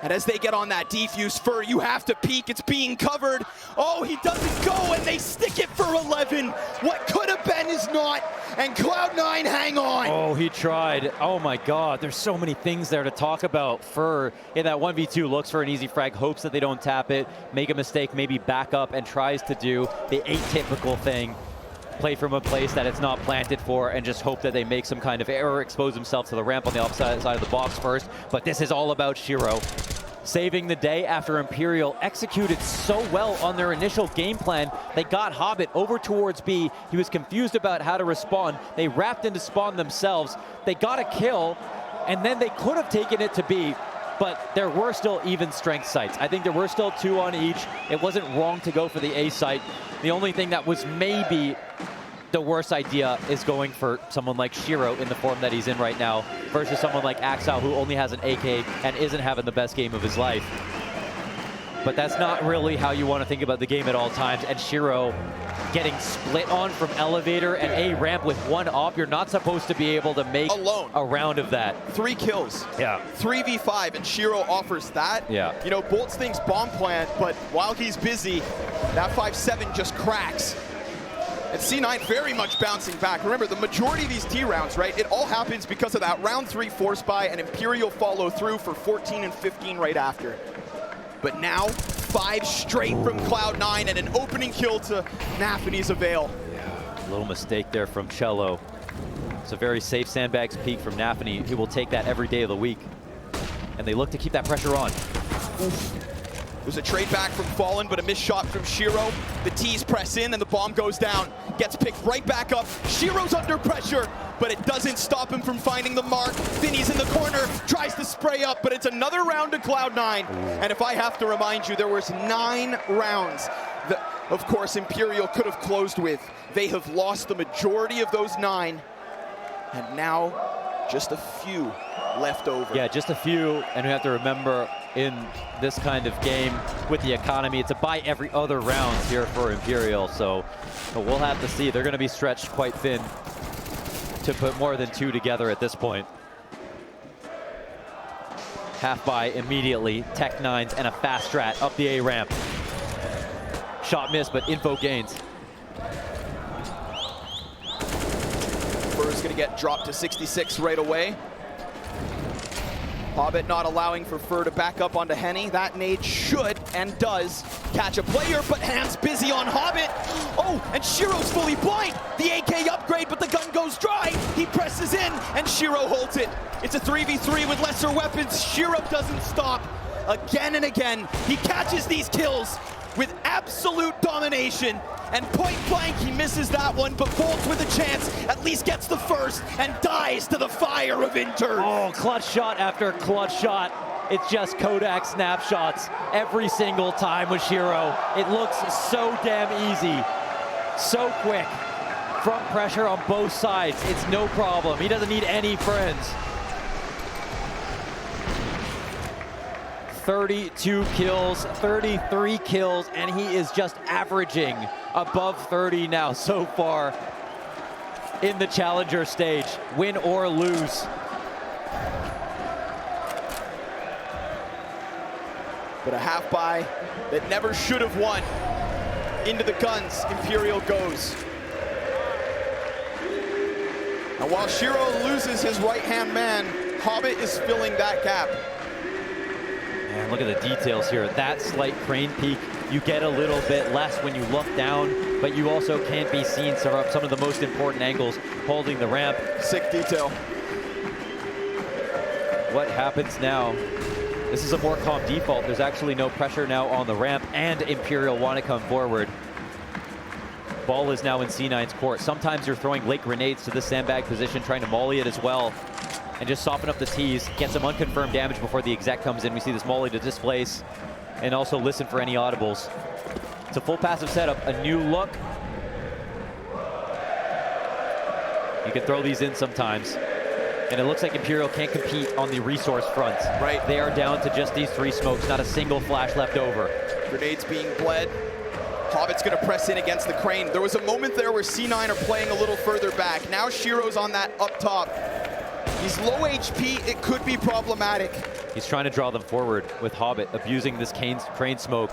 And as they get on that defuse, Fur, you have to peek. It's being covered. Oh, he doesn't go, and they stick it for 11. What could have been is not. And Cloud9 hang on. Oh, he tried. Oh my God, there's so many things there to talk about. Fur in that 1v2 looks for an easy frag, hopes that they don't tap it, make a mistake, maybe back up, and tries to do the atypical thing. Play from a place that it's not planted for and just hope that they make some kind of error, expose themselves to the ramp on the opposite side of the box first. But this is all about Shiro saving the day after Imperial executed so well on their initial game plan. They got Hobbit over towards B. He was confused about how to respond. They wrapped into spawn themselves. They got a kill, and then they could have taken it to B, but there were still even strength sites. I think there were still 2 on each. It wasn't wrong to go for the A site. The only thing that was maybe the worst idea is going for someone like Shiro in the form that he's in right now versus someone like Axel, who only has an AK and isn't having the best game of his life. But that's not really how you want to think about the game at all times. And Shiro getting split on from elevator and A ramp with 1 op. You're not supposed to be able to make a round of that. 3 kills. Yeah. 3v5, and Shiro offers that. Yeah. You know, Boltz thinks bomb plant, but while he's busy, that 5-7 just cracks. And C9 very much bouncing back. Remember, the majority of these T rounds, right, it all happens because of that round 3 force buy and Imperial follow through for 14 and 15 right after. But now, 5 straight from Cloud9 and an opening kill to NAVI's Avail. Yeah, a little mistake there from Cello. It's a very safe sandbags peak from NAVI. He will take that every day of the week. And they look to keep that pressure on. Oof. There's a trade back from Fallen, but a missed shot from Shiro. The T's press in and the bomb goes down. Gets picked right back up. Shiro's under pressure, but it doesn't stop him from finding the mark. Vinny's in the corner, tries to spray up, but it's another round to Cloud9. And if I have to remind you, there was 9 rounds that, of course, Imperial could have closed with. They have lost the majority of those 9, and now just a few left over. Yeah, just a few, and we have to remember in this kind of game with the economy, it's a buy every other round here for Imperial, so we'll have to see. They're going to be stretched quite thin to put more than 2 together at this point. Half buy immediately, Tech 9s and a fast strat up the A ramp. Shot missed, but info gains. Fur's going to get dropped to 66 right away. Hobbit not allowing for Fur to back up onto Henny. That nade should and does catch a player, but hands busy on Hobbit. Oh, and Shiro's fully blind. The AK upgrade, but the gun goes dry. He presses in, and Shiro holds it. It's a 3v3 with lesser weapons. Shiro doesn't stop. Again and again, he catches these kills with absolute domination. And point blank, he misses that one, but Boltz with a chance, at least gets the first and dies to the fire of Inter. Oh, clutch shot after clutch shot. It's just Kodak snapshots every single time with Shiro. It looks so damn easy, so quick. Front pressure on both sides, it's no problem. He doesn't need any friends. 32 kills, 33 kills, and he is just averaging above 30 now so far in the challenger stage, win or lose. But a half buy that never should have won. Into the guns, Imperial goes. And while Shiro loses his right-hand man, Hobbit is filling that gap. Man, look at the details here. That slight crane peak, you get a little bit less when you look down, but you also can't be seen from some of the most important angles holding the ramp. Sick detail. What happens now? This is a more calm default. There's actually no pressure now on the ramp, and Imperial want to come forward. Ball is now in C9's court. Sometimes you're throwing late grenades to this sandbag position, trying to molly it as well, and just soften up the T's, get some unconfirmed damage before the exec comes in. We see this molly to displace, and also listen for any audibles. It's a full passive setup, a new look. You can throw these in sometimes. And it looks like Imperial can't compete on the resource front. Right. They are down to just these 3 smokes, not a single flash left over. Grenades being bled. Hobbit's gonna press in against the crane. There was a moment there where C9 are playing a little further back. Now Shiro's on that up top. He's low HP, it could be problematic. He's trying to draw them forward with Hobbit, abusing this crane smoke.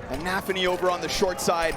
And NAVI over on the short side.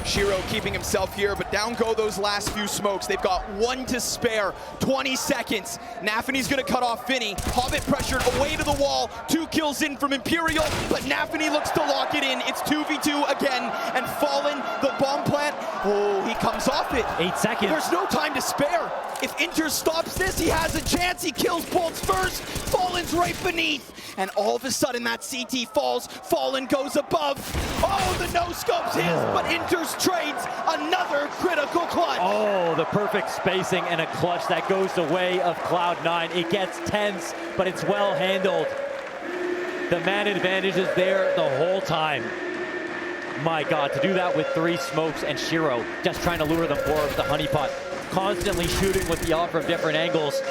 Shiro keeping himself here, but down go those last few smokes. They've got 1 to spare, 20 seconds. NAVI's gonna cut off Finny. Hobbit pressured away to the wall. 2 kills in from Imperial, but NAVI looks to lock it in. It's 2v2 again, and Fallen, the bomb plant, oh, he comes off it. 8 seconds. There's no time to spare. If Inter stops this, he has a chance. He kills Bolts first. Fallen's right beneath. And all of a sudden that CT falls. Fallen goes above. Oh, the no-scope's his, but Inter's trades another critical clutch. Oh, the perfect spacing and a clutch that goes the way of Cloud9. It gets tense, but it's well handled. The man advantage is there the whole time. My God, to do that with 3 smokes and Shiro just trying to lure them forward with the honeypot. Constantly shooting with the AWP from different angles.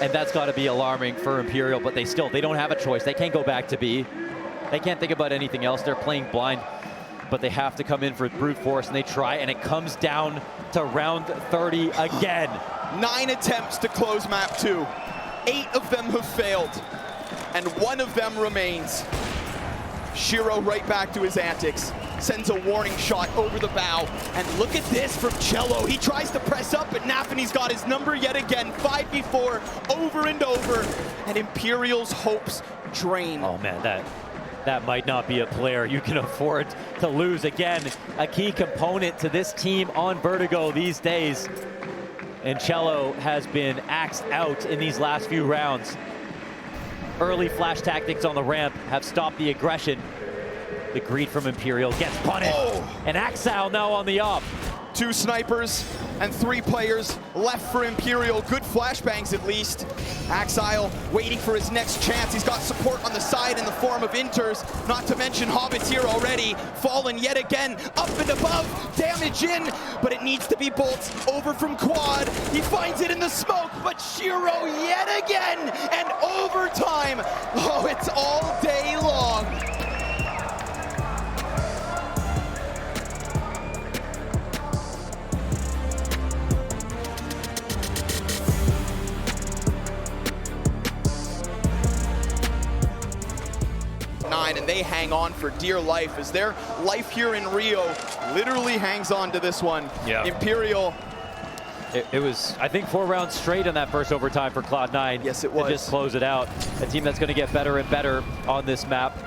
And that's got to be alarming for Imperial, but they don't have a choice. They can't go back to B. They can't think about anything else. They're playing blind, but they have to come in for brute force, and they try, and it comes down to round 30 again. 9 attempts to close map 2. 8 of them have failed, and 1 of them remains. Shiro right back to his antics. Sends a warning shot over the bow. And look at this from cello. He tries to press up, but NAVI's got his number yet again. 5v4, over and over. And Imperial's hopes drain. Oh man, that might not be a player you can afford to lose. Again, a key component to this team on Vertigo these days. And cello has been axed out in these last few rounds. Early flash tactics on the ramp have stopped the aggression. The greed from Imperial gets punted. Oh. And Axile now on the up. 2 snipers and 3 players left for Imperial. Good flashbangs at least. Axile waiting for his next chance. He's got support on the side in the form of Inters. Not to mention Hobbit's here already. Fallen yet again, up and above, damage in, but it needs to be Bolts over from Quad. He finds it in the smoke, but Shiro yet again, and overtime. Oh, it's all day long. And they hang on for dear life as their life here in Rio literally hangs on to this one. Yeah. Imperial. It was, I think, 4 rounds straight on that first overtime for Cloud9. Yes, it was. To just close it out. A team that's going to get better and better on this map.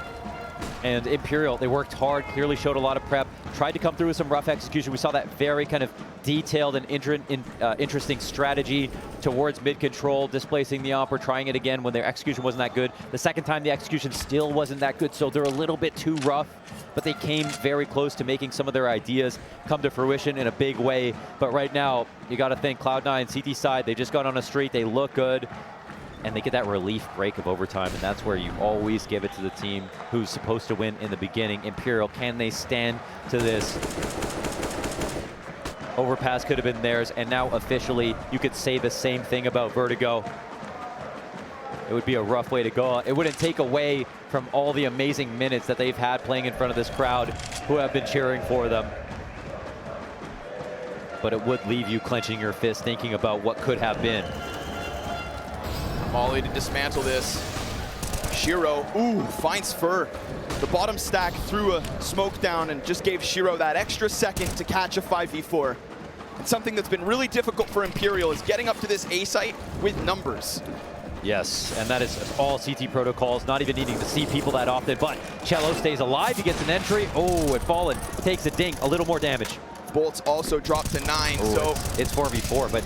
And Imperial, they worked hard, clearly showed a lot of prep, tried to come through with some rough execution. We saw that very kind of detailed and interesting strategy towards mid-control, displacing the AWP, trying it again when their execution wasn't that good. The second time, the execution still wasn't that good, so they're a little bit too rough, but they came very close to making some of their ideas come to fruition in a big way. But right now, you got to think Cloud9, CT side, they just got on a streak, they look good. And they get that relief break of overtime, and that's where you always give it to the team who's supposed to win in the beginning. Imperial, can they stand to this? Overpass could have been theirs, and now officially you could say the same thing about Vertigo. It would be a rough way to go. It wouldn't take away from all the amazing minutes that they've had playing in front of this crowd who have been cheering for them. But it would leave you clenching your fist thinking about what could have been. Molly to dismantle this. Shiro, ooh, finds Fur. The bottom stack threw a smoke down and just gave Shiro that extra second to catch a 5v4. And something that's been really difficult for Imperial is getting up to this A site with numbers. Yes, and that is all CT protocols, not even needing to see people that often, but cello stays alive, he gets an entry. Oh, and Fallen takes a dink, a little more damage. Bolts also dropped to 9, ooh, so it's 4v4, but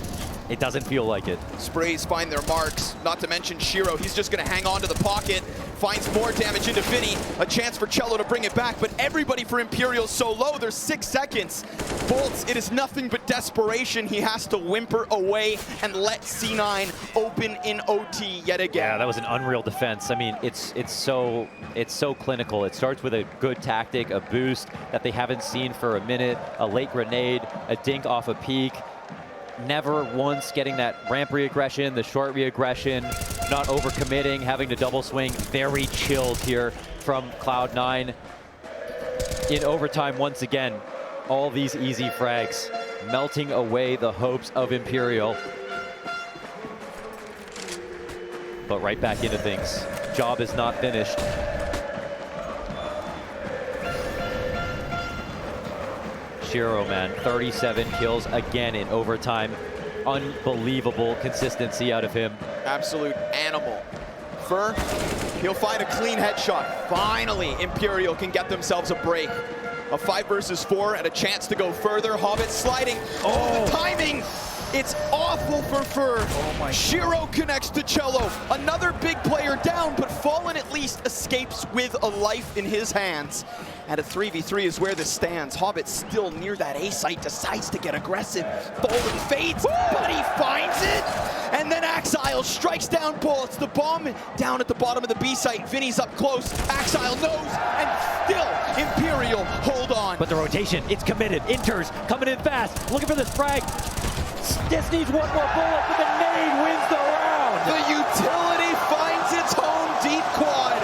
it doesn't feel like it. Sprays find their marks, not to mention Shiro. He's just gonna hang on to the pocket, finds more damage into Vinny. A chance for cello to bring it back, but everybody for Imperial so low, there's 6 seconds. Bolts, it is nothing but desperation. He has to whimper away and let C9 open in OT yet again. Yeah, that was an unreal defense. I mean, it's so clinical. It starts with a good tactic, a boost that they haven't seen for a minute, a late grenade, a dink off a peak. Never once getting that ramp re-aggression, the short re-aggression, not overcommitting, having to double swing. Very chilled here from Cloud9 in overtime once again. All these easy frags melting away the hopes of Imperial. But right back into things. Job is not finished. Shiro, man, 37 kills again in overtime. Unbelievable consistency out of him. Absolute animal. Fur, he'll find a clean headshot. Finally, Imperial can get themselves a break. A 5 versus 4 and a chance to go further. Hobbit sliding. Oh, the timing! It's awful for Fur. Oh my Shiro connects to Cello. Another big player down, but Fallen at least escapes with a life in his hands. And a 3v3 is where this stands. Hobbit still near that A site, decides to get aggressive. Bolden fades, but he finds it. And then Axile strikes down bullets. The bomb down at the bottom of the B site. Vinny's up close. Axile knows, and still Imperial hold on. But the rotation, it's committed. Inters coming in fast, looking for this frag. Just needs one more bullet, but the nade wins the round. The utility finds its home deep quad.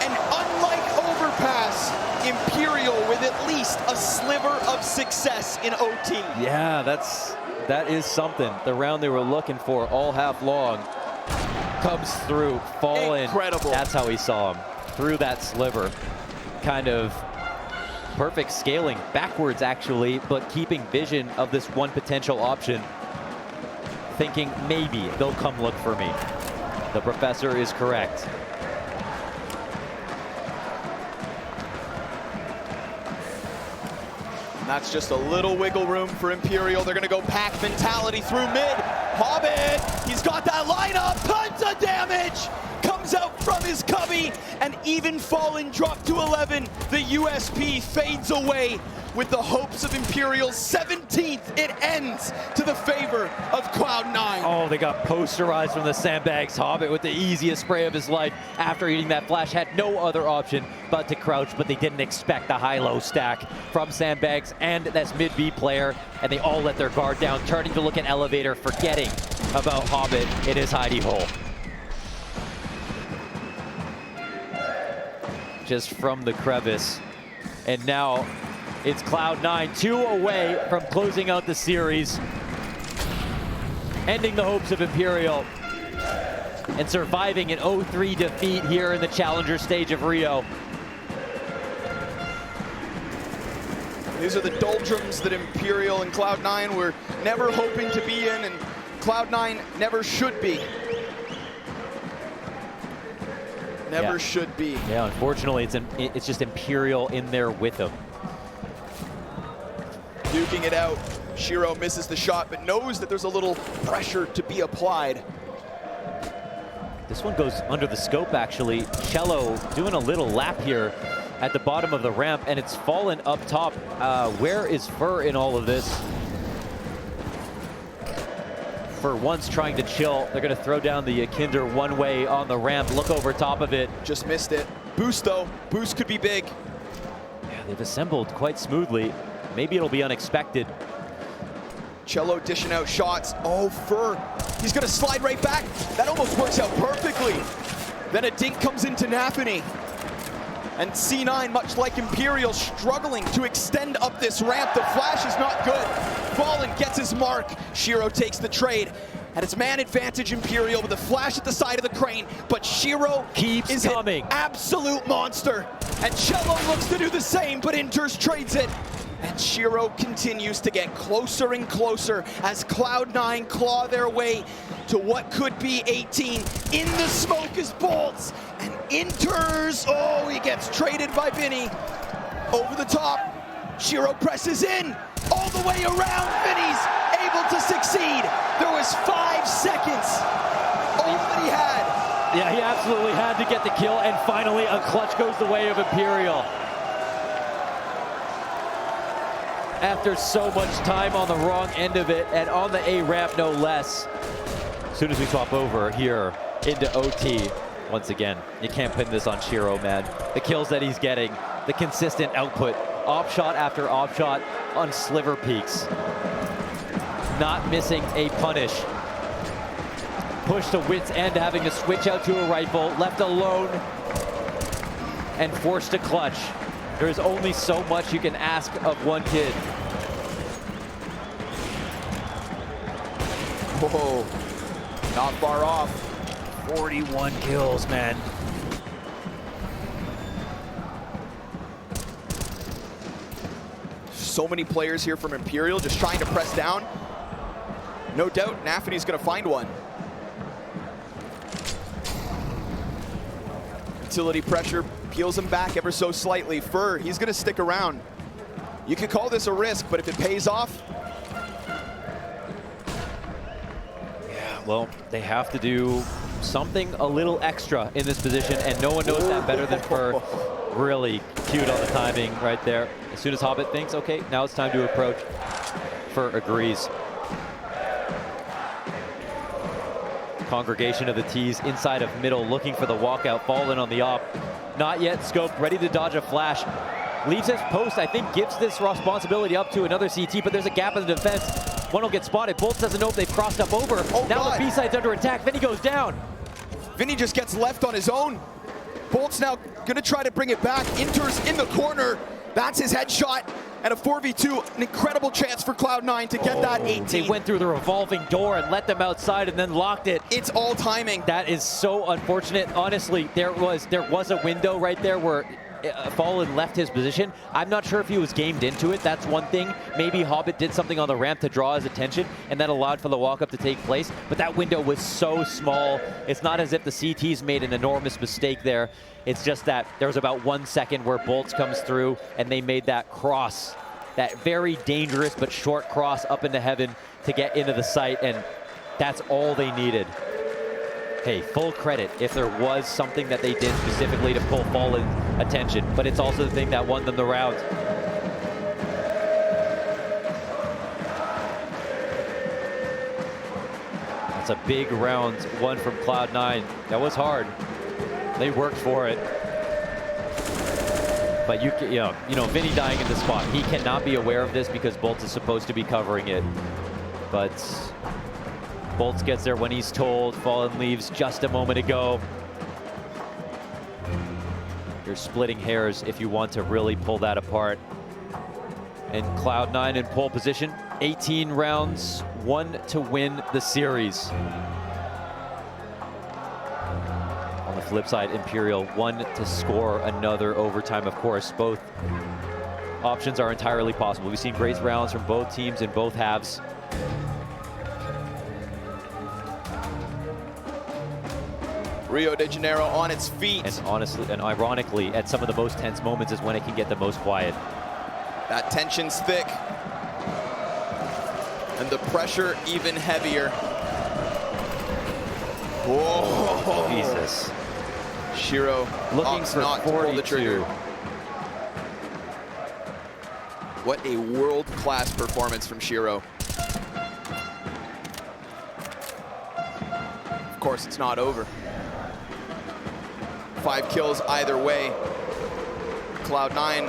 And unlike Overpass, Imperial with at least a sliver of success in OT. Yeah, that is something. The round they were looking for all half long comes through. Fallen. Incredible. That's how he saw him. Through that sliver. Kind of perfect scaling backwards actually, but keeping vision of this one potential option. Thinking maybe they'll come look for me. The professor is correct. And that's just a little wiggle room for Imperial. They're gonna go pack mentality through mid. Hobbit, he's got that lineup, tons of damage! Comes out from his cubby, and even Fallen dropped to 11. The USP fades away with the hopes of Imperial's 17th. It ends to the favor of Cloud9. Oh, they got posterized from the sandbags. Hobbit with the easiest spray of his life after eating that flash. Had no other option but to crouch, but they didn't expect the high-low stack from sandbags and this mid-B player, and they all let their guard down, turning to look at Elevator, forgetting about Hobbit in his hidey hole. Just from the crevice. And now it's Cloud9, 2 away from closing out the series, ending the hopes of Imperial, and surviving an 0-3 defeat here in the challenger stage of Rio. These are the doldrums that Imperial and Cloud9 were never hoping to be in, and Cloud9 never should be. Never should be. Yeah, unfortunately, it's just Imperial in there with them. Duking it out. Shiro misses the shot, but knows that there's a little pressure to be applied. This one goes under the scope, actually. Cello doing a little lap here at the bottom of the ramp, and it's Fallen up top. Where is Fur in all of this? For once trying to chill. They're going to throw down the Kinder one way on the ramp. Look over top of it. Just missed it. Boost though. Boost could be big. Yeah, they've assembled quite smoothly. Maybe it'll be unexpected. Cello dishing out shots. Oh, Fur. He's going to slide right back. That almost works out perfectly. Then a dink comes into NAVI. And C9, much like Imperial, struggling to extend up this ramp. The flash is not good. Fallen gets his mark. Shiro takes the trade. And it's man advantage Imperial with a flash at the side of the crane. But Shiro keeps coming. An absolute monster. And Cello looks to do the same, but Inters trades it. And Shiro continues to get closer and closer as Cloud9 claw their way to what could be 18. In the smoke is Bolts, and Inters, oh, he gets traded by Vinny. Over the top, Shiro presses in, all the way around, Vinny's able to succeed. There was 5 seconds, all that he had. Yeah, he absolutely had to get the kill, and finally a clutch goes the way of Imperial. After so much time on the wrong end of it, and on the A ramp no less. As soon as we swap over here into OT, once again, you can't pin this on Shiro, man. The kills that he's getting, the consistent output, op shot after op shot on sliver peaks. Not missing a punish. Push to wit's end, having to switch out to a rifle, left alone. and forced to clutch. There's only so much you can ask of one kid. Whoa, not far off. 41 kills, man. So many players here from Imperial just trying to press down. No doubt NAVI's gonna find one. Utility pressure peels him back ever so slightly. Fur, he's gonna stick around. You could call this a risk, but if it pays off. Yeah, well, they have to do something a little extra in this position, and no one knows that better than Fur. Really cute on the timing right there. As soon as Hobbit thinks, okay, now it's time to approach, Fur agrees. Congregation of the T's inside of middle, looking for the walkout, fallen on the op. Not yet scoped, ready to dodge a flash. Leaves his post, I think gives this responsibility up to another CT, but there's a gap in the defense. One will get spotted. Bolts doesn't know if they've crossed up over. Oh, now God. the B-side's under attack. Vinny goes down. Vinny just gets left on his own. Bolt's now gonna try to bring it back. Inter's in the corner. That's his headshot. And a 4v2, an incredible chance for Cloud9 to get that 18. They went through the revolving door and let them outside and then locked it. It's all timing. That is so unfortunate. Honestly, there was a window right there where Fallen left his position. I'm not sure if he was gamed into it. That's one thing. Maybe Hobbit did something on the ramp to draw his attention, and that allowed for the walk-up to take place. But that window was so small. It's not as if the CTs made an enormous mistake there. It's just that there was about 1 second where Bolts comes through, and they made that cross, that very dangerous but short cross up into heaven to get into the site, and that's all they needed. Hey, full credit if there was something that they did specifically to pull Fallen's attention, but it's also the thing that won them the round. That's a big round one from Cloud9. That was hard. They worked for it. But you know, Vinny dying in the spot. He cannot be aware of this because Bolts is supposed to be covering it. But Bolts gets there when he's told. Fallen leaves just a moment ago. You're splitting hairs if you want to really pull that apart. And Cloud9 in pole position. 18 rounds, 1 to win the series. On the flip side, Imperial 1 to score another overtime. Of course, both options are entirely possible. We've seen great rounds from both teams in both halves. Rio de Janeiro on its feet. And honestly, and ironically, at some of the most tense moments is when it can get the most quiet. That tension's thick. And the pressure even heavier. Whoa. Jesus. Shiro Looking opts for not to pull the trigger. 42. What a world-class performance from Shiro. Of course, it's not over. 5 kills either way. Cloud9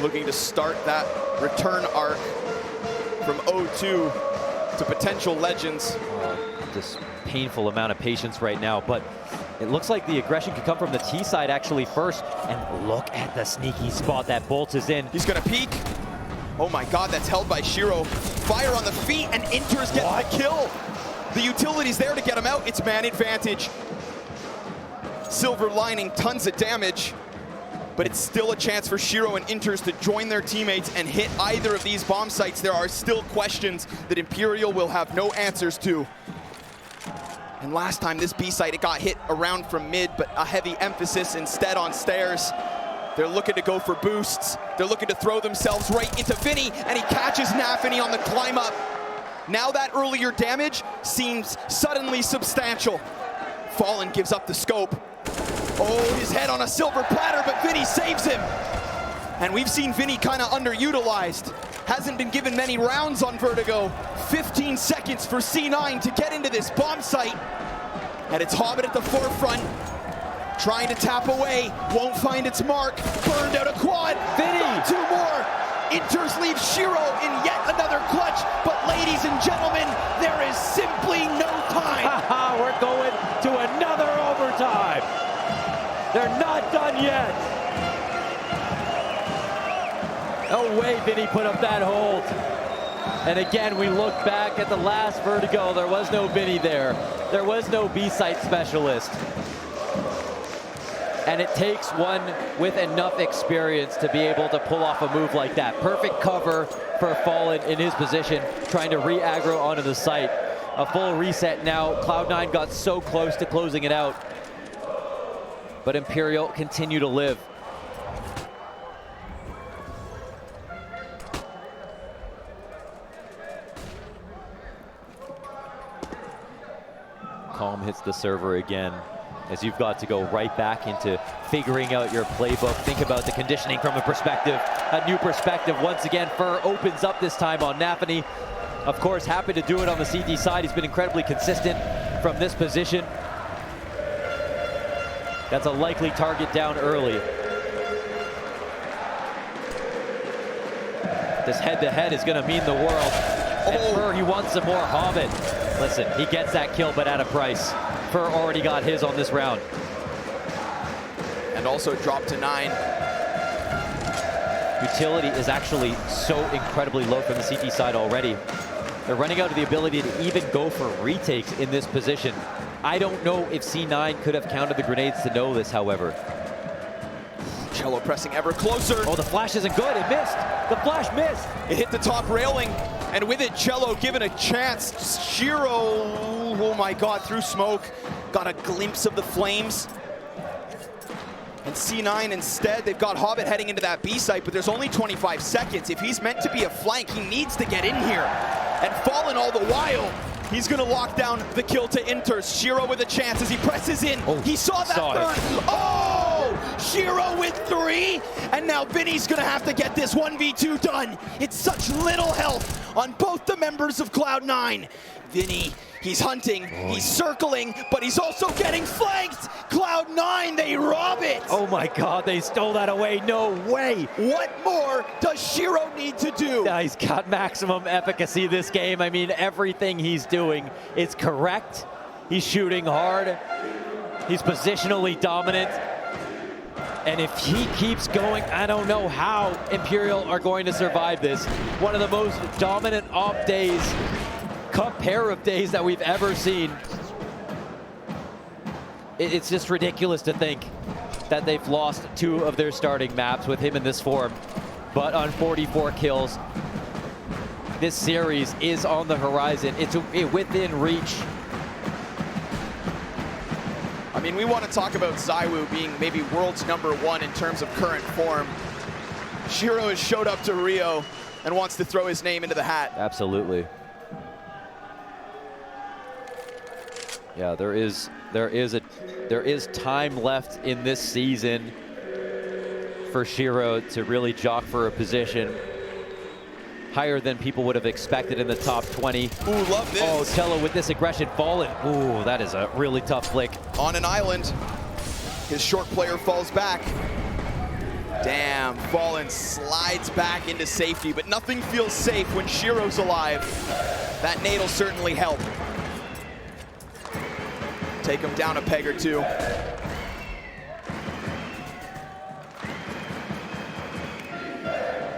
looking to start that return arc from 0-2 to potential legends. This painful amount of patience right now, but it looks like the aggression could come from the T side actually first. And look at the sneaky spot that Bolts is in. He's gonna peek. Oh my God, that's held by Shiro. Fire on the feet, and Inter's getting the kill. The utility's there to get him out. It's man advantage. Silver lining, tons of damage, but it's still a chance for Shiro and Inters to join their teammates and hit either of these bomb sites. There are still questions that Imperial will have no answers to. And last time this B site, it got hit around from mid, but a heavy emphasis instead on stairs. They're looking to go for boosts. They're looking to throw themselves right into Vinny, and he catches NAVI on the climb up. Now that earlier damage seems suddenly substantial. Fallen gives up the scope. Oh, his head on a silver platter, but Vinny saves him. And we've seen Vinny kind of underutilized. Hasn't been given many rounds on Vertigo. 15 seconds for C9 to get into this bomb site. And it's Hobbit at the forefront, trying to tap away, won't find its mark. Burned out a quad. Vinny! Got 2 more. Inters leave Shiro in yet another clutch. But ladies and gentlemen, there is simply no time. We're going to another overtime. They're not done yet. No way Vinny put up that hold. And again, we look back at the last Vertigo. There was no Vinny there. There was no B-site specialist. And it takes one with enough experience to be able to pull off a move like that. Perfect cover for Fallen in his position, trying to re-aggro onto the site. A full reset now. Cloud9 got so close to closing it out. But Imperial continue to live. Calm hits the server again, as you've got to go right back into figuring out your playbook. Think about the conditioning from a new perspective. Once again, Fur opens up this time on NAVI. Of course, happy to do it on the CT side. He's been incredibly consistent from this position. That's a likely target down early. This head-to-head is going to mean the world. And Fur, he wants some more Hobbit. Listen, he gets that kill, but at a price. Fur already got his on this round. And also dropped to 9. Utility is actually so incredibly low from the CT side already. They're running out of the ability to even go for retakes in this position. I don't know if C9 could have countered the grenades to know this, however. Cello pressing ever closer. Oh, the flash isn't good. It missed. The flash missed. It hit the top railing, and with it, Cello given a chance. Shiro, oh my God, through smoke, got a glimpse of the flames. And C9 instead, they've got Hobbit heading into that B site, but there's only 25 seconds. If he's meant to be a flank, he needs to get in here. And Fallen all the while, he's gonna lock down the kill to Inters. Shiro with a chance as he presses in. Oh, he saw that third. Oh! Shiro with 3, and now Vinny's gonna have to get this 1v2 done. It's such little health on both the members of Cloud9. Vinny, he's hunting, he's circling, but he's also getting flanked. Cloud9, they rob it. Oh my God, they stole that away. No way. What more does Shiro need to do? Yeah, he's got maximum efficacy this game. I mean, everything he's doing is correct. He's shooting hard. He's positionally dominant. And if he keeps going, I don't know how Imperial are going to survive this. One of the most dominant op days, pair of days that we've ever seen. It's just ridiculous to think that they've lost 2 of their starting maps with him in this form. But on 44 kills, this series is on the horizon. It's within reach. I mean, we want to talk about ZywOo being maybe world's #1 in terms of current form. Shiro has showed up to Rio and wants to throw his name into the hat. Absolutely. Yeah, there is time left in this season for Shiro to really jock for a position higher than people would have expected in the top 20. Ooh, love this. Oh, Cello with this aggression. Fallen. Ooh, that is a really tough flick. On an island, his short player falls back. Damn, Fallen slides back into safety, but nothing feels safe when Shiro's alive. That nade'll certainly help. Take him down a peg or 2.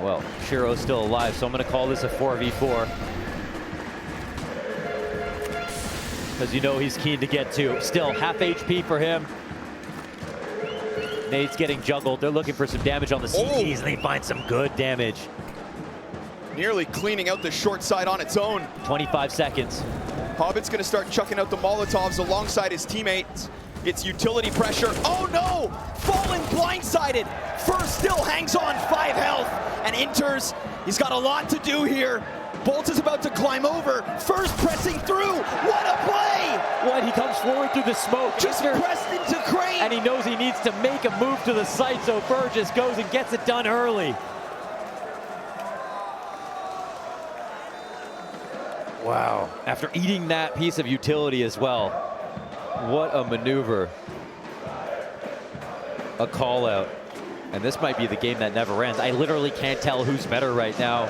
Well, Shiro's still alive, so I'm going to call this a 4v4. Because you know he's keen to get 2. Still, half HP for him. Nade's getting juggled. They're looking for some damage on the CTs, and they find some good damage. Nearly cleaning out the short side on its own. 25 seconds. Hobbit's going to start chucking out the Molotovs alongside his teammates. It's utility pressure. Oh no! Fallen blindsided. First still hangs on, 5 health. And Inters, he's got a lot to do here. Bolt is about to climb over. First pressing through. What a play! What? He comes forward through the smoke. Just pressed into Crane. And he knows he needs to make a move to the site, so Fur just goes and gets it done early. Wow. After eating that piece of utility as well. What a maneuver. A call out. And this might be the game that never ends. I literally can't tell who's better right now.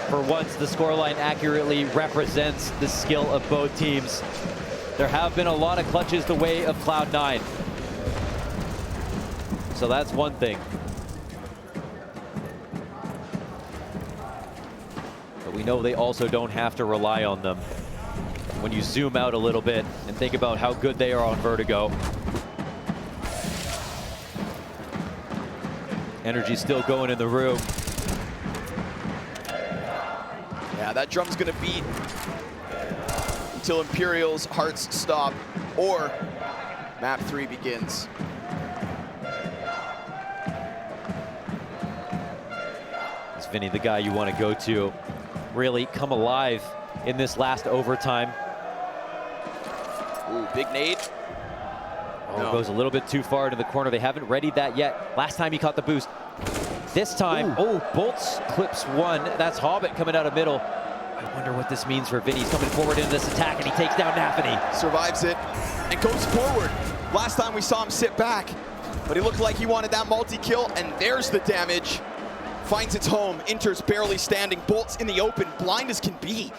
For once, the scoreline accurately represents the skill of both teams. There have been a lot of clutches the way of Cloud9. So that's one thing. But we know they also don't have to rely on them. When you zoom out a little bit and think about how good they are on Vertigo. Energy still going in the room. Yeah, that drum's gonna beat until Imperial's hearts stop or map 3 begins. Is Vinny the guy you want to go to really come alive in this last overtime? Ooh, big nade. Oh, no. Goes a little bit too far into the corner. They haven't readied that yet. Last time he caught the boost. This time, ooh. Oh, Bolts clips one. That's Hobbit coming out of middle. I wonder what this means for Vinny. He's coming forward into this attack, and he takes down NAVI. Survives it and goes forward. Last time we saw him sit back, but he looked like he wanted that multi-kill, and there's the damage. Finds its home. Inter's barely standing. Bolts in the open, blind as can be.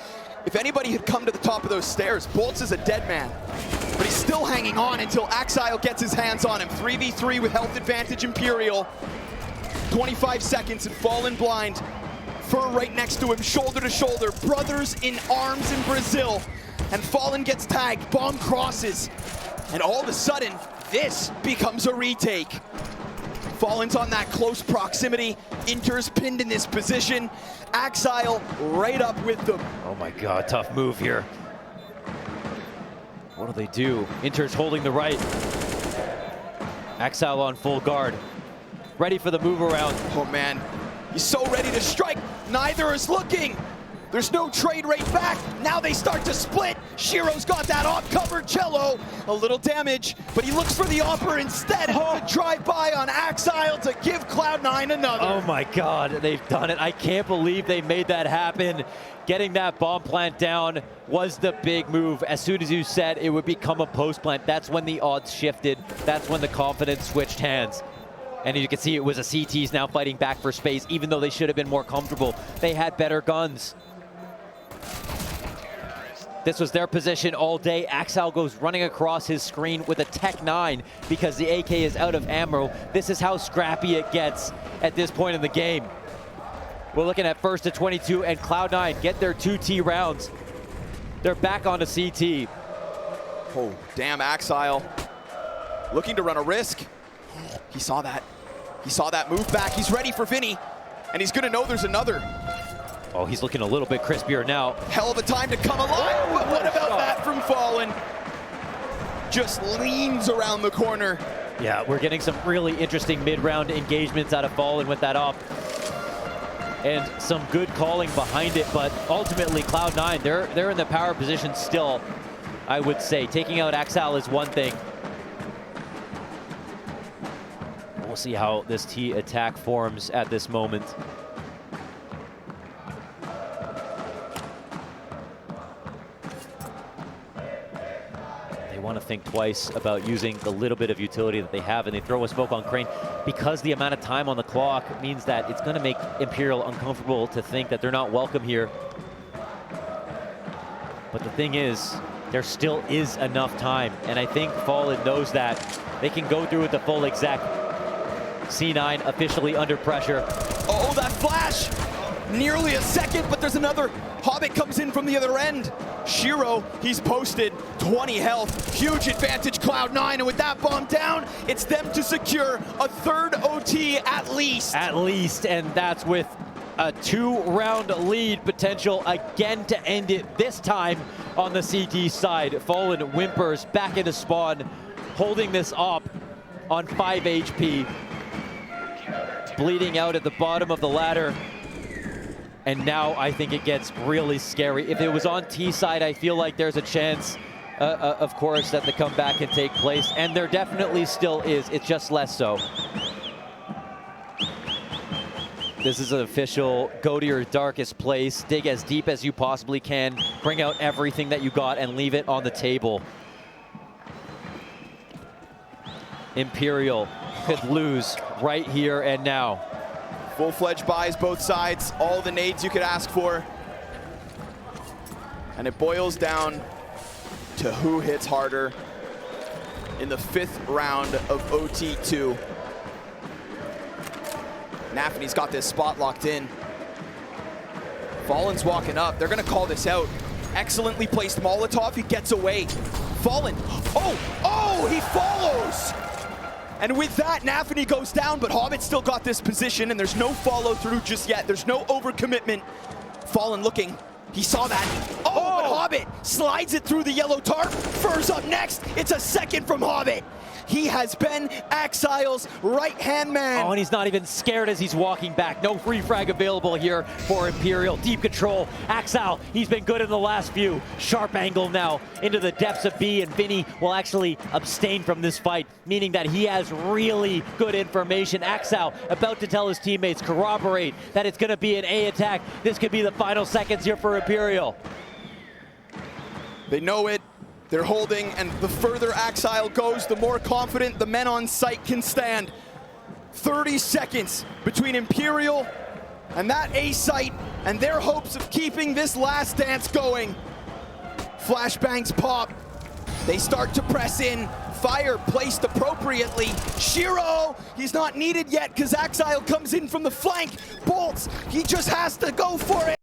If anybody had come to the top of those stairs, Bolts is a dead man. But he's still hanging on until Axile gets his hands on him. 3v3 with health advantage Imperial. 25 seconds and Fallen blind. Fur right next to him, shoulder to shoulder. Brothers in arms in Brazil. And Fallen gets tagged, bomb crosses. And all of a sudden, this becomes a retake. Fallen's on that close proximity. Inter's pinned in this position. Axile right up with them. Oh my God, tough move here. What do they do? Inter's holding the right. Axile on full guard. Ready for the move around. Oh man, he's so ready to strike. Neither is looking. There's no trade right back. Now they start to split. Shiro's got that off cover. Cello, a little damage, but he looks for the offer instead to drive by on Axile to give Cloud9 another. Oh my God, they've done it. I can't believe they made that happen. Getting that bomb plant down was the big move. As soon as you said it would become a post plant, that's when the odds shifted. That's when the confidence switched hands. And you can see it was a CTs now fighting back for space, even though they should have been more comfortable. They had better guns. This was their position all day. Axile goes running across his screen with a Tech 9 because the AK is out of ammo. This is how scrappy it gets at this point in the game. We're looking at first to 22, and Cloud9 get their 2T rounds. They're back onto CT. Oh, damn, Axile. Looking to run a risk. He saw that. He saw that move back. He's ready for Vinny, and he's gonna know there's another. Oh, he's looking a little bit crispier now. Hell of a time to come alive, but what about that from Fallen? Just leans around the corner. Yeah, we're getting some really interesting mid-round engagements out of Fallen with that up. And some good calling behind it, but ultimately Cloud9, they're in the power position still, I would say. Taking out Axile is one thing. We'll see how this T attack forms at this moment. They want to think twice about using the little bit of utility that they have, and they throw a smoke on Crane because the amount of time on the clock means that it's going to make Imperial uncomfortable to think that they're not welcome here. But the thing is, there still is enough time, and I think Fallen knows that. They can go through with the full exec. C9 officially under pressure. Oh, that flash! Nearly a second, but there's another. Hobbit comes in from the other end. Shiro, he's posted 20 health. Huge advantage, Cloud9, and with that bomb down, it's them to secure a third OT at least. At least, and that's with a 2-round lead potential again to end it, this time on the CT side. Fallen whimpers back into spawn, holding this up on 5 HP. Bleeding out at the bottom of the ladder. And now I think it gets really scary. If it was on T side, I feel like there's a chance, of course, that the comeback can take place. And there definitely still is. It's just less so. This is an official, go to your darkest place, dig as deep as you possibly can, bring out everything that you got and leave it on the table. Imperial could lose right here and now. Full-fledged buys both sides, all the nades you could ask for. And it boils down to who hits harder in the 5th round of OT2. NAVI's got this spot locked in. Fallen's walking up. They're going to call this out. Excellently placed Molotov. He gets away. Fallen. Oh, he follows. And with that, NAVI goes down, but Hobbit still got this position, and there's no follow through just yet. There's no overcommitment. Fallen looking. He saw that. Oh, but Hobbit slides it through the yellow tarp. Fur's up next. It's a second from Hobbit. He has been Axile's right-hand man. Oh, and he's not even scared as he's walking back. No free frag available here for Imperial. Deep control. Axile, he's been good in the last few. Sharp angle now into the depths of B, and Vinny will actually abstain from this fight, meaning that he has really good information. Axile about to tell his teammates, corroborate that it's going to be an A attack. This could be the final seconds here for Imperial. They know it. They're holding, and the further Axile goes, the more confident the men on site can stand. 30 seconds between Imperial and that A site and their hopes of keeping this last dance going. Flashbangs pop. They start to press in. Fire placed appropriately. Shiro, he's not needed yet because Axile comes in from the flank. Bolts, he just has to go for it.